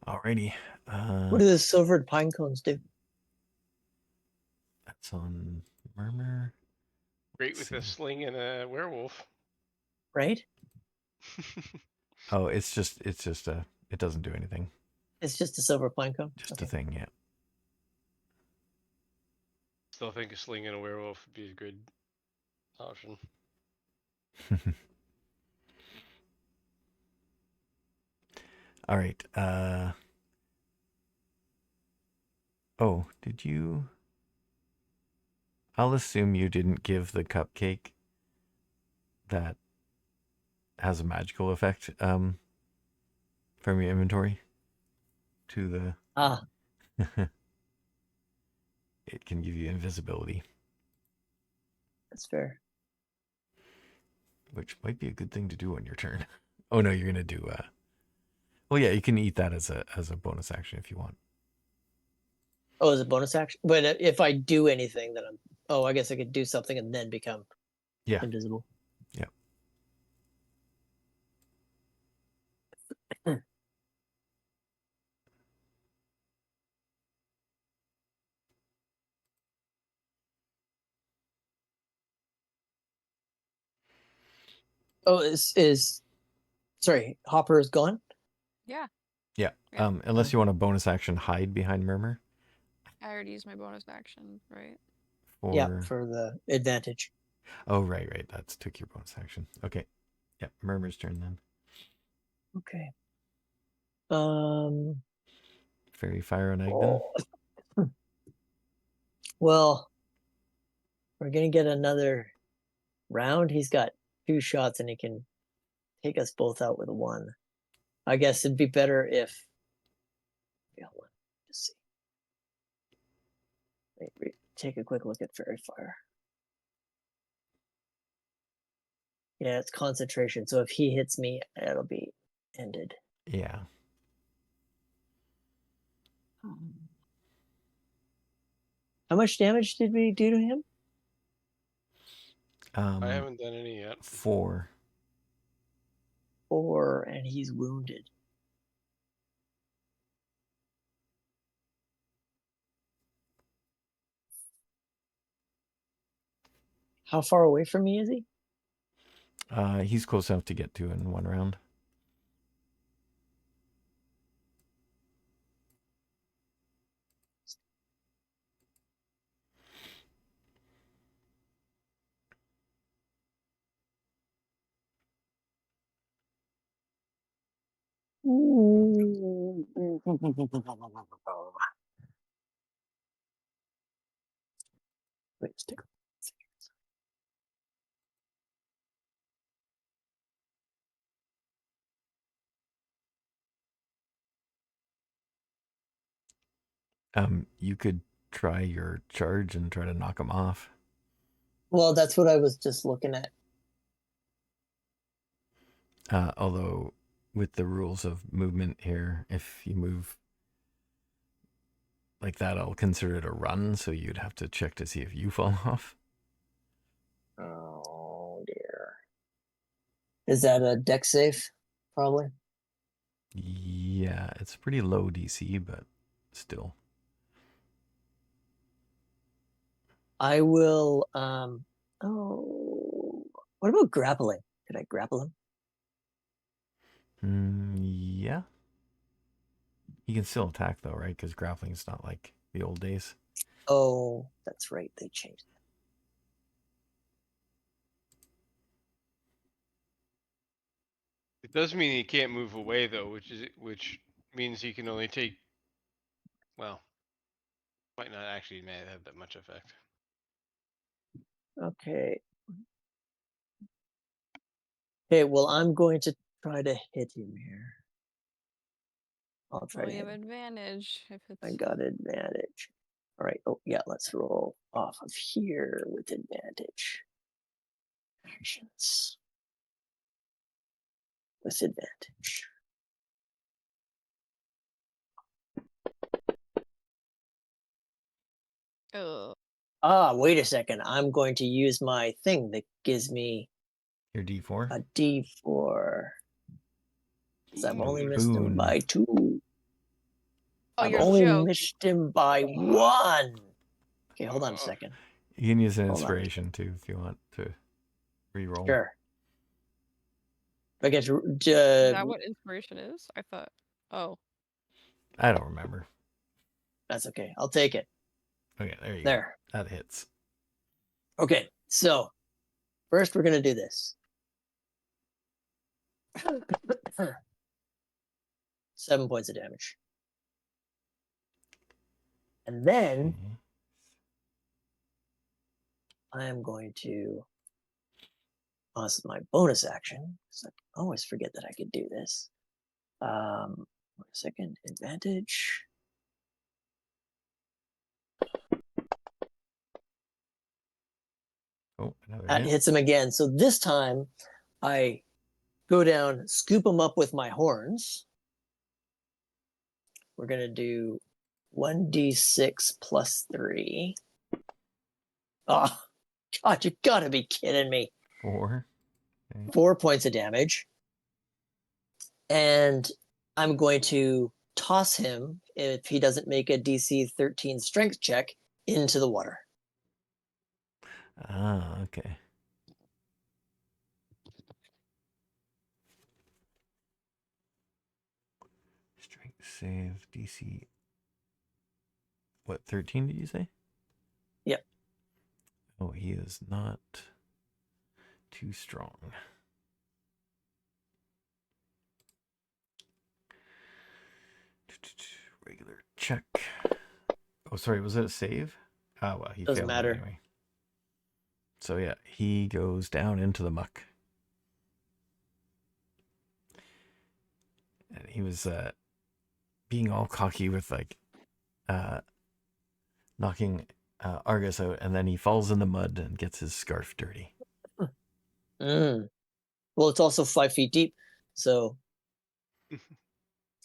Alrighty. What do the silvered pine cones do? That's on Murmur. Great Let's with a see. sling and a werewolf. Right? Oh, it doesn't do anything. It's just a silver pine cone. Just a thing, yeah. Still think a sling and a werewolf would be a good option. All right. Oh, did you? I'll assume you didn't give the cupcake that has a magical effect from your inventory to the. It can give you invisibility. That's fair. which might be a good thing to do on your turn. Oh no, you're gonna do. Well, yeah, you can eat that as a bonus action if you want. Oh, is it bonus action? But if I do anything, then I'm. Oh, I guess I could do something and then become Yeah. invisible. Yeah. Oh, sorry, Hopper is gone. Yeah, Yeah. Yeah. Unless you want a bonus action hide behind Murmur. I already used my bonus action, right? Yeah, for the advantage. Oh, right. That's took your bonus action. Okay. Yeah, Murmur's turn then. Okay. Fairy Fire on Agdon. Well, we're gonna get another round. He's got 2 shots and he can take us both out with 1. I guess it'd be better if. Yeah, hold on. Just see. Take a quick look at Fairy Fire. Yeah, it's concentration. So if he hits me, it'll be ended. Yeah. How much damage did we do to him? I haven't done any yet. 4. 4, and he's wounded. How far away from me is he? He's close enough to get to in 1 round. Wait, stick. You could try your charge and try to knock him off. Well, that's what I was just looking at. Although, with the rules of movement here, if you move like that, I'll consider it a run, so you'd have to check to see if you fall off. Oh dear. Is that a deck safe? Probably. Yeah, it's pretty low DC, but still. I will. What about grappling? Could I grapple him? Yeah. He can still attack though, right? Because grappling's not like the old days. Oh, that's right. They changed It does mean he can't move away though, which means he can only take. Well, might not actually have that much effect. that. Okay. Okay. Well, I'm going to try to hit him here. I'll try Well, to you hit have him. advantage if it's. I got advantage. All right. Oh, yeah. Let's roll off of here with advantage. Actions. With advantage. Oh. Ah, wait a second. I'm going to use my thing that gives me Your D4? a D4. 'Cause I've only missed him Boon. by 2. Oh, I've you're only joking. missed him by 1. Okay, hold on a second. You can use an Hold on. inspiration too if you want to reroll. Sure. I guess. Is that what inspiration is? I thought. Oh. I don't remember. That's okay. I'll take it. Okay, there you There. go. That hits. Okay, so first we're going to do this. 7 points of damage. And then Okay. I am going to toss my bonus action. So I always forget that I could do this. Wait a second. Advantage. Oh, another That hit. hits him again. So this time I go down, scoop him up with my horns. We're going to do 1d6 plus 3. Oh, God, you gotta be kidding me. 4. Okay. 4 points of damage. And I'm going to toss him, if he doesn't make a DC 13 strength check, into the water. Ah, okay. Strength save DC. What, 13 did you say? Yep. Oh, he is not too strong. Regular check. Oh, sorry, was it a save? Ah, well, he Doesn't failed matter. anyway. So yeah, he goes down into the muck. And he was being all cocky with like knocking Argus out, and then he falls in the mud and gets his scarf dirty. Mm. Well, it's also 5 feet deep, so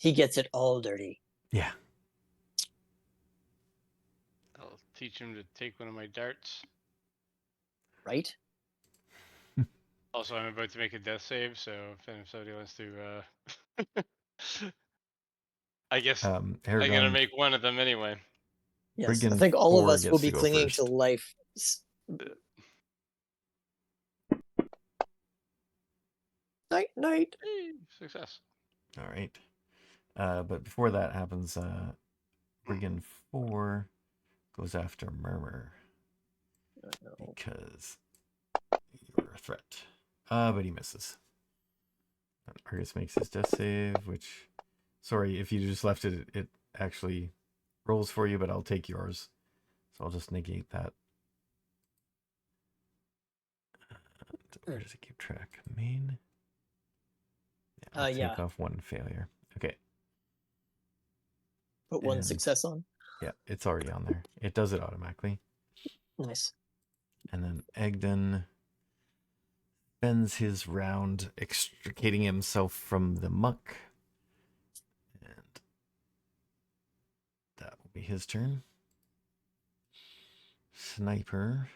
he gets it all dirty. Yeah. I'll teach him to take one of my darts. Right? Also, I'm about to make a death save, so if somebody wants to, I guess I'm gonna Aragon, make one of them anyway. Yes. I Brigand think all of 4 us will gets be to go clinging first. to life. Night, night. Hey, success. All right. But before that happens, Brigand 4 goes after Murmur because you're a threat. But he misses. And Argus makes his death save, which, sorry, if you just left it, it actually rolls for you, but I'll take yours. So I'll just negate that. Where does it keep track? Main? Yeah, I'll take off 1 failure. Okay. Put 1 And- success on. Yeah, it's already on there. It does it automatically. Nice. And then Agdon spends his round extricating himself from the muck. And that will be his turn. Sniper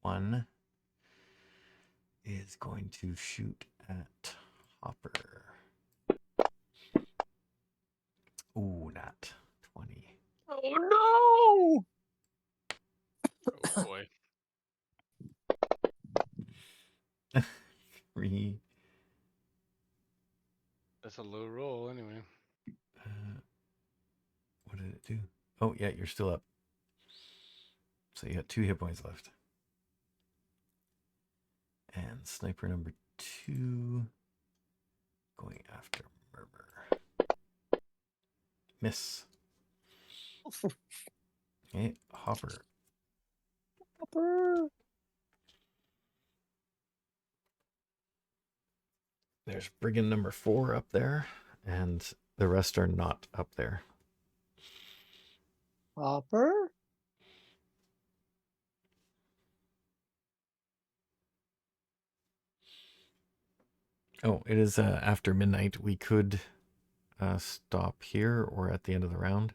1 is going to shoot at Hopper. Ooh, not 20. Oh Oh boy. 3. That's a low roll anyway. What did it do? Oh, yeah, you're still up. So you got 2 hit points left. And sniper number 2 going after Murmur. Miss. Okay, Hopper. no. There's Brigand number 4 up there, and the rest are not up there. Hopper? Oh, it is after midnight. We could stop here or at the end of the round.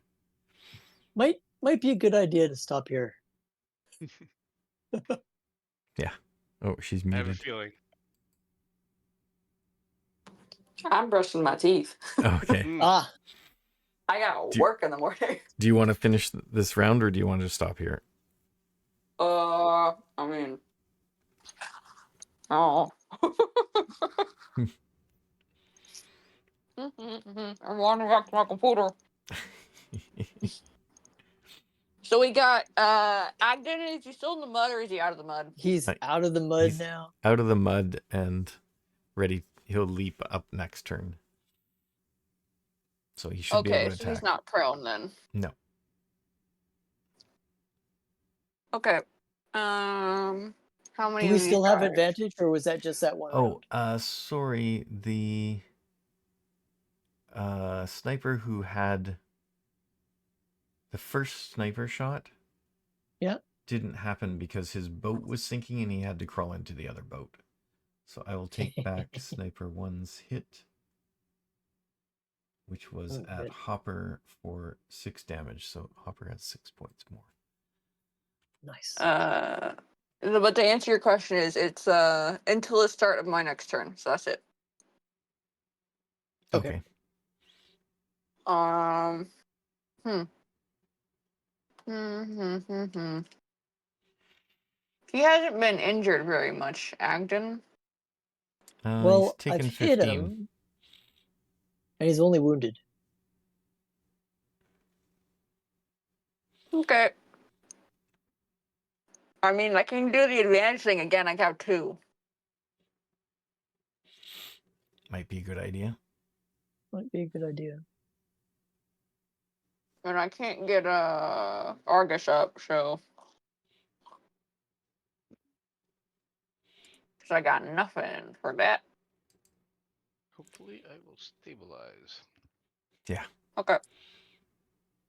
Might be a good idea to stop here. Oh, she's I have a muted. feeling. I'm brushing my teeth. Okay. Ah, I got Do you- work in the morning. Do you want to finish this round or do you want to stop here? I mean, oh. I want to back to my computer. So we got Agdon. Is he still in the mud or is he out of the mud? he's Like, out of the mud he's- now. Out of the mud and ready. He'll leap up next turn. So he should be Okay, able to so attack. he's not prone then. No. Okay. How many? Do we of these still have guys? advantage, or was that just that one Oh, round? sorry. The sniper who had the first sniper shot Yeah. didn't happen because his boat was sinking and he had to crawl into the other boat. So I will take back Sniper 1's hit, which was Oh, at good. Hopper for 6 damage. So Hopper has 6 points more. Nice. But to answer your question is it's until the start of my next turn, so that's it. Okay. Hmm. He hasn't been injured very much, Agdon. He's Well, I've taken hit 15. him, and he's only wounded. Okay. I mean, I can do the advantage thing again. I have 2. Might be a good idea. Might be a good idea. And I can't get Argus up, so. Because I got nothing for that. Hopefully, I will stabilize. Yeah. Okay.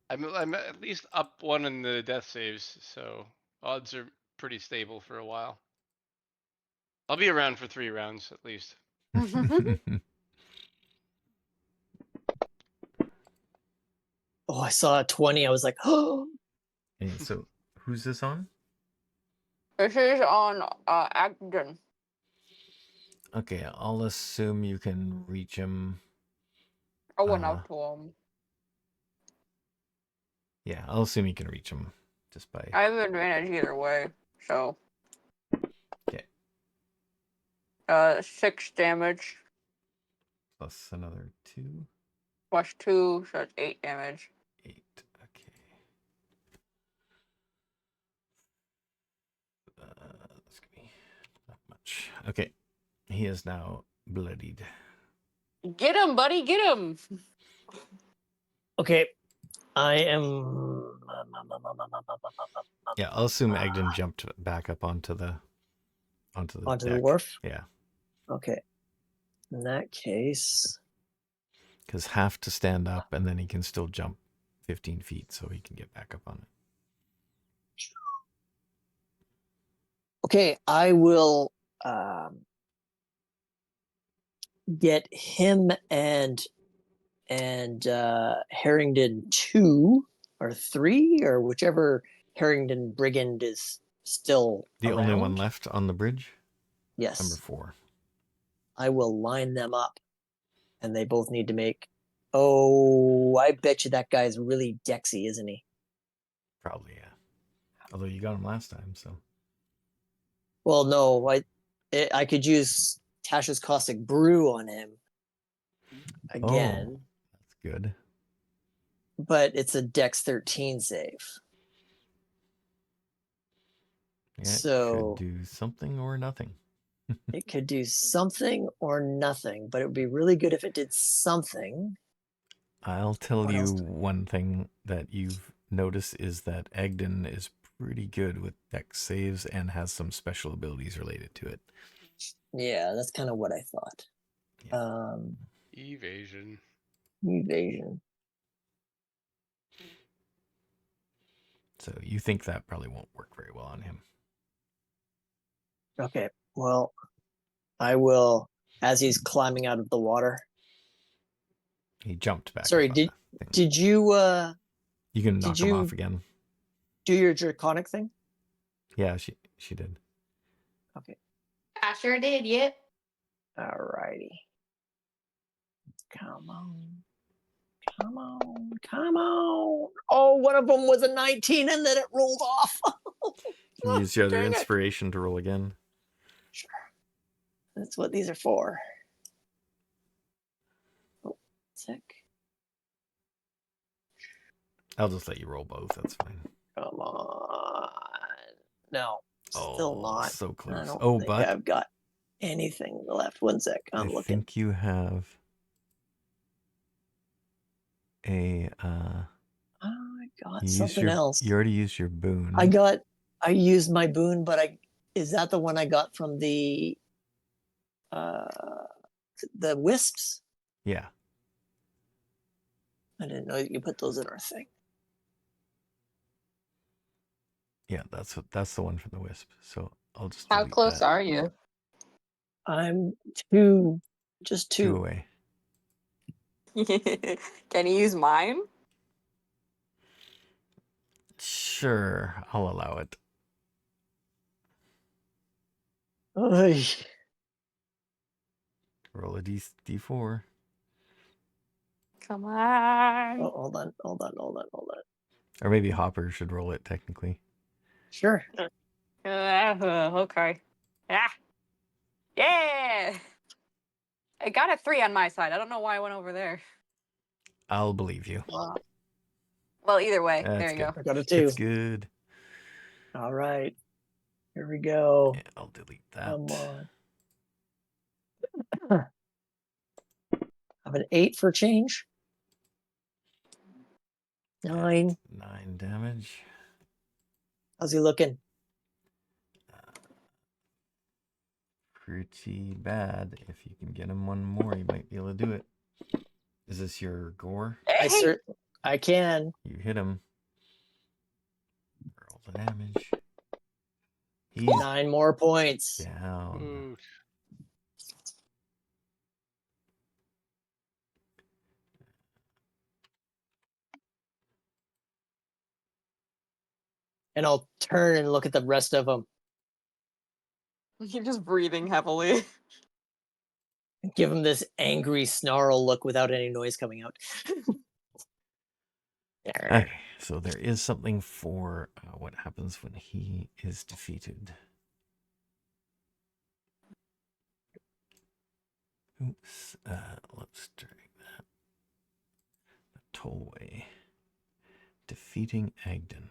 I'm at least up 1 in the death saves, so odds are pretty stable for a while. I'll be around for 3 rounds at least. Oh, I saw a 20. I was like, oh. And so who's this on? This is on Agdon. Okay, I'll assume you can reach him. I went out to him. Yeah, I'll assume you can reach him just by. I have advantage either way, so. Okay. 6 damage. Plus another 2. Plus 2, so that's 8 damage. 8. Okay. That's gonna be not much. Okay. He is now bloodied. Get him, buddy, get him! Okay. I am. Yeah, I'll assume Agdon jumped back up onto the Onto deck. the wharf? Yeah. Okay. In that case. Because half to stand up, and then he can still jump 15 feet, so he can get back up on it. Okay, I will get him and Harrington 2 or 3 or whichever Harrington Brigand is still The around. only one left on the bridge? Yes. Number 4. I will line them up, and they both need to make. Oh, I bet you that guy's really dexy, isn't he? Probably, yeah. Although you got him last time, so. Well, no, I could use Tasha's Caustic Brew on him again, That's good. but it's a Dex 13 save. Yeah, So it could do something or nothing. it could do something or nothing, but it would be really good if it did something. I'll tell What you else? one thing that you've noticed is that Agdon is pretty good with dex saves and has some special abilities related to it. Yeah, that's kind of what I thought. Yeah. Evasion. Evasion. So you think that probably won't work very well on him. Okay, well, I will, as he's climbing out of the water. He jumped back. Sorry, up on the thing. did you You can knock did him you off again. do your draconic thing? Yeah, she did. Okay. I sure did, yep. Alrighty. Come on. Come on. Come on. Oh, one of them was a 19 and then it rolled off. Can you use your other Dang it. inspiration to roll again? Sure. That's what these are for. Oh, sick. I'll just let you roll both. That's fine. Come on. No, still Oh, not. so I close. don't Oh, think but I've got anything left. One sec. I'm I looking. think you have a I got you used something your, else. You already used your boon. I used my boon, but is that the one I got from the wisps? Yeah. I didn't know you put those in our thing. Yeah, that's the one for the wisp. So I'll just How delete close that. are you? I'm just Two two. away. Can you use mine? Sure, I'll allow it. Oy. Roll a d4. Come on. Oh, hold on. Or maybe Hopper should roll it technically. Sure. Okay. Ah. Yeah. I got a 3 on my side. I don't know why I went over there. I'll believe you. Well, either way, That's there you good. go. I got a 2. It's good. All right. Here we go. Yeah, I'll delete that. Come on. I have an 8 for change. 9. 9 damage. How's he looking? Pretty bad. If you can get him one more, you might be able to do it. Is this your gore? I can. You hit him. Roll the damage. He's 9 more points. down. Ooh. And I'll turn and look at the rest of them. You're just breathing heavily. Give him this angry snarl look without any noise coming out. Okay, so there is something for what happens when he is defeated. Oops. Let's try that. The Tollway. Defeating Agdon.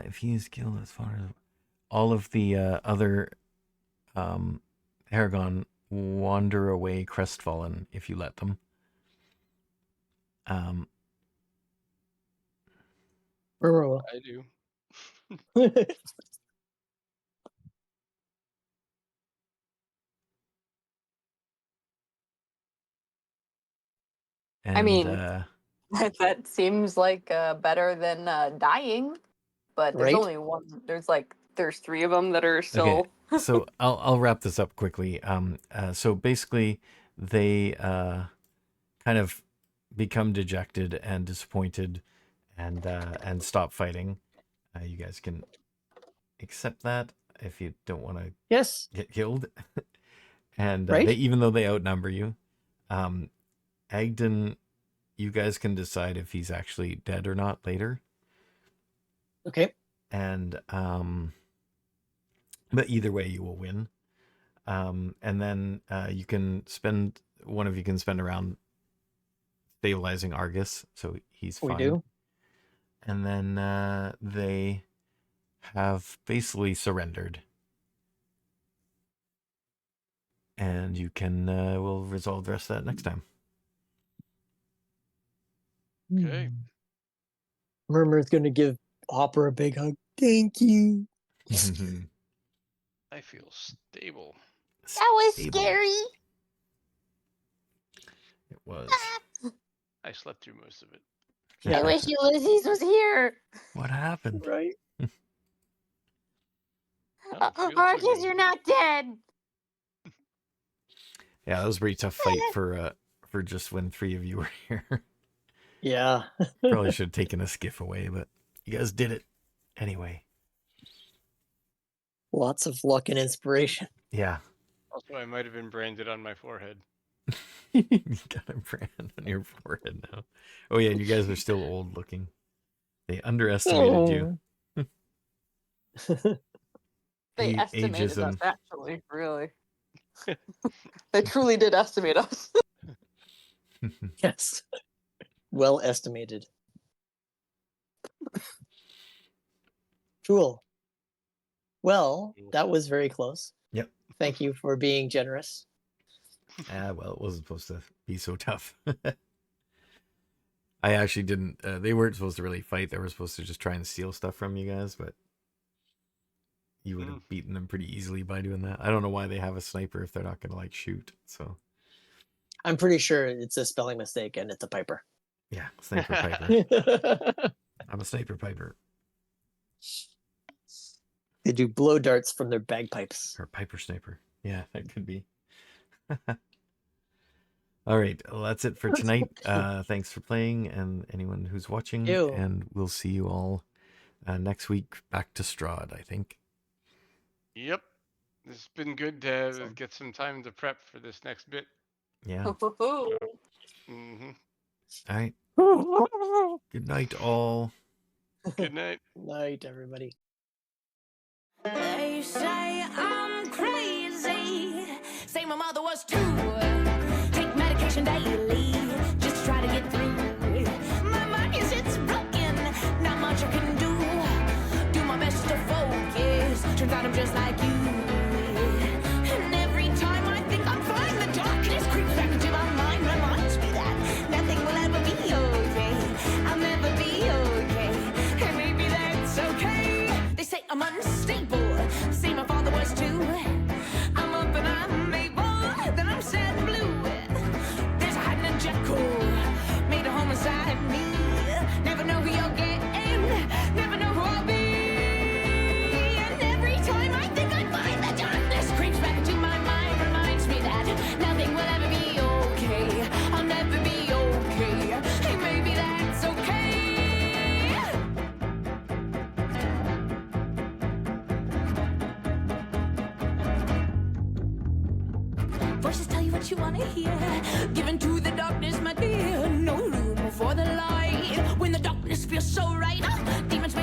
If he is killed as far as all of the other Aragon wander away crestfallen if you let them. Ruh-roh. I do. And, I mean, that seems like better than dying, but there's Right? only one. There's 3 of them that are still. okay, so I'll wrap this up quickly. So basically, they kind of become dejected and disappointed, and stop fighting. You guys can accept that if you don't want to Yes. get killed. And Right. they, even though they outnumber you, Agdon, you guys can decide if he's actually dead or not later. Okay. And but either way, you will win. And then you can spend one of you can spend around stabilizing Argus, so he's We fine. do. And then they have basically surrendered. And you can we'll resolve the rest of that next time. Okay. Murmur's gonna give Hopper a big hug. Thank you. I feel stable. That was Stable. scary. It was. I slept through most of it. I wish Ulysses was here. What happened? Right. I don't feel so Arcus, good. you're not dead. Yeah, that was a pretty tough fight for just when 3 of you were here. Yeah. Probably should have taken a skiff away, but you guys did it anyway. Lots of luck and inspiration. Yeah. Also, I might have been branded on my forehead. You got a brand on your forehead now. Oh yeah, and you guys are still old looking. They underestimated you. They estimated us, Ageism. actually. Really. They truly did estimate us. Yes. Well estimated. Cool. Well, that was very close. Yep. Thank you for being generous. Well, it wasn't supposed to be so tough. I actually didn't. They weren't supposed to really fight. They were supposed to just try and steal stuff from you guys, but you would have beaten them pretty easily by doing that. I don't know why they have a sniper if they're not going to like shoot. So I'm pretty sure it's a spelling mistake and it's a piper. yeah, sniper piper. I'm a sniper piper. They do blow darts from their bagpipes. Or piper sniper. Yeah, that could be. All right, well, that's it for tonight. Thanks for playing, and anyone who's watching. Ew. And we'll see you all next week. Back to Strahd, I think. Yep. It's been good to get some time to prep for this next bit. Yeah. Mm-hmm. All right. Good night, all. Good night. Night, everybody. They say I'm crazy. Say my mother was too. Take medication daily. Just try to get through. My mind is it's broken. Not much I can do. Do my best to focus. Turns out I'm just like you. And every time I think I'm fine, the darkness creeps back into my mind. Reminds me that nothing will ever be okay. I'll never be okay. And maybe that's okay. They say I'm unstable. Say my father was too. I'm up and I'm able. Then I'm sad and blue. There's a hiding in Jekyll. Made a home inside me. Never know who you're getting. Never know who I'll be. And every time I think I find the darkness creeps back into my mind. Reminds me that nothing will ever be okay. I'll never be okay. Hey, maybe that's okay. Voices tell you what you want to hear. Given to the darkness, my dear. No room for the light. When the darkness feels so right. Demons